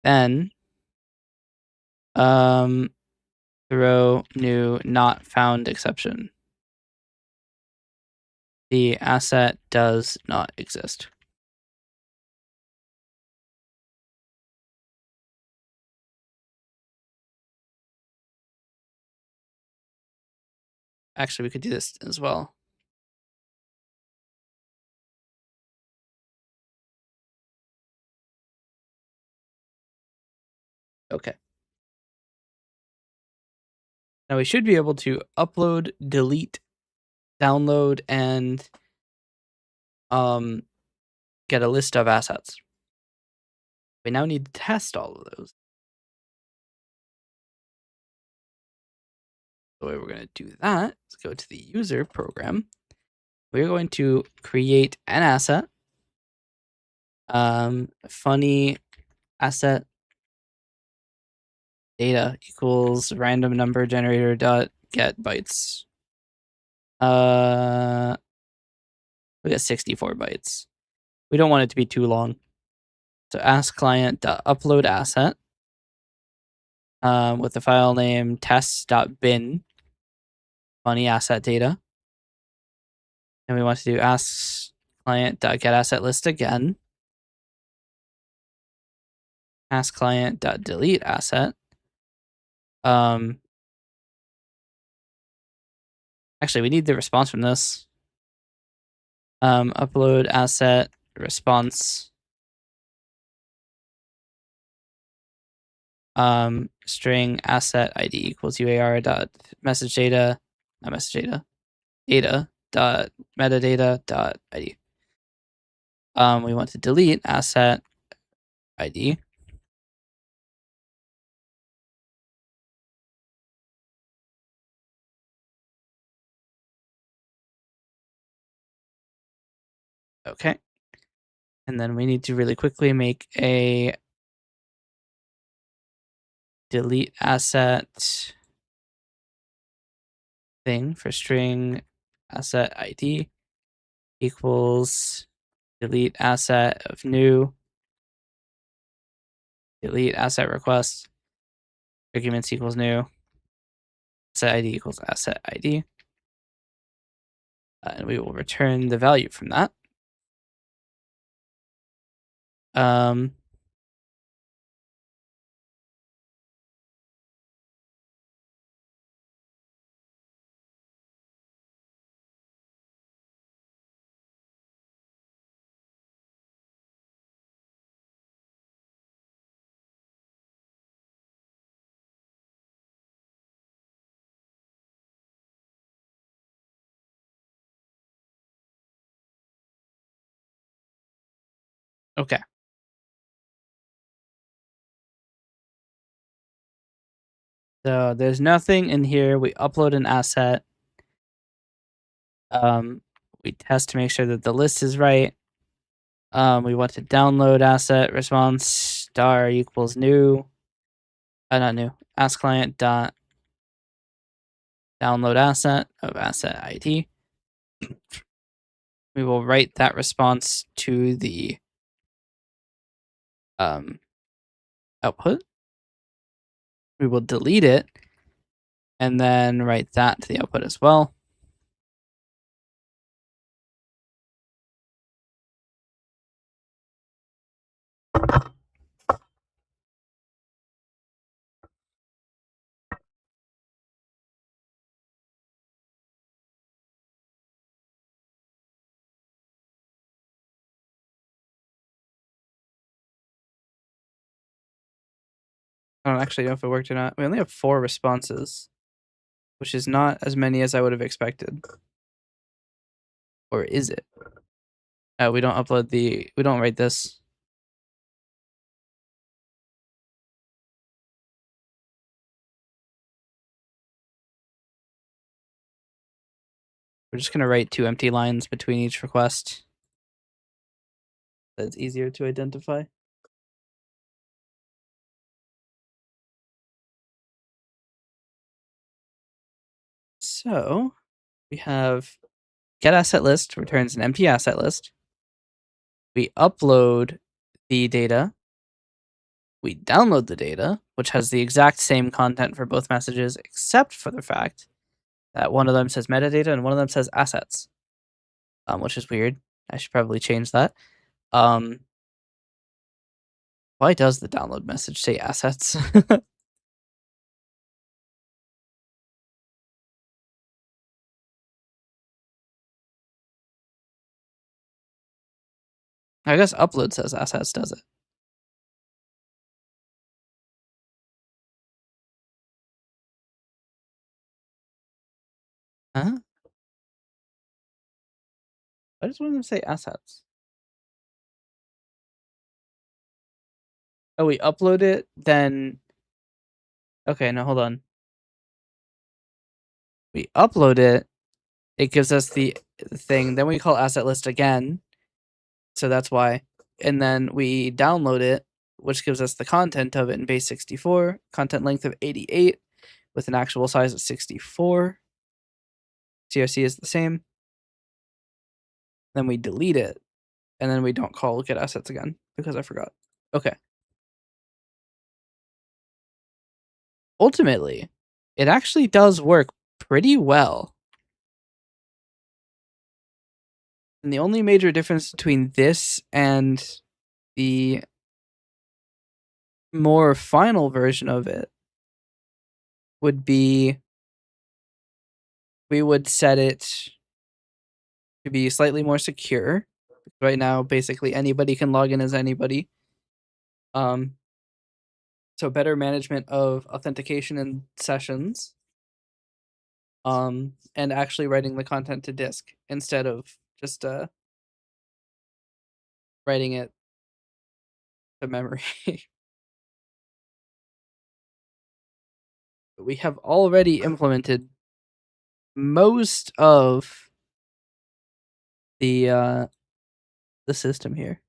then the throw new not found exception. The asset does not exist. Actually, we could do this as well. Okay. Now we should be able to upload, delete, download, and get a list of assets. We now need to test all of those. The way we're going to do that is go to the user program. We're going to create an asset. Funny asset data equals random number generator dot get bytes. We got 64 bytes. We don't want it to be too long. So ask client dot upload asset with the file name test.bin funny asset data. And we want to do ask client dot get asset list again. Ask client dot delete asset. Actually, we need the response from this. Upload asset response. String asset ID equals UAR dot message data, not message data dot metadata dot ID. We want to delete asset ID. Okay. And then we need to really quickly make a delete asset thing for string asset ID equals delete asset of new, delete asset request, arguments equals new, asset ID equals asset ID. And we will return the value from that. Okay. So there's nothing in here. We upload an asset. We test to make sure that the list is right. We want to download asset response star equals new. Not new. Ask client dot download asset of asset ID. We will write that response to the output. We will delete it and then write that to the output as well. I don't actually know if it worked or not. We only have 4 responses, which is not as many as I would have expected. Or is it? We don't upload we don't write this. We're just going to write 2 empty lines between each request. That's easier to identify. So we have get asset list returns an empty asset list. We upload the data We download the data, which has the exact same content for both messages, except for the fact that one of them says metadata and one of them says assets, which is weird. I should probably change that. Why does the download message say assets? I guess upload says assets, does it? Huh? Why does one of them say assets? Oh, we upload it, then... Okay, no, hold on. We upload it, it gives us the thing, then we call asset list again, so that's why. And then we download it, which gives us the content of it in base 64, content length of 88, with an actual size of 64. CRC is the same. Then we delete it, and then we don't call get assets again, because I forgot. Okay. Ultimately, it actually does work pretty well. And the only major difference between this and the more final version of it would be we would set it to be slightly more secure. Right now, basically anybody can log in as anybody. So better management of authentication and sessions. And actually writing the content to disk instead of just writing it to memory. We have already implemented most of the system here,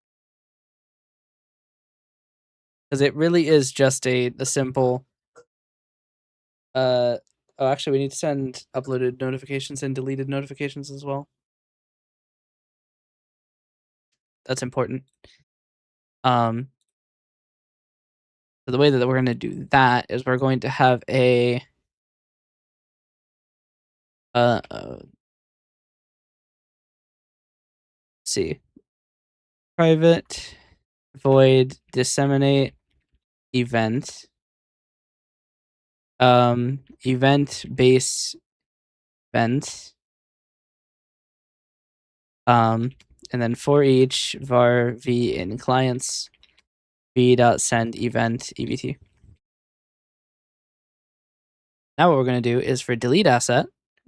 because it really is just the simple. Oh, actually, we need to send uploaded notifications and deleted notifications as well. That's important. So the way that we're going to do that is we're going to have a let's see, private void disseminate event event base event and then for each var v in clients v.send event ebt. Now what we're going to do is for delete asset,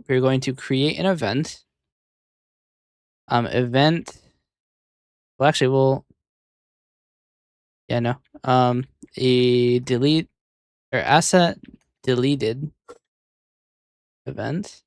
we're going to create an event. Event. Well, actually, a delete or asset deleted event.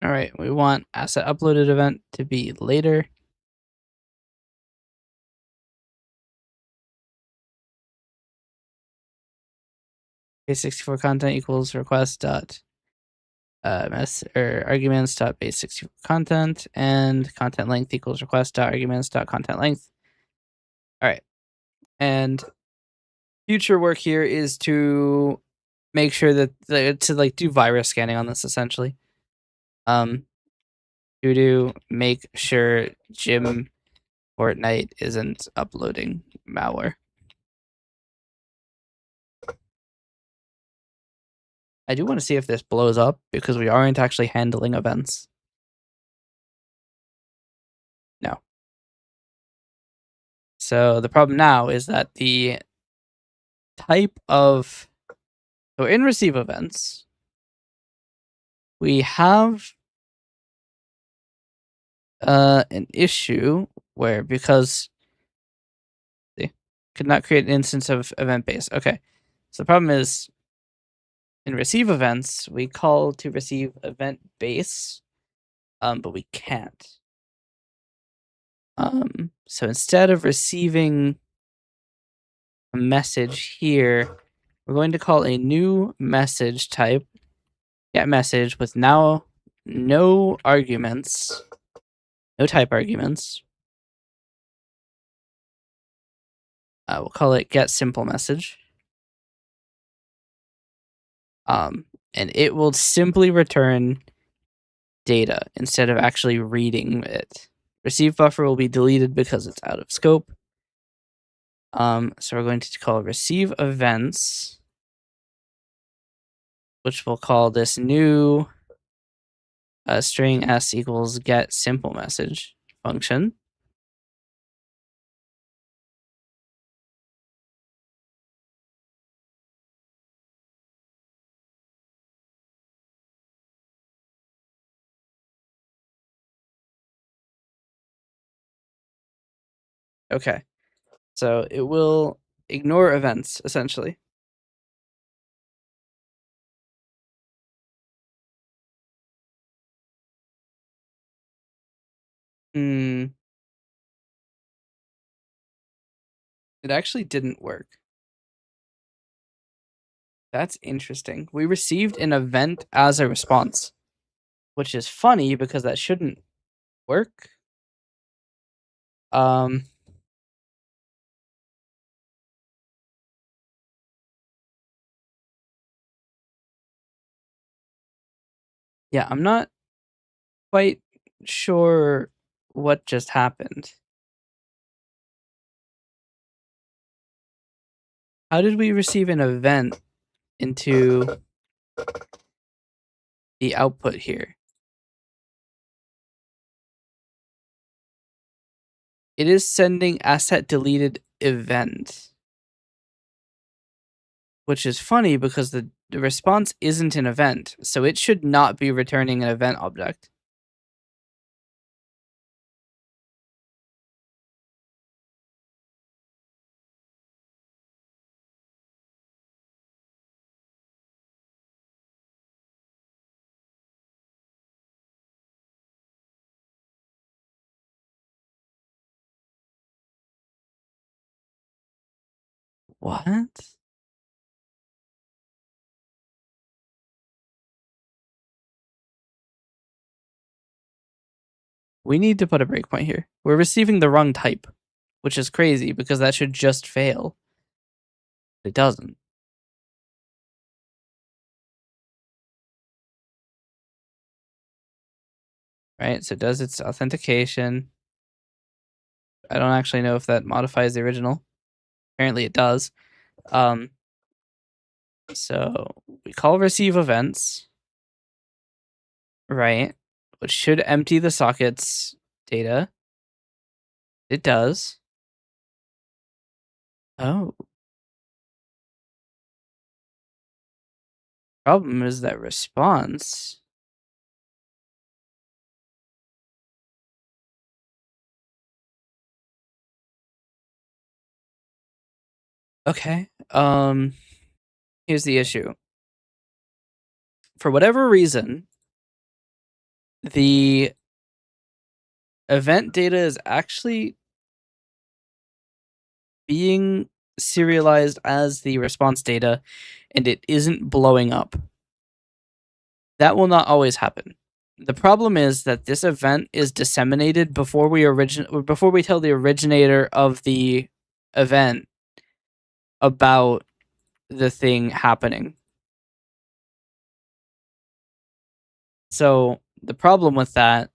All right, we want asset uploaded event to be later. Base64 content equals request dot arguments dot base64 content, and content length equals request dot arguments dot content length. All right, and future work here is to make sure that to do virus scanning on this essentially. To make sure Jim Fortnite isn't uploading malware. I do want to see if this blows up because we aren't actually handling events. So the problem now is that the type of, so in receive events, we have an issue where, because they could not create an instance of event base. Okay, so the problem is in receive events, we call to receive event base, but we can't. So instead of receiving a message here, we're going to call a new message type, get message, with now no arguments, no type arguments. We'll call it get simple message. And it will simply return data instead of actually reading it. Receive buffer will be deleted because it's out of scope. So we're going to call receive events, which we'll call this new string s equals get simple message function. Okay, so it will ignore events essentially. It actually didn't work. That's interesting. We received an event as a response, which is funny because that shouldn't work. Yeah, I'm not quite sure what just happened. How did we receive an event into the output here? It is sending asset deleted event, which is funny because the response isn't an event, so it should not be returning an event object. What? We need to put a breakpoint here. We're receiving the wrong type, which is crazy because that should just fail. It doesn't. Right, so it does its authentication. I don't actually know if that modifies the original. Apparently it does. So we call receive events, right, which should empty the socket's data. It does. Oh. Problem is that response. Okay. Here's the issue. For whatever reason, the event data is actually being serialized as the response data, and it isn't blowing up. That will not always happen. The problem is that this event is disseminated before we tell the originator of the event about the thing happening. So the problem with that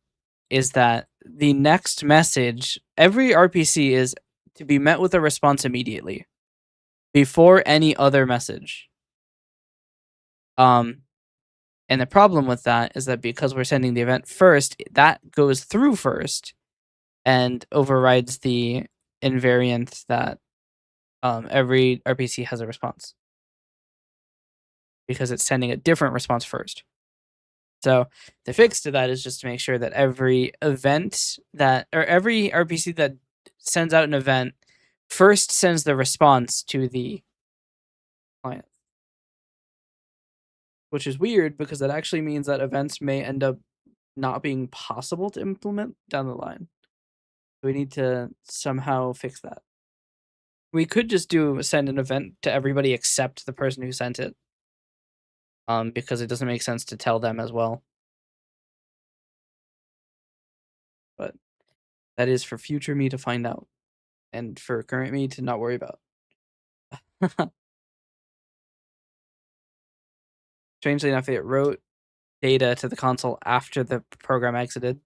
is that the next message, every RPC is to be met with a response immediately before any other message. And the problem with that is that because we're sending the event first, that goes through first and overrides the invariant that every RPC has a response because it's sending a different response first. So the fix to that is just to make sure that every event that, or every RPC that sends out an event first sends the response to the client. Which is weird because that actually means that events may end up not being possible to implement down the line. We need to somehow fix that. We could just send an event to everybody except the person who sent it. Because it doesn't make sense to tell them as well. But that is for future me to find out. And for current me to not worry about. Strangely enough, it wrote data to the console after the program exited.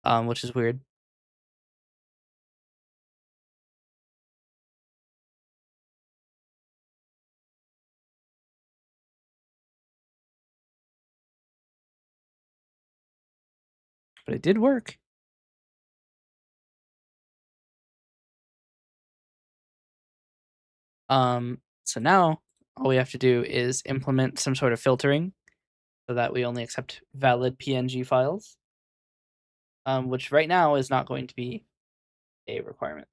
Which is weird. But it did work. So now all we have to do is implement some sort of filtering so that we only accept valid PNG files, which right now is not going to be a requirement.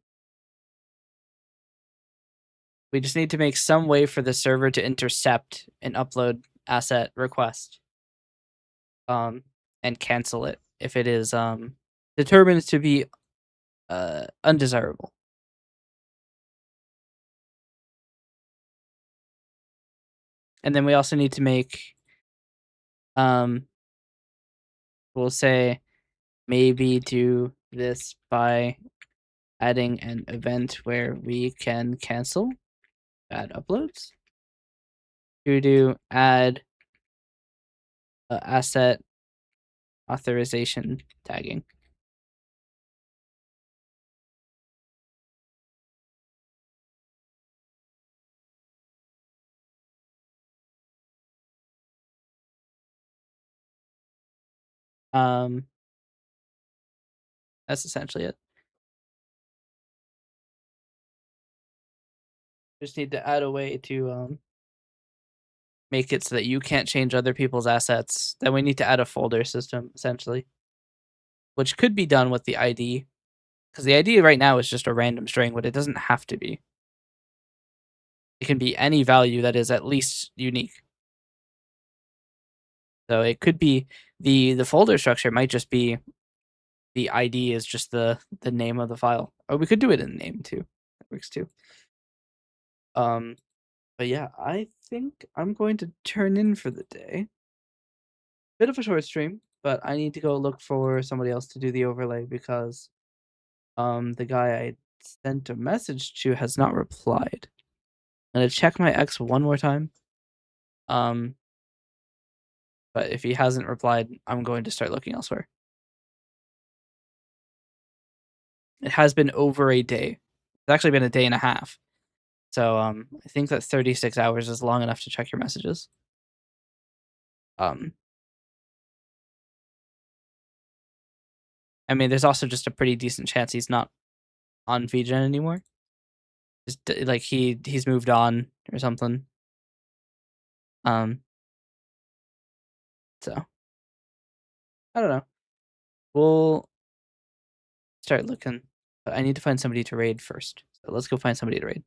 We just need to make some way for the server to intercept an upload asset request, and cancel it if it is determined to be undesirable. And then we also need to make, we'll say, maybe do this by adding an event where we can cancel bad uploads. To do add asset authorization tagging. That's essentially it. Just need to add a way to make it so that you can't change other people's assets. Then we need to add a folder system, essentially, which could be done with the ID, because the ID right now is just a random string, but it doesn't have to be. It can be any value that is at least unique. So it could be the folder structure might just be the ID is just the name of the file. Or we could do it in name too. That works too. But yeah, I think I'm going to turn in for the day. Bit of a short stream, but I need to go look for somebody else to do the overlay because the guy I sent a message to has not replied. I'm gonna check my ex one more time. But if he hasn't replied, I'm going to start looking elsewhere. It has been over a day. It's actually been a day and a half. So I think that 36 hours is long enough to check your messages. I mean, there's also just a pretty decent chance he's not on VGen anymore. Just like he's moved on or something. So I don't know. We'll start looking, but I need to find somebody to raid first. So let's go find somebody to raid.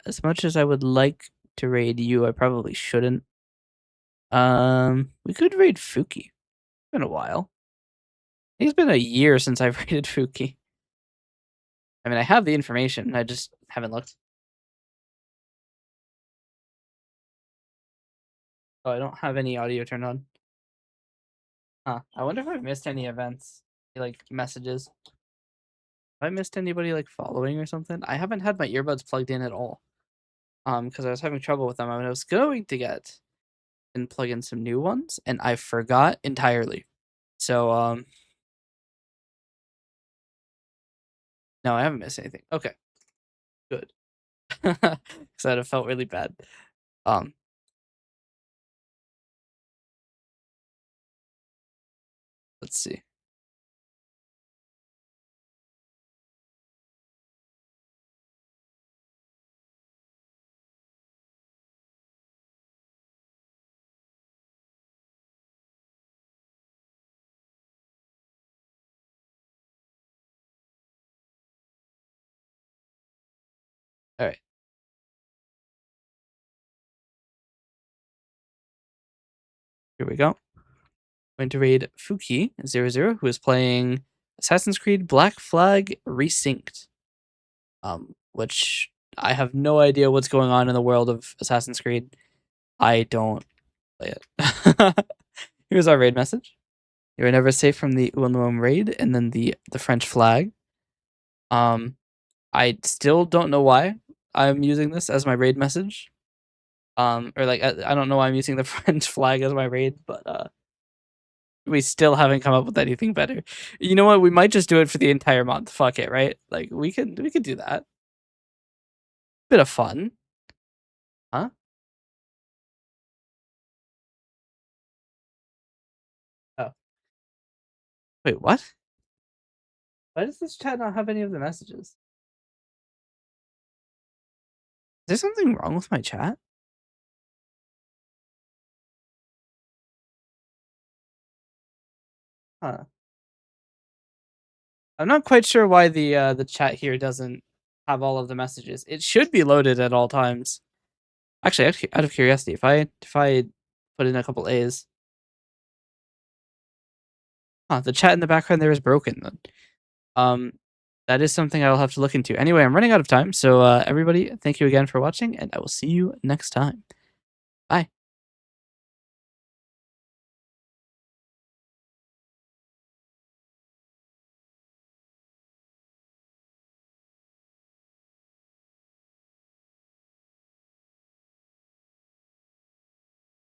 As much as I would like to raid you, I probably shouldn't. We could raid Fuki. It's been a while. I think it's been a year since I've raided Fuki. I mean, I have the information. I just haven't looked. Oh, I don't have any audio turned on. Huh. I wonder if I've missed any events, like messages. Have I missed anybody like following or something? I haven't had my earbuds plugged in at all. Because I was having trouble with them. I was going to get and plug in some new ones, and I forgot entirely. So no, I haven't missed anything. Okay, good. Because I'd have felt really bad. Let's see. All right. Here we go. Going to raid Fuki00, who is playing Assassin's Creed Black Flag Resynced. Which I have no idea what's going on in the world of Assassin's Creed. I don't play it. Here's our raid message. You are never safe from the Ulanum raid, and then the French flag. I still don't know why I'm using this as my raid message. Or like I don't know why I'm using the French flag as my raid, but we still haven't come up with anything better. You know what? We might just do it for the entire month. Fuck it, right? Like we could do that. Bit of fun, huh? Oh, wait, what? Why does this chat not have any of the messages? Is there something wrong with my chat? Huh. I'm not quite sure why the chat here doesn't have all of the messages. It should be loaded at all times. Actually, out of curiosity, if I put in a couple A's, the chat in the background there is broken. Then, that is something I will have to look into. Anyway, I'm running out of time, so everybody, thank you again for watching, and I will see you next time.